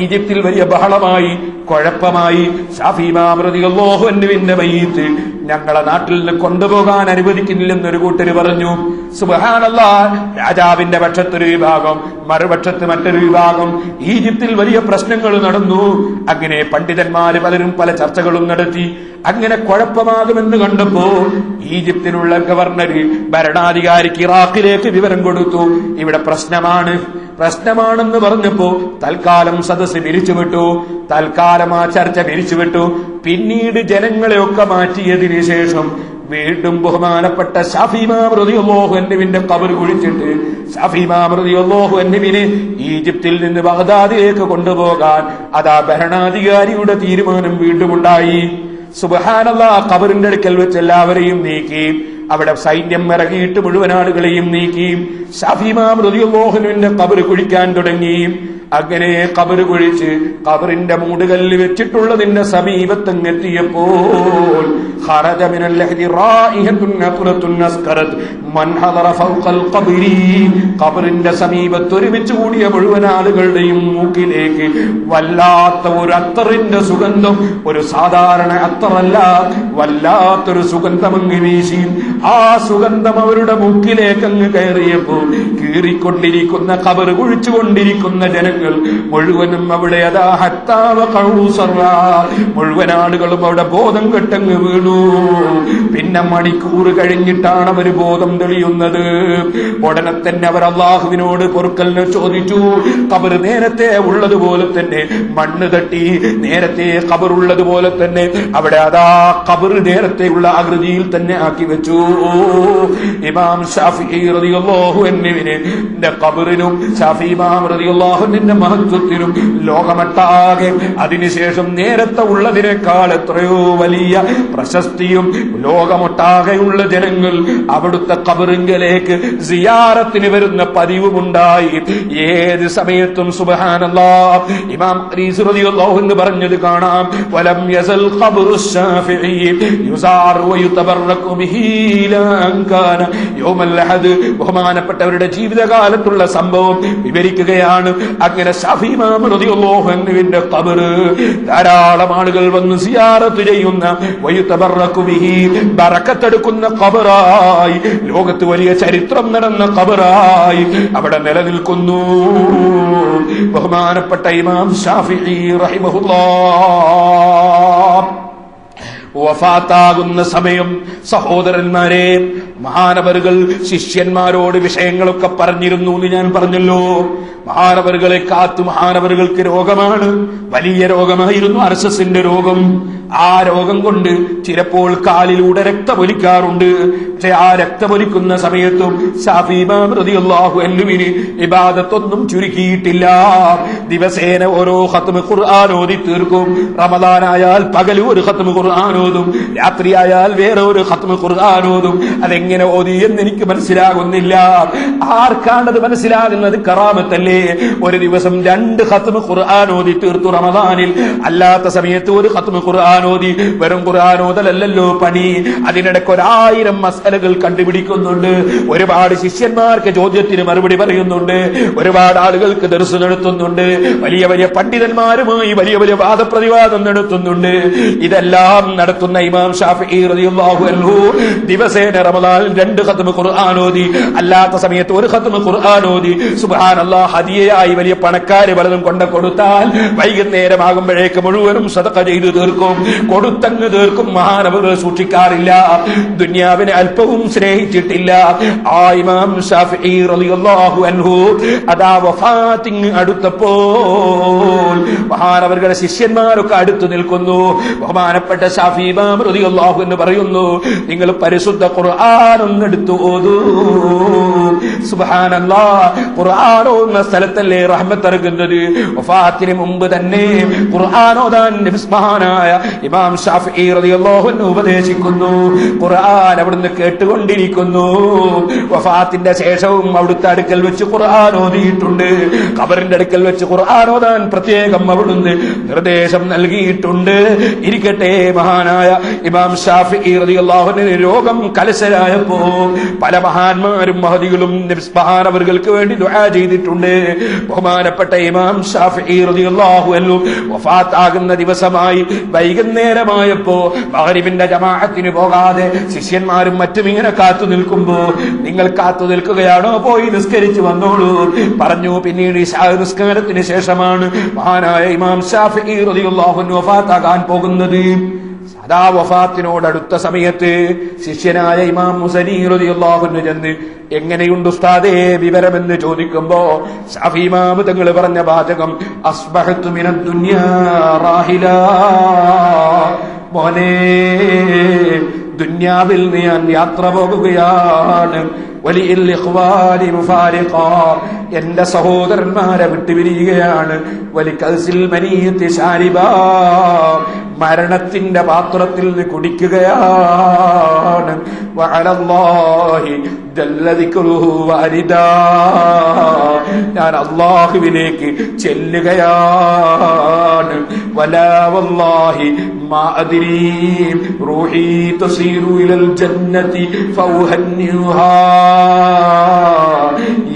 C: ഈജിപ്തിൽ വലിയ ബഹളമായി, കുഴപ്പമായി. ശാഫിഈ ഇമാം റളിയല്ലാഹു അൻഹുവിന്റെ മയ്യിത്ത് ഞങ്ങളെ നാട്ടിൽ നിന്ന് കൊണ്ടുപോകാൻ അനുവദിക്കുന്നില്ലെന്നൊരു കൂട്ടര് പറഞ്ഞു. സുബ്ഹാനല്ലാഹ്, രാജാവിന്റെ പക്ഷത്തൊരു വിഭാഗം, മറുപക്ഷത്ത് മറ്റൊരു വിഭാഗം. ഈജിപ്തിൽ വലിയ പ്രശ്നങ്ങൾ നടന്നു. അങ്ങനെ പണ്ഡിതന്മാര് പലരും പല ചർച്ചകളും നടത്തി. അങ്ങനെ കുഴപ്പമാകുമെന്ന് കണ്ടപ്പോ ഈജിപ്തിലുള്ള ഗവർണർ ഭരണാധികാരിക്ക് ഇറാഖിലേക്ക് വിവരം കൊടുത്തു. ഇവിടെ പ്രശ്നമാണെന്ന് പറഞ്ഞപ്പോ തൽക്കാലം സദസ്സ് പിരിച്ചുവിട്ടു. തൽക്കാലം ആ ചർച്ച പിരിച്ചുവിട്ടു. പിന്നീട് ജനങ്ങളെയൊക്കെ മാറ്റിയതിനു ശേഷം വീണ്ടും ബഹുമാനപ്പെട്ട ശാഫിഈ ഇമാം റളിയല്ലാഹു അൻഹുവിന്റെ ഖബർ കുഴിച്ചിട്ട് ശാഫിഈ ഇമാം റളിയല്ലാഹു അൻഹുവിനെ ഈജിപ്തിൽ നിന്ന് ബഗ്ദാദിലേക്ക് കൊണ്ടുപോകാൻ അതാ ഭരണാധികാരിയുടെ തീരുമാനം വീണ്ടും ഉണ്ടായി. സുബ്ഹാനല്ലാഹ്, ഖബറിന്റെ അടുക്കൽ വെച്ച് എല്ലാവരെയും നീക്കി. അവിടെ സൈന്യം ഇറങ്ങിയിട്ട് മുഴുവൻ ആളുകളെയും നീക്കി. ശാഫിഈ ഇമാം റളിയല്ലാഹു അൻഹുവിന്റെ ഖബർ കുഴിക്കാൻ തുടങ്ങി. അങ്ങനെ ഖബർ കുഴിച്ച് ഖബറിന്റെ മൂടുകല്ല് വെച്ചിട്ടുള്ളതിന്റെ സമീപത്തെത്തിയപ്പോൾ ഖറജ മിനൽ ലഹ്ദി റായിഹത്തുൻ നഫറത്തുൻ അസ്കറത് മൻ ഹദറ ഫൗഖൽ ഖബരി, ഖബറിന്റെ സമീപത്ത് ഒരുമിച്ച് കൂടിയ മുഴുവൻ ആളുകളുടെയും മൂക്കിലേക്ക് വല്ലാത്ത ഒരു അത്തറിന്റെ സുഗന്ധം, ഒരു സാധാരണ അത്തറല്ല, വല്ലാത്തൊരു സുഗന്ധം അങ്ങ് വീശി. ആ സുഗന്ധം അവരുടെ മൂക്കിലേക്ക് അങ്ങ് കയറിയപ്പോൾ കീറിക്കൊണ്ടിരിക്കുന്ന ഖബർ കുഴിച്ചുകൊണ്ടിരിക്കുന്ന ജനങ്ങൾ മുഴുവനും അവിടെ അതാ ഹത്താവ ഖൗസറ മുഴുവൻ ആളുകളും അവിടെ ബോധം കെട്ടങ്ങ് വീണു. പിന്നെ മണിക്കൂർ കഴിഞ്ഞിട്ടാണ് അവർ ബോധം തെളിയുന്നത്. ഉടനെ തന്നെ അവർ അള്ളാഹുവിനോട് പൊറുക്കലിനെ ചോദിച്ചു. ഖബർ നേരത്തെ ഉള്ളതുപോലെ തന്നെ മണ്ണ് തട്ടി, നേരത്തെ ഖബർ ഉള്ളതുപോലെ തന്നെ അവിടെ അതാ ഖബർ നേരത്തെയുള്ള ആകൃതിയിൽ തന്നെ ആക്കി വെച്ചു. ഇമാം ശാഫിഈ റളിയല്ലാഹു അൻഹുവിന്റെ ഖബറിനും ശാഫിഈ ഇമാം റളിയല്ലാഹു അൻഹുവിന്റെ മഹത്വത്തിനും ലോകമൊട്ടാകെ അതിനുശേഷം നേരത്തെ ഉള്ളതിനേക്കാൾ എത്രയോ വലിയ പ്രശസ്തിയും ലോകമൊട്ടാകെയുള്ള ജനങ്ങൾ അവിടുത്തെ ഖബറിങ്കലേക്ക് സിയാറത്തിന് വരുന്ന പതിവുമുണ്ടായി. ഏത് സമയത്തും സുബ്ഹാനല്ലാഹ് ഇമാം ഖരീസ് റളിയല്ലാഹു അൻഹു പറഞ്ഞത് കാണാം. വലം യസൽ ഖബ്റു ശാഫിഈ യുസാർ വയുതബറകു ബിഹി ലാ കാന യൗമൽ അഹദ്. ബഹുമാനപ്പെട്ടവരുടെ ജീവിതകാലത്തുള്ള സംഭവം വിവരിക്കുകയാണ്. അങ്ങനെ ശാഫിഈ ഇമാം റളിയല്ലാഹു അൻഹുവിന്റെ ഖബർ ധാരാളം ആളുകൾ വന്ന് സിയാറത്ത് ചെയ്യുന്ന, വയുതബറകു ബിഹി ബറക്കത്തെടുക്കുന്ന ഖബറായി, ലോകത്ത് വലിയ ചരിത്രം നടന്ന ഖബറായി അവിടെ നിലനിൽക്കുന്നു. ബഹുമാനപ്പെട്ട ഇമാം ശാഫിഈ റഹിമഹുല്ലാഹ് വഫാത്താകുന്ന സമയം സഹോദരന്മാരെ, മഹാനവറുകൾ ശിഷ്യന്മാരോട് വിഷയങ്ങളൊക്കെ പറഞ്ഞിരുന്നു എന്ന് ഞാൻ പറഞ്ഞല്ലോ. മഹാനവറുകളെ കാത്തു, മഹാനവറുകൾക്ക് രോഗമാണ്, വലിയ രോഗമായിരുന്നു അർശസിന്റെ രോഗം. ആ രോഗം കൊണ്ട് ചിലപ്പോൾ കാലിലൂടെ രക്തമൊലിക്കാറുണ്ട്. പക്ഷെ ആ രക്തമൊലിക്കുന്ന സമയത്തും ശാഫിഈ ഇമാം റളിയല്ലാഹു അൻഹുവിന് ഇബാദത്തൊന്നും ചുരുക്കിയിട്ടില്ല. ദിവസേന ഓരോ ഖത്മ് ഖുർആൻ ഓതി തീർക്കും. റമദാനായാൽ പകൽ ഒരു ഖത്മ് ഖുർആൻ ഓതും, രാത്രിയായാൽ വേറെ ഒരു ഖത്മ് ഖുർആൻ ഓതും. അതെങ്ങനെ ഓതി എന്ന് എനിക്ക് മനസ്സിലാകുന്നില്ല. ആർക്കാണത് മനസ്സിലാകുന്നത്? കറാമത്തല്ലേ. ഒരു ദിവസം 2 ഖത്മ് ഖുർആൻ ഓതി തീർത്തു റമദാനിൽ. അല്ലാത്ത സമയത്ത് ഒരു ഖത്മ് ഖുർആൻ ഓതി. വെറും ഖുർആൻ ഓതലല്ലോ പണി, അതിനിടയ്ക്ക് 1000 മസലകൾ കണ്ടുപിടിക്കുന്നുണ്ട്. ഒരുപാട് ശിഷ്യന്മാർക്ക് ചോദ്യത്തിന് മറുപടി പറയുന്നുണ്ട്. ഒരുപാട് ആളുകൾക്ക് ദർസ് നടത്തുന്നുണ്ട്. വലിയ വലിയ പണ്ഡിതന്മാരുമായി വലിയ വലിയ വാദപ്രതിവാദം നടത്തുന്നുണ്ട്. ഇതെല്ലാം നടത്തുന്ന ഇമാം ശാഫിഈ റളിയല്ലാഹു അൻഹു ദിവസേന റമദാൻ 2 ഖത്മ് ഖുർആൻ ഓതി. അല്ലാത്ത സമയത്ത് ഒരു ഖത്മ് ഖുർആൻ ഓതി. സുബ്ഹാനല്ലാഹ്, ഹദിയയായി വലിയ പണക്കാര് പലതും കൊണ്ട് കൊടുത്താൽ വൈകുന്നേരമാകുമ്പോഴേക്ക് മുഴുവനും സദഖ ചെയ്തു തീർക്കും, കൊടുത്തങ്ങ് തീർക്കും. മഹാനവർ സൂക്ഷിക്കാറില്ല, ദുനിയാവിനെ അല്പവും സ്നേഹിച്ചിട്ടില്ല. ആ ഇമാം ശാഫിഈ റളിയല്ലാഹു അൻഹു അതാ വഫാത്തിങ് അടുത്തപ്പോൾ മഹാനവരുടെ ശിഷ്യന്മാരൊക്കെ അടുത്തു നിൽക്കുന്നു. ബഹുമാനപ്പെട്ട ശാഫിഈ ഇമാം റളിയല്ലാഹു അൻഹു പറയുന്നു, നിങ്ങൾ പരിശുദ്ധ ഖുർആൻ ഒന്നെടുത്തു ഓതൂ. സുബ്ഹാനല്ലാഹ്, ഖുർആൻ ഓതുന്ന സ്ഥലത്തല്ലേ റഹ്മത്ത് ഇറങ്ങുന്നത്. വഫാത്തിന് മുമ്പ് തന്നെ ഖുർആൻ ഓതാൻ മഹാനായ ഇമാം ശാഫിഈ റളിയല്ലാഹു അൻഹു ഉപദേശിക്കുന്നു. ഖുർആൻ അവിടുന്ന് കേട്ടുകൊണ്ടിരിക്കുന്നു. വഫാത്തിന്റെ ശേഷവും അവിടുത്തെ അടുക്കൽ വെച്ച് ഖുർആൻ ഓതിയിട്ടുണ്ട്. ഖബറിന്റെ അടുക്കൽ വെച്ച് ഖുർആൻ ഓതാൻ പ്രത്യേകം അവിടുന്ന് നിർദ്ദേശം നൽകിയിട്ടുണ്ട്. ഇരിക്കട്ടെ, മഹാനായ ഇമാം ശാഫിഈ റളിയല്ലാഹു അൻഹു രോഗം കലശലായപ്പോ പല മഹാന്മാരും മഹദികളും മഹാനവറുകൾക്ക് വേണ്ടി ദുആ ചെയ്തിട്ടുണ്ട്. ബഹുമാനപ്പെട്ട ഇമാം ശാഫിഈ റളിയല്ലാഹു അൻഹു വഫാത്താകുന്ന ദിവസമായി വൈകുന്നേരമായപ്പോ മഗ്രിബിന്റെ ജമാഅത്തിന് പോകാതെ ശിഷ്യന്മാരും മറ്റും ഇങ്ങനെ കാത്തു നിൽക്കുമ്പോ, നിങ്ങൾ കാത്തു നിൽക്കുകയാണോ? പോയി നിസ്കരിച്ചു വന്നോളൂ പറഞ്ഞു. പിന്നീട് ഇശാ നിസ്കാരത്തിന് ശേഷമാണ് മഹാനായ ഇമാം ശാഫിഈ റളിയല്ലാഹു അൻഹു വഫാത്താകാൻ പോകുന്നത്. സദാ വഫാത്തിനോടടുത്ത സമയത്ത് ശിഷ്യനായ ഇമാം മുസനി റളിയല്ലാഹു അൻഹു ചെന്ന്, എങ്ങനെയുണ്ട് ഉസ്താദേ വിവരമെന്ന് ചോദിക്കുമ്പോ ശാഫിഈ ഇമാം തങ്ങൾ പറഞ്ഞ വാചകം, അസ്ബഹതു മിനദ് ദുനിയാ റാഹിലാ. മോനെ, ദുനിയാവിൽ ഞാൻ യാത്ര പോകുകയാണ്. വലിൽ ഇഖ്വാനി മുഫാരിഖാ, എന്റെ സഹോദരന്മാരെ വിട്ടുപിരിയുകയാണ്. വലികൽസിൽ മനിയത്തി ശാരിബാ, മരണത്തിന്റെ പാത്രത്തിൽ നിന്ന് കുടിക്കുകയാണ്. വഅലല്ലാഹി ജല്ല ദിക്റുഹു വാരിദാ, ഞാൻ അല്ലാഹുവിലേക്ക് ചെല്ലുകയാണ്. വലാ വല്ലാഹി മാ അദ്രീ റൂഹി തസീറു ഇലൽ ജന്നതി ഫൗഹന്നിഹാ,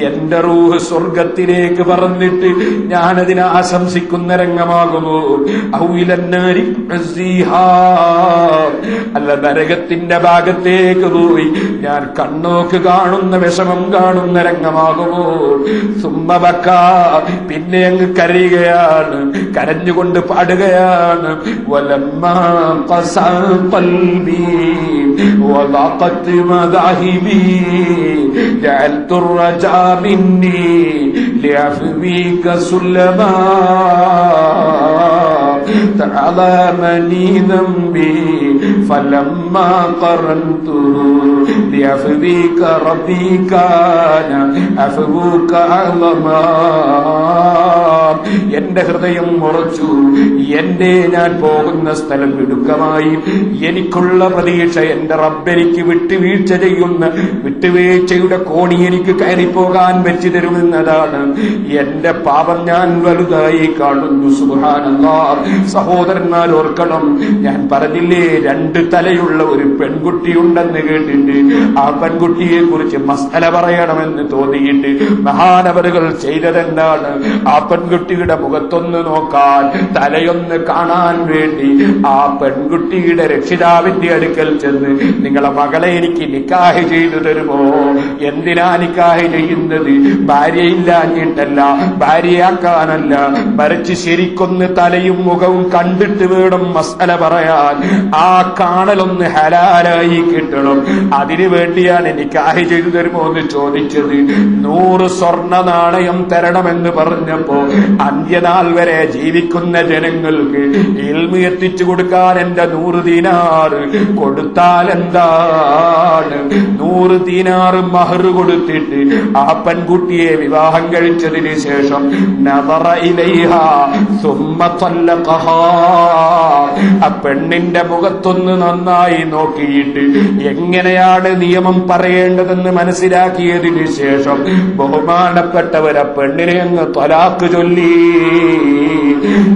C: എന്റെ റൂഹ് സ്വർഗത്തിലേക്ക് പറന്നിട്ട് ഞാനതിനെ ആശംസിക്കുന്ന രംഗമാകുമോ? അല്ല, നരകത്തിന്റെ ഭാഗത്തേക്ക് പോയി ഞാൻ കണ്ണോക്ക് കാണുന്ന വിഷമം കാണുന്ന രംഗമാകുമോ? സുമ്മബക്ക, പിന്നെ അങ്ങ് കരയുകയാണ്, കരഞ്ഞുകൊണ്ട് പാടുകയാണ്. വലമ്മാ ഖസാ ഖൽബി വദഖത് മദാഹിബി ജഅൽതു الرجا مني لعفوك سلما تعظمني ذنبي فلما قرنته بعفوك ربي كان عفوك أعظما. എന്റെ ഹൃദയം ഉറച്ചു, എന്റെ ഞാൻ പോകുന്ന സ്ഥലം ഇടുക്കമായി. എനിക്കുള്ള പ്രതീക്ഷ എന്റെ റബ്ബെനിക്ക് വിട്ടുവീഴ്ച ചെയ്യുന്ന വിട്ടുവീഴ്ചയുടെ കോണി എനിക്ക് കയറിപ്പോകാൻ വെച്ചു തരുമെന്നതാണ്. എന്റെ പാപം ഞാൻ വലുതായി കാണുന്നു. സുബ്ഹാനല്ലാഹ്. സഹോദരന്മാർ ഓർക്കണം, ഞാൻ പറഞ്ഞില്ലേ 2 തലയുള്ള ഒരു പെൺകുട്ടിയുണ്ടെന്ന് കേട്ടിട്ട് ആ പെൺകുട്ടിയെ കുറിച്ച് മസ്അല പറയണമെന്ന് തോന്നിയിട്ട് മഹാനവറുകൾ ചെയ്തതെന്താണ്? ആ പെൺകുട്ടിയുടെ മുഖത്തൊന്ന് നോക്കാൻ, തലയൊന്ന് കാണാൻ വേണ്ടി ആ പെൺകുട്ടിയുടെ രക്ഷിതാവിന്റെ അടുക്കൽ ചെന്ന്, നിങ്ങളെ മകളെ എനിക്ക് നിക്കാഹ് ചെയ്തു തരുമോ? എന്തിനാ നിക്കാഹ് ചെയ്യുന്നത്? ഭാര്യയില്ലാഞ്ഞിട്ടല്ല, ഭാര്യയാക്കാനല്ല, മറിച്ച് ശരിക്കൊന്ന് തലയും മുഖവും കണ്ടിട്ട് വേണം മസ്അല പറയാൻ. ആ കാണലൊന്ന് ഹലാലായി കിട്ടണം. അതിനു വേണ്ടിയാണ് നിക്കാഹ് ചെയ്തു തരുമോ എന്ന് ചോദിച്ചത്. 100 സ്വർണ്ണ നാണയം തരണമെന്ന് പറഞ്ഞപ്പോ അന്ത്യനാൾ വരെ ജീവിക്കുന്ന ജനങ്ങൾക്ക് ഇൽമ് എത്തിച്ചു കൊടുക്കാൻ എന്റെ 100 ദീനാർ കൊടുത്താൽ എന്താണ്? 100 ദീനാർ മഹർ കൊടുത്തിട്ട് ആ പെൺകുട്ടിയെ വിവാഹം കഴിച്ചതിന് ശേഷം നദറ ഇലൈഹാ സുമ്മ തല്ലഖഹാ, ആ പെണ്ണിന്റെ മുഖത്തൊന്ന് നന്നായി നോക്കിയിട്ട് എങ്ങനെയാണ് നിയമം പറയേണ്ടതെന്ന് മനസ്സിലാക്കിയതിന് ശേഷം ബഹുമാനപ്പെട്ടവരെ പെണ്ണിനെ അങ്ങ് ത്വലാഖ് ചൊല്ലി.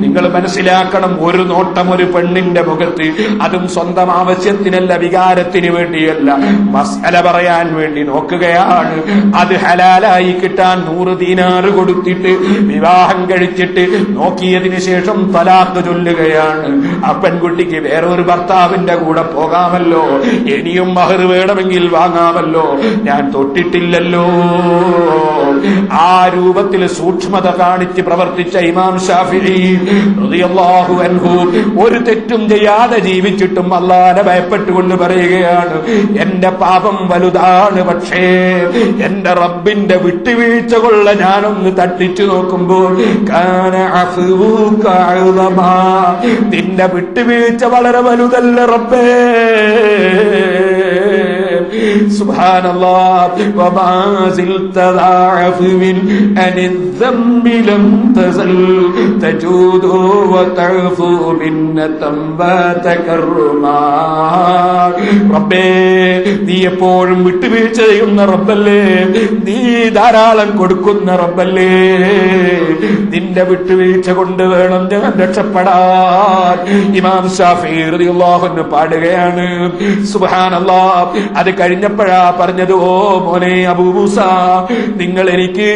C: നിങ്ങൾ മനസ്സിലാക്കണം, ഒരു നോട്ടം ഒരു പെണ്ണിന്റെ മുഖത്ത്, അതും സ്വന്തം ആവശ്യത്തിനല്ല, വികാരത്തിന് വേണ്ടിയല്ല, മസ്അല പറയാൻ വേണ്ടി നോക്കുകയാണ്. അത് ഹലാലായി കിട്ടാൻ 100 ദീനാർ കൊടുത്തിട്ട് വിവാഹം കഴിച്ചിട്ട് നോക്കിയതിനു ശേഷം തലാഖ് ചൊല്ലുകയാണ്. ആ പെൺകുട്ടിക്ക് വേറൊരു ഭർത്താവിന്റെ കൂടെ പോകാമല്ലോ, ഇനിയും മഹർ വേണമെങ്കിൽ വാങ്ങാമല്ലോ, ഞാൻ തൊട്ടിട്ടില്ലല്ലോ. ആ രൂപത്തിൽ സൂക്ഷ്മത കാണിച്ച് പ്രവർത്തിച്ച ഇമാം ശാഫിഈ റളിയല്ലാഹു അൻഹു ഒരു തെറ്റും ചെയ്യാതെ ജീവിച്ചിട്ടും അല്ലാഹനെ ഭയപ്പെട്ടുകൊണ്ട് പറയുകയാണ്, എന്റെ പാപം വലുതാണ്, പക്ഷേ എന്റെ റബ്ബിന്റെ വിട്ടുവീഴ്ച കൊള്ള ഞാനൊന്ന് തട്ടിച്ചു നോക്കുമ്പോൾ കാന അഫ്വുക അഅ്ളമാ, നിന്റെ വിട്ടുവീഴ്ച വളരെ വലുതല്ല റബ്ബേ. സുബ്ഹാനല്ലാഹ്. വമാ സിൽത ദഅഫ്വിൻ അനിൽ ദംബി ലം തസൽ തജൂദു വതഅഫു മിന്നതൻ വതകർമാ. റബ്ബേ, നീ എപ്പോഴും വിട്ടുവീഴ്ച ചെയ്യുന്ന റബ്ബല്ലേ, നീ ധാരാളം കൊടുക്കുന്ന റബ്ബല്ലേ, നിന്റെ വിട്ടുവീഴ്ച കൊണ്ട് വേണം ഞാൻ രക്ഷപ്പെടാൻ. ഇമാം ശാഫിഈ റളിയല്ലാഹു അൻഹു പാടുകയാണ്. സുബ്ഹാനല്ലാഹ്. അത് കഴിഞ്ഞപ്പോഴാ പറഞ്ഞത്, ഓ മോനെ അബൂ മൂസ, നിങ്ങൾ എനിക്ക്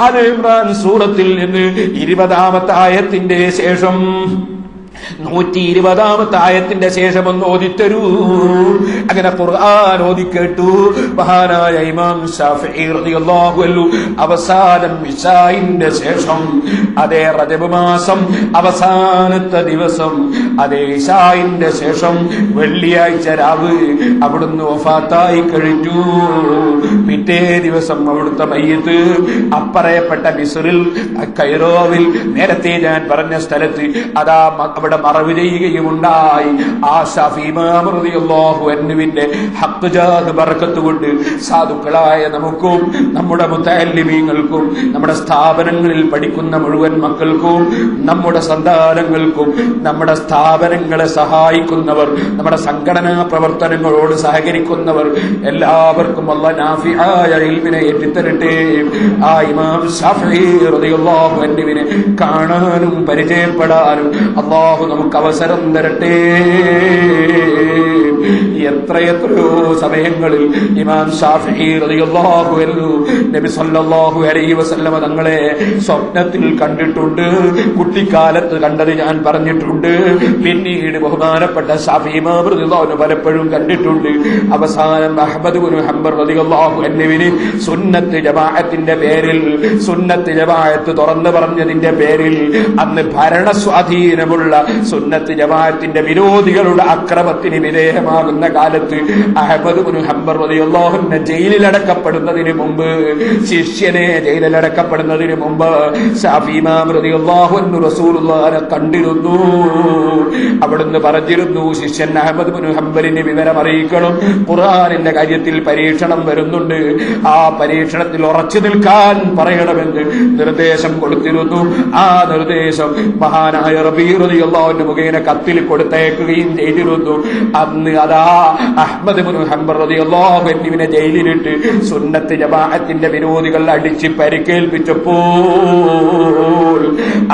C: ആല ഇംറാൻ സൂറത്തിൽ നിന്ന് 20-ാമത്തെ ആയത്തിന്റെ ശേഷം 120-ാമത്തെ ആയത്തിന്റെ ശേഷം ഒന്ന് ഓതിത്തരൂ. അങ്ങനെ ഖുർആൻ ഓതിക്കേട്ടു മഹാനായ ഇമാം ശാഫിഈ റളിയല്ലാഹു അൻഹു. അവസാനം ഇശാഇന്റെ ശേഷം, അതേ റജബ് മാസം അവസാനത്തെ ദിവസം, അതേ ഇശാഇന്റെ ശേഷം വെള്ളിയാഴ്ച രാവ് അവിടുന്ന് വഫാത്തായി കഴിഞ്ഞു. പിറ്റേ ദിവസം അവിടുത്തെ മയ്യിത്ത് അപ്പറയപ്പെട്ട മിസ്റിൽ, കൈറോവിൽ, നേരത്തെ ഞാൻ പറഞ്ഞ സ്ഥലത്ത് അതാ അവിടെ മറവ് ചെയ്യുകയുമുണ്ടായി. ആ ശാഫിഈ ഇമാം റളിയല്ലാഹു അൻഹുവിന്റെ ഹഖ് ജാദ് ബറക്കത്ത് കൊണ്ട് സാധുക്കളായ നമുക്കും നമ്മുടെ മുതഅല്ലിമീങ്ങൾക്കും നമ്മുടെ സ്ഥാപനങ്ങളിൽ പഠിക്കുന്ന മുഴുവൻ മക്കൾക്കും നമ്മുടെ സന്താനങ്ങൾക്കും നമ്മുടെ സ്ഥാപനങ്ങളെ സഹായിക്കുന്നവർ, നമ്മുടെ സംഘടനാ പ്രവർത്തനങ്ങളോട് സഹകരിക്കുന്നവർ എല്ലാവർക്കും അല്ലാഹ് നാഫിആയ ഇൽമിനെ എത്തിത്തരട്ടെ. ആ ഇമാം ശാഫിഈ റളിയല്ലാഹു അൻഹുവിനെ കാണാനും പരിചയപ്പെടാനും അല്ലാഹു നമുക്ക് അവസരം തരട്ടെ. എത്രയെത്രയോ സമയങ്ങളിൽ ഇമാം ശാഫിഈ റളിയല്ലാഹു അൻഹു നബി സല്ലല്ലാഹു അലൈഹി വസല്ലമ തങ്ങളെ സ്വപ്നത്തിൽ കണ്ടിട്ടുണ്ട്. കുട്ടിക്കാലത്ത് കണ്ടത് ഞാൻ പറഞ്ഞിട്ടുണ്ട്. പിന്നീട് ബഹുമാനപ്പെട്ട ശാഫിഈ ഇമാം റളിയല്ലാഹു അൻഹു പലപ്പോഴും കണ്ടിട്ടുണ്ട്. അവസാനം അഹ്മദ് ഇബ്നു ഹംബൽ റളിയല്ലാഹു അൻഹുവിന് സുന്നത്ത് ജമാഅത്തിന്റെ പേരിൽ, സുന്നത്ത് ജമാഅത്ത് തുറന്നു പറഞ്ഞതിന്റെ പേരിൽ അന്ന് ഭരണ സ്വാധീനമുള്ള സുന്നത്ത് ജമാഅത്തിന്റെ വിരോധികളുടെ അക്രമത്തിന് വിധേയമാകുന്ന കാലത്ത് അഹ്മദ് ഇബ്നു ഹംബൽ റളിയല്ലാഹു അൻഹു ജയിലിലടക്കപ്പെടുന്നതിന് മുമ്പ്, ശിഷ്യനെ ജയിലിലടക്കപ്പെടുന്നതിന് മുമ്പ് ശാഫിഈ ഇമാം റളിയല്ലാഹു അൻഹു റസൂലുള്ളാഹിനെ കണ്ടിരുന്നു. അവിടുന്ന് പറഞ്ഞിരുന്നു, ശിഷ്യൻ അഹ്മദ് ഇബ്നു ഹംബലിനെ വിവരം അറിയിക്കണം, ഖുർആനിന്റെ കാര്യത്തിൽ പരീക്ഷണം വരുന്നുണ്ട്, ആ പരീക്ഷണത്തിൽ ഉറച്ചു നിൽക്കാൻ പറയണമെന്ന് നിർദ്ദേശം കൊടുത്തിരുന്നു. ആ നിർദ്ദേശം മഹാനായ റബീഉ റളിയല്ലാഹു അൻഹു മുഖേന കത്തിൽ കൊടുത്തയക്കുകയും ചെയ്തിരുന്നു. അന്ന് അതാ അഹ്മദ് ഇബ്നു ഹംബൽ റളിയല്ലാഹു അൻഹുവിനെ ജയിലിലിട്ട് സുന്നത്ത് ജമാഅത്തിന്റെ വിരോധികൾ അടിച്ച് പരിക്കേൽപ്പിച്ചപ്പോൾ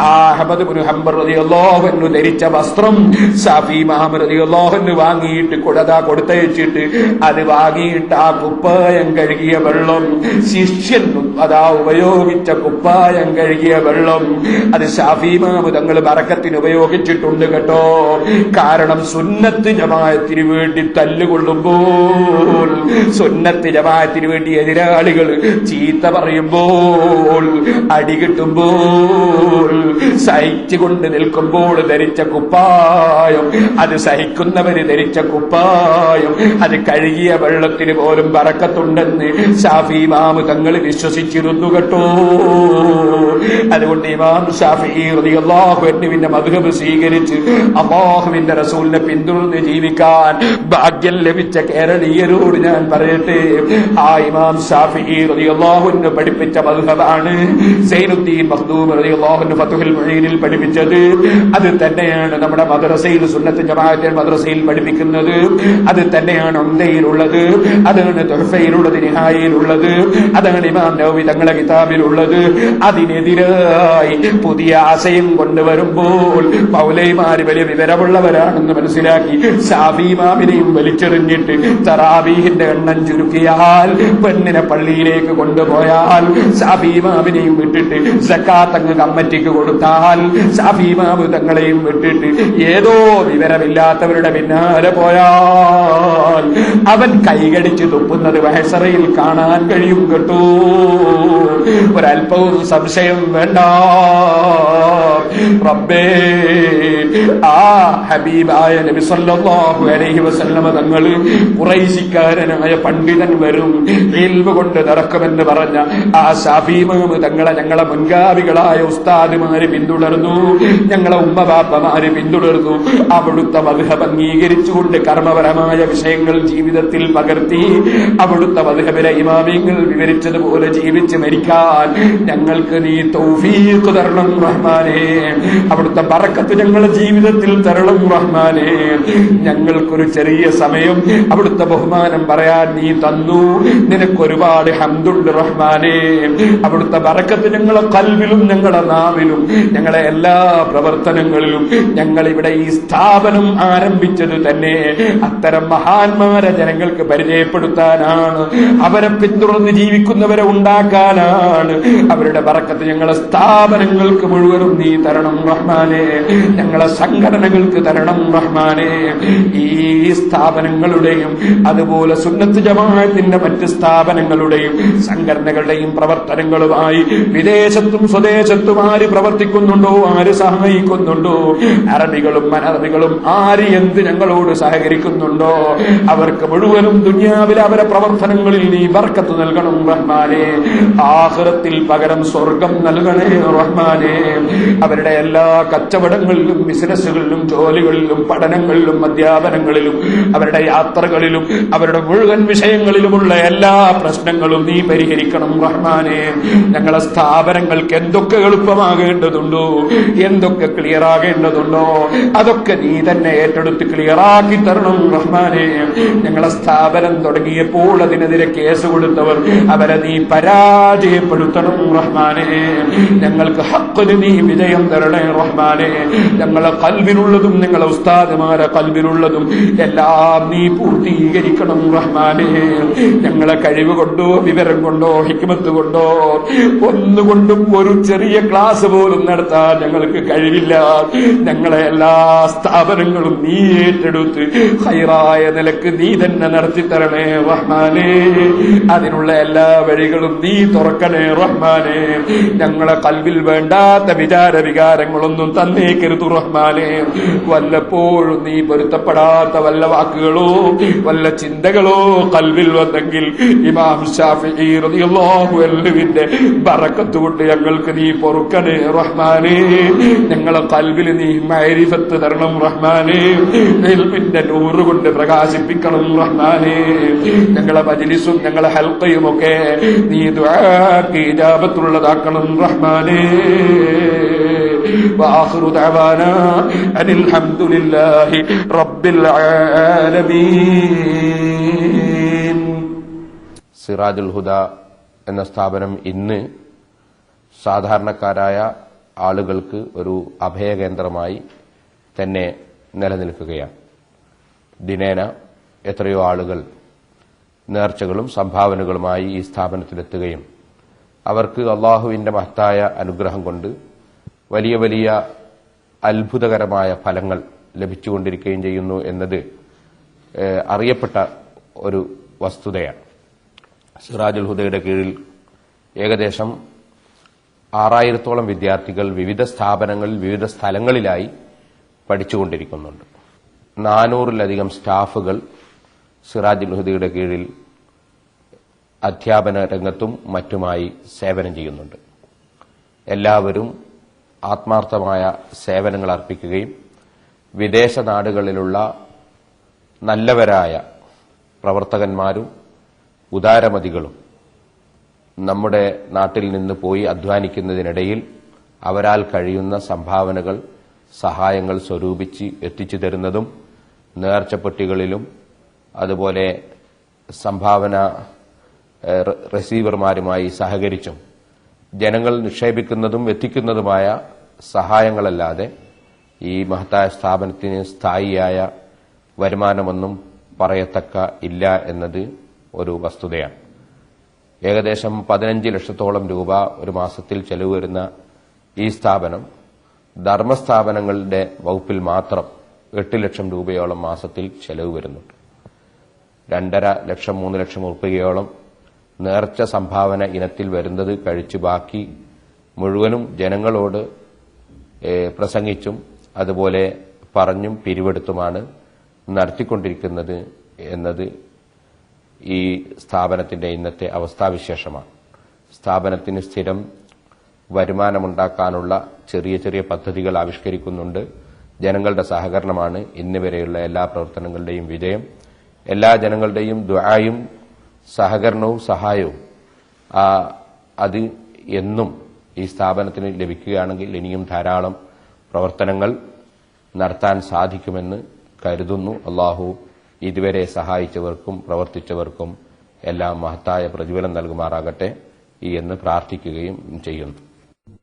C: അഹ്മദ് ഇബ്നു ഹംബൽ റളിയല്ലാഹു അൻഹു ധരിച്ച വസ്ത്രം ശാഫിഈ ഇമാം റളിയല്ലാഹു അൻഹു വാങ്ങിയിട്ട് കൊടുത്തയച്ചിട്ട് അത് വാങ്ങിയിട്ട് ആ കുപ്പായം കഴുകിയ വെള്ളം, ശിഷ്യൻ അതാ ഉപയോഗിച്ച കുപ്പായം കഴുകിയ വെള്ളം, അത് ശാഫിഈ ഇമാം തങ്ങൾ ബറക്കത്തിന് ഉപയോഗിച്ചിട്ടുണ്ട് കേട്ടോ. കാരണം സുന്നത്ത് ജമാഅത്തിന് വേണ്ടി തല്ലുകൊള്ളുമ്പോൾ, സുന്നത്ത് ജമാഅത്തിന് വേണ്ടി എതിരാളികൾ ചീത്ത പറയുമ്പോൾ, അടി കിട്ടുമ്പോൾ, സഹിച്ചുകൊണ്ട് നിൽക്കുമ്പോൾ ധരിച്ച കുപ്പായം, അത് സഹിക്കുന്നവര് ധരിച്ച കുപ്പായം, അത് കഴുകിയ വെള്ളത്തിന് പോലും ബറക്കത്തുണ്ടെന്ന് ശാഫിഈ ഇമാം തങ്ങൾ വിശ്വസിച്ചിരുന്നു കേട്ടോ. അതുകൊണ്ട് ഇമാം ശാഫിഈ റളിയല്ലാഹു അൻഹുവിന്റെ മദ്ഹബ് സ്വീകരിച്ച് അല്ലാഹുവിന്റെ റസൂലിനെ പിന്തുടർന്ന് ജീവിക്കാൻ ഭാഗ്യം ലഭിച്ച കേരളീയരോട് ഞാൻ പറയട്ടെ, ആ ഇമാം ശാഫിഈ റളിയല്ലാഹു അൻഹു പഠിപ്പിച്ച മദ്ഹബാണ് സൈനുദ്ദീൻ മഖ്ദൂം റളിയല്ലാഹു അൻഹു ഫത്ഹുൽ മുഈനിൽ പഠിപ്പിച്ചത്. അത് തന്നെയാണ് നമ്മുടെ മദ്രസയിൽ, സുന്നത്ത് ജമാഅത്ത് മദ്രസയിൽ പഠിപ്പിക്കുന്നത്. അത് തന്നെയാണ് ഉംദയിലുള്ളത്, അതാണ് തുഹ്ഫയിലുള്ളത്, നിഹായിലുള്ളത്, അതാണ് ഇമാം നവവി തങ്ങളുടെ കിതാബിലുള്ളത്. അതിനെതിരായി പുതിയ ആശയം കൊണ്ടുവരുമ്പോൾ മൗലൈമാര് വലിയ വിവരമുള്ളവരാണെന്ന് മനസ്സിലാക്കി ശാഫിഈ ഇമാമിനെയും വലിച്ചെറിഞ്ഞിട്ട് തറാവീഹിന്റെ എണ്ണം ചുരുക്കിയാൽ, പെണ്ണിനെ പള്ളിയിലേക്ക് കൊണ്ടുപോയാൽ, ശാഫിഈ ഇമാമിനെയും വിട്ടിട്ട് സക്കാത്ത് അങ്ങ് കമ്മിറ്റിക്ക് കൊടുത്താൽ, ശാഫിഈ ഇമാം തങ്ങളെയും വിട്ടിട്ട് ഏതോ വിവരമില്ലാത്തവരുടെ പിന്നാലെ പോയാൽ അവൻ കൈകടിച്ച് തുപ്പുന്നത് വഹസറയിൽ കാണാൻ കഴിയും കേട്ടോ. ഒരല്പവും സംശയം വേണ്ട. റബ്ബേ, ആ ഹബീബായ നബി സല്ലല്ലാഹു അലൈഹി വസല്ലമ തങ്ങൾ ഖുറൈശിക്കാരനായ പണ്ഡിതൻ വരും, ഇൽമു കൊണ്ട് നടക്കുമെന്ന് പറഞ്ഞ ആ ശാഫിഈ ഇമാം തങ്ങളെ ഞങ്ങളെ മുൻഗാമികളായ ഉസ്താദുമാര് പിന്തുടർന്നു, ഞങ്ങളെ ഉമ്മബാപ്പമാര് പിന്തുടർന്നു. അവിടുത്തെ മദ്ഹബ് അംഗീകരിച്ചുകൊണ്ട് കർമ്മപരമായ വിഷയങ്ങൾ ജീവിതത്തിൽ പകർത്തി അവിടുത്തെ മദ്ഹബിലെ ഇമാമിങ്ങൾ വിവരിച്ചതുപോലെ ജീവിച്ച് മരിക്കാൻ ഞങ്ങൾക്ക് നീ തൗഫീഖ് തരണം റഹ്മാനേ. അവിടുത്തെ ബറക്കത്ത് ഞങ്ങളുടെ ജീവിതത്തിൽ തരണം റഹ്മാനേ. ഞങ്ങൾക്കൊരു ചെറിയ സമയം അവിടുത്തെ ബഹുമാനം പറയാൻ നീ തന്നു, നിനക്കൊരുപാട് ഹംദുണ്ട് റഹ്മാനേ. അവിടുത്തെ ബറക്കത്ത് ഞങ്ങളെ ഖൽബിലും ഞങ്ങളുടെ നാവിലും ഞങ്ങളെ എല്ലാ പ്രവർത്തനങ്ങളിലും, ഞങ്ങൾ ഇവിടെ ഈ സ്ഥാപനം ആരംഭിച്ചത് തന്നെ അത്തരം മഹാന്മാരെ ജനങ്ങൾക്ക് പരിചയപ്പെടുത്താനാണ്, അവരെ പിന്തുടർന്ന് ജീവിക്കുന്നവരെ ഉണ്ടാക്കാനാണ്. അവരുടെ ബറക്കത്ത് ഞങ്ങളെ സ്ഥാപനങ്ങൾക്ക് മുഴുവനും നീ തരണം റഹ്മാനേ, ഞങ്ങളെ സംഘടനകൾക്ക് തരണം റഹ്മാനേ. ഈ സ്ഥാപനങ്ങളുടെയും അതുപോലെ സുന്നത്ത് ജമാഅത്തിന്റെ മറ്റ് സ്ഥാപനങ്ങളുടെയും സംഘടനകളുടെയും പ്രവർത്തനങ്ങളുമായി വിദേശത്തും സ്വദേശത്തും ആര് പ്രവർത്തിക്കുന്നുണ്ടോ, ആര് സഹായിക്കുന്നുണ്ടോ, അറബികളും അനറബികളും ആര് എന്ത് ഞങ്ങളോട് സഹകരിക്കുന്നുണ്ടോ, അവർക്ക് മുഴുവനും ദുനിയാവിലെ അവരെ പ്രവർത്തനങ്ങളിൽ നീ ബർക്കത്ത് നൽകണം റഹ്മാനേ. ആഖിറത്തിൽ പകരം സ്വർഗം നൽകണേ റഹ്മാനേ. അവരുടെ എല്ലാ കച്ചവടങ്ങളിലും ബിസിനസ്സുകളിലും ജോലികളിലും പഠനങ്ങളിലും അധ്യാപനങ്ങളിലും അവരുടെ യാത്രകളിലും അവരുടെ മുഴുവൻ വിഷയങ്ങളിലുമുള്ള എല്ലാ പ്രശ്നങ്ങളും നീ പരിഹരിക്കണം റഹ്മാനേ. ഞങ്ങളെ സ്ഥാപനങ്ങൾക്ക് എന്തൊക്കെ എളുപ്പമാകേണ്ടതുണ്ടോ, എന്തൊക്കെ ക്ലിയർ ആകേണ്ടതുണ്ടോ, അതൊക്കെ നീ തന്നെ ഏറ്റെടുത്ത് ക്ലിയറാക്കി തരണം റഹ്മാനേ. ഞങ്ങളെ സ്ഥാപനം തുടങ്ങിയപ്പോൾ അതിനെതിരെ കേസ് കൊടുത്തവർ അവരെ നീ പരാജയപ്പെടുത്തണം റഹ്മാനേ. ഞങ്ങൾക്ക് ഹഖിന് നീ വിജയം തരണേ റഹ്മാനേ. ഞങ്ങളെ ഖൽബിലുള്ളതും ഞങ്ങളെ ഉസ്താദുമാരെ ഖൽബിലുള്ളതും എല്ലാ നീ പൂർത്തീകരിക്കണം റഹ്മാനേ. ഞങ്ങളെ കഴിവ് കൊണ്ടോ വിവരം കൊണ്ടോ ഹിക്മത്ത് കൊണ്ടോ ഒന്നുകൊണ്ടും ഒരു ചെറിയ ക്ലാസ് പോലും നടത്താൻ ഞങ്ങൾക്ക് കഴിവില്ല. ഞങ്ങളെ എല്ലാ സ്ഥാപനങ്ങളും നീ ഏറ്റെടുത്ത് ഹൈറായ നിലക്ക് നീ തന്നെ നടത്തിത്തരണേ റഹ്മാനേ. അതിനുള്ള എല്ലാ വഴികളും നീ തുറക്കണേ റഹ്മാനേ. ഞങ്ങളെ കൽവിൽ വേണ്ടാത്ത വികാരങ്ങളൊന്നും തന്നേക്കരുത് റഹ്മാനേ. വല്ലപ്പോഴും നീ പൊരുത്തപ്പെടാത്ത വല്ല വാക്കുകളോ വല്ല ചിന്തകളോ കൽവിൽ വന്നെങ്കിൽ ഇമാം ശാഫിഈ റളിയല്ലാഹു അൻഹുവിന്റെ ബറക്കത്ത് കൊണ്ട് ഞങ്ങൾക്ക് നീ പൊറുക്കണേ റഹ്മാനേ. ഞങ്ങളെ കൽവിൽ നീ മഅരിഫത്ത് തരണം റഹ്മാനേ. ഇൽമിന്റെ നൂറ് കൊണ്ട് പ്രകാശിപ്പിക്കണം റഹ്മാനേ. ഞങ്ങളെ മജ്ലിസും ഞങ്ങളെ ഹൽഖയും ഒക്കെ നീ ദുആക്ക് ഇജാബത്തുള്ളതാക്കണം റഹ്മാനേ. വആഖിറു ദഅവാനാ അനിൽ ഹംദുലില്ലാഹി റബ്ബിൽ ആലമീൻ.
D: സിറാജുൽ ഹുദ എന്ന സ്ഥാപനം ഇന്ന് സാധാരണക്കാരായ ആളുകൾക്ക് ഒരു അഭയകേന്ദ്രമായി തന്നെ നിലനിൽക്കുകയാണ്. ദിനേന എത്രയോ ആളുകൾ നേർച്ചകളും സംഭാവനകളുമായി ഈ സ്ഥാപനത്തിലെത്തുകയും അവർക്ക് അള്ളാഹുവിന്റെ മഹത്തായ അനുഗ്രഹം കൊണ്ട് വലിയ വലിയ അത്ഭുതകരമായ ഫലങ്ങൾ ലഭിച്ചുകൊണ്ടിരിക്കുകയും ചെയ്യുന്നു എന്നത് അറിയപ്പെട്ട ഒരു വസ്തുതയാണ്. സിറാജുൽ ഹുദയുടെ കീഴിൽ ഏകദേശം 6000-ഓളം വിദ്യാർത്ഥികൾ വിവിധ സ്ഥാപനങ്ങളിൽ വിവിധ സ്ഥലങ്ങളിലായി പഠിച്ചുകൊണ്ടിരിക്കുന്നുണ്ട്. 400-ലധികം സ്റ്റാഫുകൾ സിറാജുൽ ഹുദയുടെ കീഴിൽ അധ്യാപന രംഗത്തും മറ്റുമായി സേവനം ചെയ്യുന്നുണ്ട്. എല്ലാവരും ആത്മാർത്ഥമായ സേവനങ്ങൾ അർപ്പിക്കുകയും വിദേശ നാടുകളിലുള്ള നല്ലവരായ പ്രവർത്തകന്മാരും ഉദാരമതികളും നമ്മുടെ നാട്ടിൽ നിന്ന് പോയി അധ്വാനിക്കുന്നതിനിടയിൽ അവരാൽ കഴിയുന്ന സംഭാവനകൾ സഹായങ്ങൾ സ്വരൂപിച്ച് എത്തിച്ചു തരുന്നതും നേർച്ചപ്പെട്ടികളിലും അതുപോലെ സംഭാവന റിസീവർമാരുമായി സഹകരിച്ചും ജനങ്ങൾ നിക്ഷേപിക്കുന്നതും എത്തിക്കുന്നതുമായ സഹായങ്ങളല്ലാതെ ഈ മഹത്തായ സ്ഥാപനത്തിന് സ്ഥായിയായ വരുമാനമൊന്നും പറയത്തക്ക ഇല്ല എന്നത് ഒരു വസ്തുതയാണ്. ഏകദേശം 15 ലക്ഷത്തോളം രൂപ ഒരു മാസത്തിൽ ചെലവ് വരുന്ന ഈ സ്ഥാപനം ധർമ്മസ്ഥാപനങ്ങളുടെ വകുപ്പിൽ മാത്രം 8 ലക്ഷം രൂപയോളം മാസത്തിൽ ചെലവ് വരുന്നുണ്ട്. 2.5 ലക്ഷം 3 ലക്ഷം രൂപയോളം നേർച്ച സംഭാവന ഇനത്തിൽ വരുന്നത് കഴിച്ചു ബാക്കി മുഴുവനും ജനങ്ങളോട് പ്രസംഗിച്ചും അതുപോലെ പറഞ്ഞും പിരിവെടുത്തുമാണ് നടത്തിക്കൊണ്ടിരിക്കുന്നത് എന്നത് ഈ സ്ഥാപനത്തിന്റെ ഇന്നത്തെ അവസ്ഥാവിശേഷമാണ്. സ്ഥാപനത്തിന് സ്ഥിരം വരുമാനമുണ്ടാക്കാനുള്ള ചെറിയ ചെറിയ പദ്ധതികൾ ആവിഷ്കരിക്കുന്നുണ്ട്. ജനങ്ങളുടെ സഹകരണമാണ് ഇന്ന് വരെയുള്ള എല്ലാ പ്രവർത്തനങ്ങളുടെയും വിജയം. എല്ലാ ജനങ്ങളുടെയും ദുആയും സഹകരണവും സഹായവും അത് എന്നും ഈ സ്ഥാപനത്തിന് ലഭിക്കുകയാണെങ്കിൽ ഇനിയും ധാരാളം പ്രവർത്തനങ്ങൾ നടത്താൻ സാധിക്കുമെന്ന് കരുതുന്നു. അല്ലാഹു ഇതുവരെ സഹായിച്ചവർക്കും പ്രവർത്തിച്ചവർക്കും എല്ലാം മഹത്തായ പ്രതിഫലം നൽകുമാറാകട്ടെ എന്ന് പ്രാർത്ഥിക്കുകയും ചെയ്യുന്നു.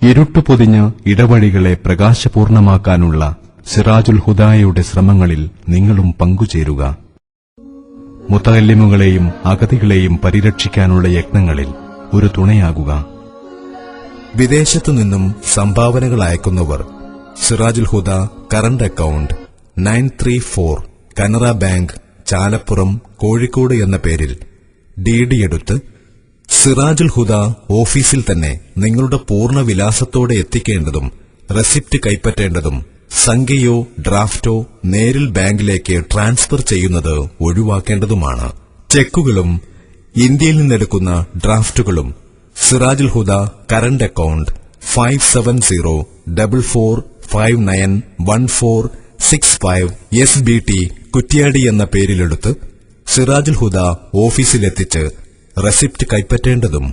E: ഇരുട്ടു പൊതിഞ്ഞ ഇടവഴികളെ പ്രകാശപൂർണമാക്കാനുള്ള സിറാജുൽ ഹുദായുടെ ശ്രമങ്ങളിൽ നിങ്ങളും പങ്കുചേരുക. മുതഅല്ലിമുകളെയും അഗതികളെയും പരിരക്ഷിക്കാനുള്ള യത്നങ്ങളിൽ ഒരു തുണയാകുക.
F: വിദേശത്തുനിന്നും സംഭാവനകൾ അയക്കുന്നവർ Sirajul Huda current account 934 Canara bank Chalappuram Kozhikode എന്ന പേരിൽ ഡിഡി എടുത്ത് സിറാജുൽ ഹുദ ഓഫീസിൽ തന്നെ നിങ്ങളുടെ പൂർണ്ണ വിലാസത്തോടെ എത്തിക്കേണ്ടതും റെസിപ്റ്റ് കൈപ്പറ്റേണ്ടതും സംഖ്യയോ ഡ്രാഫ്റ്റോ നേരിൽ ബാങ്കിലേക്ക് ട്രാൻസ്ഫർ ചെയ്യുന്നത് ഒഴിവാക്കേണ്ടതുമാണ്. ചെക്കുകളും ഇന്ത്യയിൽ നിന്നെടുക്കുന്ന ഡ്രാഫ്റ്റുകളും Sirajul Huda current account 5704591465 SBT Kuttiadi എന്ന പേരിലെടുത്ത് സിറാജുൽ ഹുദ ഓഫീസിലെത്തിച്ച് റെസിപ്റ്റ് കൈപ്പറ്റേണ്ടതും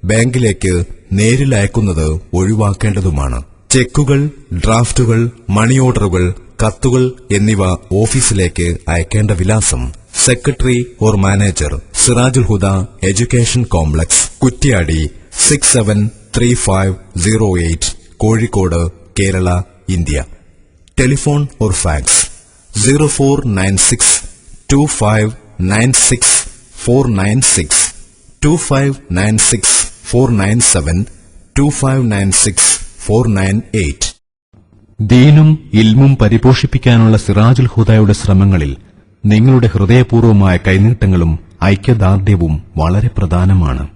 F: ബാങ്കിലേക്ക് നേരിൽ അയക്കുന്നത് ഒഴിവാക്കേണ്ടതുമാണ്. ചെക്കുകൾ, ഡ്രാഫ്റ്റുകൾ, മണി ഓർഡറുകൾ, കത്തുകൾ എന്നിവ ഓഫീസിലേക്ക് അയക്കേണ്ട വിലാസം secretary or manager, Sirajul Huda education complex, Kuttiady 673508, Kozhikode, Kerala, India. Telephone or fax 0496 2596 2596 497 2596 498.
E: ദീനും ഇൽമും പരിപോഷിപ്പിക്കാനുള്ള സിറാജുൽ ഹുദയുടെ ശ്രമങ്ങളിൽ നിങ്ങളുടെ ഹൃദയപൂർവമായ കൈനീട്ടങ്ങളും ഐക്യദാർഢ്യവും വളരെ പ്രധാനമാണ്.